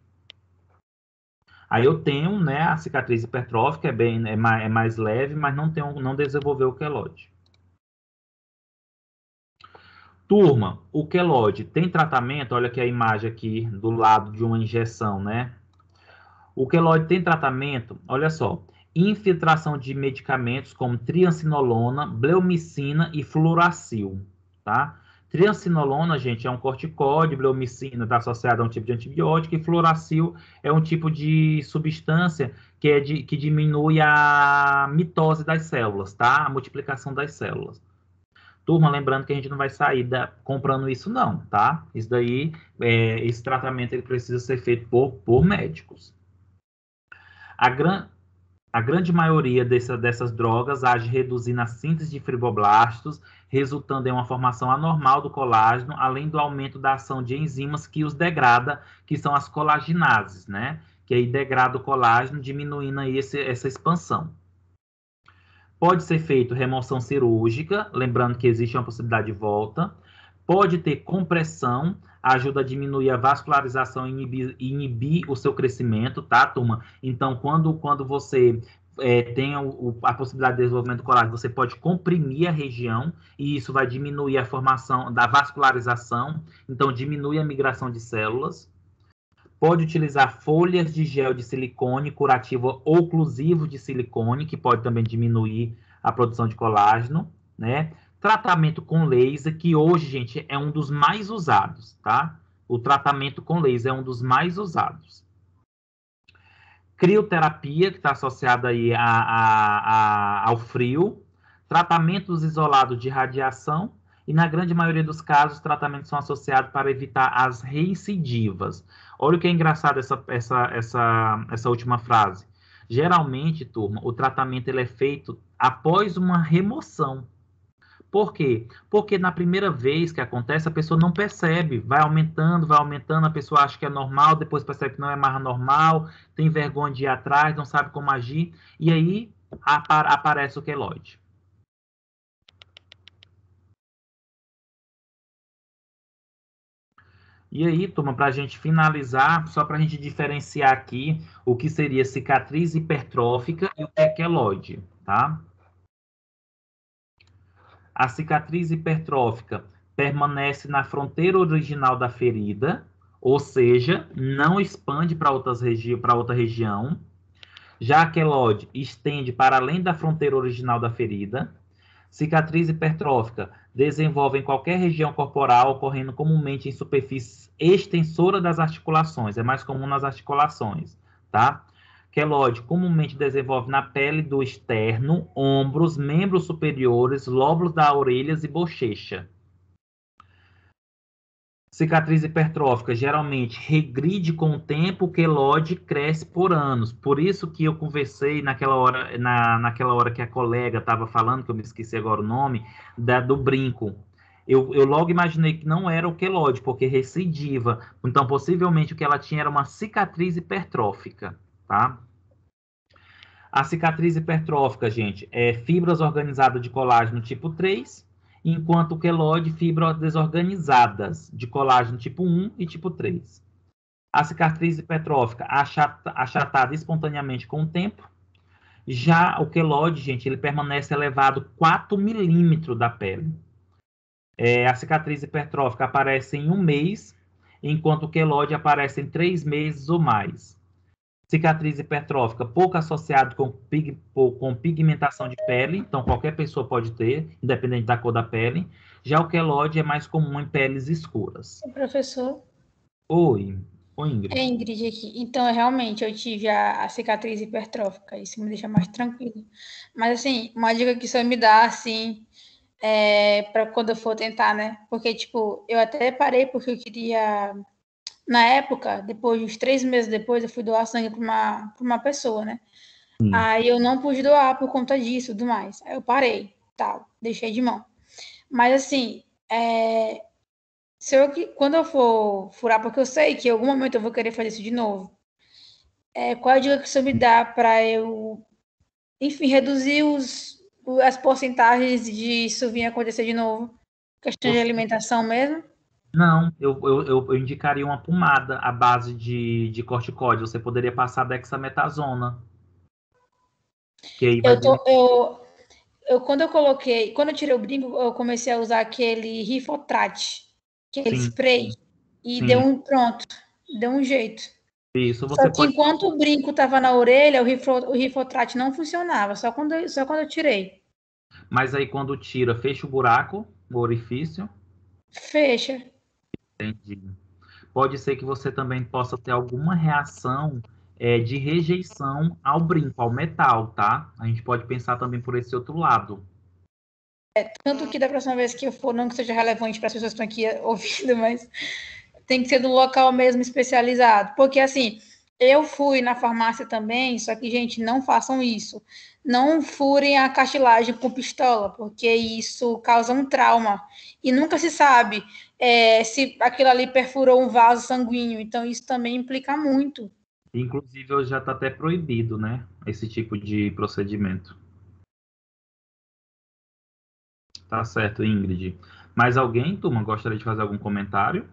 Aí eu tenho, né, a cicatriz hipertrófica, é mais leve, mas não desenvolveu o queloide. Turma, o queloide tem tratamento? Olha aqui a imagem aqui do lado de uma injeção, né? O queloide tem tratamento? Olha só, infiltração de medicamentos como triancinolona, bleomicina e fluoracil, tá? Triancinolona, gente, é um corticóide, bleomicina está associada a um tipo de antibiótico e fluoracil é um tipo de substância que diminui a mitose das células, tá? A multiplicação das células. Turma, lembrando que a gente não vai sair comprando isso não, tá? Isso daí, esse tratamento ele precisa ser feito por médicos. A grande maioria dessas drogas age reduzindo a síntese de fibroblastos, resultando em uma formação anormal do colágeno, além do aumento da ação de enzimas que os degrada, que são as colaginases, né? Que aí degrada o colágeno, diminuindo aí essa expansão. Pode ser feito remoção cirúrgica, lembrando que existe uma possibilidade de volta. Pode ter compressão, ajuda a diminuir a vascularização e inibir o seu crescimento, tá, turma? Então, quando você tem a possibilidade de desenvolvimento do colágeno, você pode comprimir a região e isso vai diminuir a formação da vascularização, então diminui a migração de células. Pode utilizar folhas de gel de silicone curativo oclusivo de silicone, que pode também diminuir a produção de colágeno, né? Tratamento com laser, que hoje, gente, é um dos mais usados, tá? O tratamento com laser é um dos mais usados. Crioterapia, que está associada aí ao frio. Tratamentos isolados de radiação. E, na grande maioria dos casos, os tratamentos são associados para evitar as recidivas. Olha o que é engraçado essa última frase. Geralmente, turma, o tratamento ele é feito após uma remoção. Por quê? Porque na primeira vez que acontece, a pessoa não percebe, vai aumentando, a pessoa acha que é normal, depois percebe que não é mais normal, tem vergonha de ir atrás, não sabe como agir, e aí aparece o queloide. E aí, turma, para a gente finalizar, só para a gente diferenciar aqui o que seria cicatriz hipertrófica e o que é queloide, tá? A cicatriz hipertrófica permanece na fronteira original da ferida, ou seja, não expande para outra região. Já a queloide estende para além da fronteira original da ferida. Cicatriz hipertrófica desenvolve em qualquer região corporal, ocorrendo comumente em superfície extensora das articulações. É mais comum nas articulações, tá? Queloide comumente desenvolve na pele do externo, ombros, membros superiores, lóbulos das orelhas e bochecha. Cicatriz hipertrófica geralmente regride com o tempo, o queloide cresce por anos. Por isso que eu conversei naquela hora, naquela hora que a colega estava falando, que eu me esqueci agora o nome, do brinco. Eu logo imaginei que não era o queloide, porque recidiva. Então, possivelmente, o que ela tinha era uma cicatriz hipertrófica, tá? A cicatriz hipertrófica, gente, é fibras organizadas de colágeno tipo 3, enquanto o queloide, fibras desorganizadas de colágeno tipo 1 e tipo 3. A cicatriz hipertrófica achatada espontaneamente com o tempo. Já o queloide, gente, ele permanece elevado 4 milímetros da pele. A cicatriz hipertrófica aparece em 1 mês, enquanto o queloide aparece em 3 meses ou mais. Cicatriz hipertrófica pouco associado com pigmentação de pele, então qualquer pessoa pode ter, independente da cor da pele. Já o queloide é mais comum em peles escuras. Professor. Oi, Ingrid. É Ingrid aqui. Então, realmente, eu tive a cicatriz hipertrófica, isso me deixa mais tranquilo. Mas, assim, uma dica que você me dá, assim, para quando eu for tentar, né? Porque, tipo, eu até parei porque eu queria... Na época, depois, uns 3 meses depois, eu fui doar sangue para uma pessoa, né? Aí eu não pude doar por conta disso e tudo mais. Aí eu parei, tal, deixei de mão. Mas, assim, quando eu for furar, porque eu sei que em algum momento eu vou querer fazer isso de novo, qual a dica que você me dá para eu, enfim, reduzir as porcentagens de isso vir acontecer de novo? Questão de alimentação mesmo? Não, eu indicaria uma pomada à base de corticóide. Você poderia passar dexametasona. Que aí vai quando eu tirei o brinco, eu comecei a usar aquele Rifotrate, aquele spray, e deu um jeito. Isso, Só que enquanto o brinco estava na orelha, o Rifotrate não funcionava, só quando eu tirei. Mas aí quando tira, fecha o buraco, o orifício? Fecha. Entendi. Pode ser que você também possa ter alguma reação de rejeição ao brinco, ao metal, tá? A gente pode pensar também por esse outro lado. Tanto que da próxima vez que eu for, não que seja relevante para as pessoas que estão aqui ouvindo, mas tem que ser no local mesmo especializado. Porque, assim, eu fui na farmácia também, só que, gente, não façam isso. Não furem a cartilagem com pistola, porque isso causa um trauma. E nunca se sabe se aquilo ali perfurou um vaso sanguíneo. Então, isso também implica muito. Inclusive, hoje já está até proibido, né? Esse tipo de procedimento. Tá certo, Ingrid. Mais alguém, turma, gostaria de fazer algum comentário?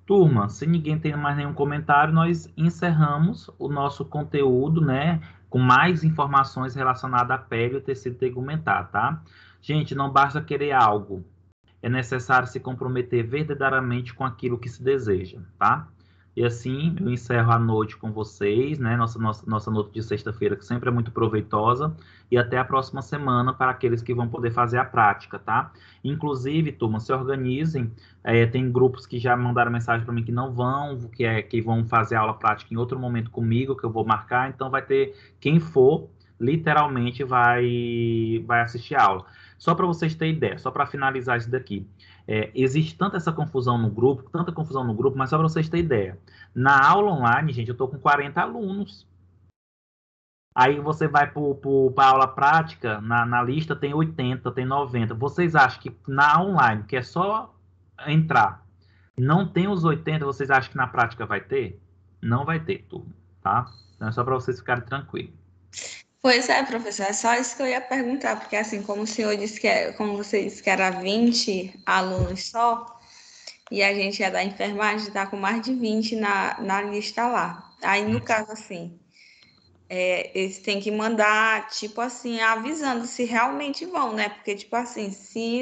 Turma, se ninguém tem mais nenhum comentário, nós encerramos o nosso conteúdo, né? Com mais informações relacionadas à pele e o tecido tegumentar, tá? Gente, não basta querer algo. É necessário se comprometer verdadeiramente com aquilo que se deseja, tá? E assim, eu encerro a noite com vocês, né? Nossa noite de sexta-feira, que sempre é muito proveitosa. E até a próxima semana para aqueles que vão poder fazer a prática, tá? Inclusive, turma, se organizem. Tem grupos que já mandaram mensagem para mim que não vão, que vão fazer aula prática em outro momento comigo, que eu vou marcar. Então, vai ter quem for, literalmente, vai assistir a aula. Só para vocês terem ideia, só para finalizar isso daqui. Existe tanta confusão no grupo, mas só para vocês terem ideia. Na aula online, gente, eu estou com 40 alunos. Aí você vai para a aula prática, na lista tem 80, tem 90. Vocês acham que na online, que é só entrar, não tem os 80, vocês acham que na prática vai ter? Não vai ter, turma, tá? Então é só para vocês ficarem tranquilos. Pois é, professor, é só isso que eu ia perguntar, porque assim, como o senhor disse como você disse que era 20 alunos só, e a gente é da enfermagem, está com mais de 20 na lista lá. Aí, no caso, assim, eles têm que mandar, tipo assim, avisando se realmente vão, né? Porque, tipo assim, se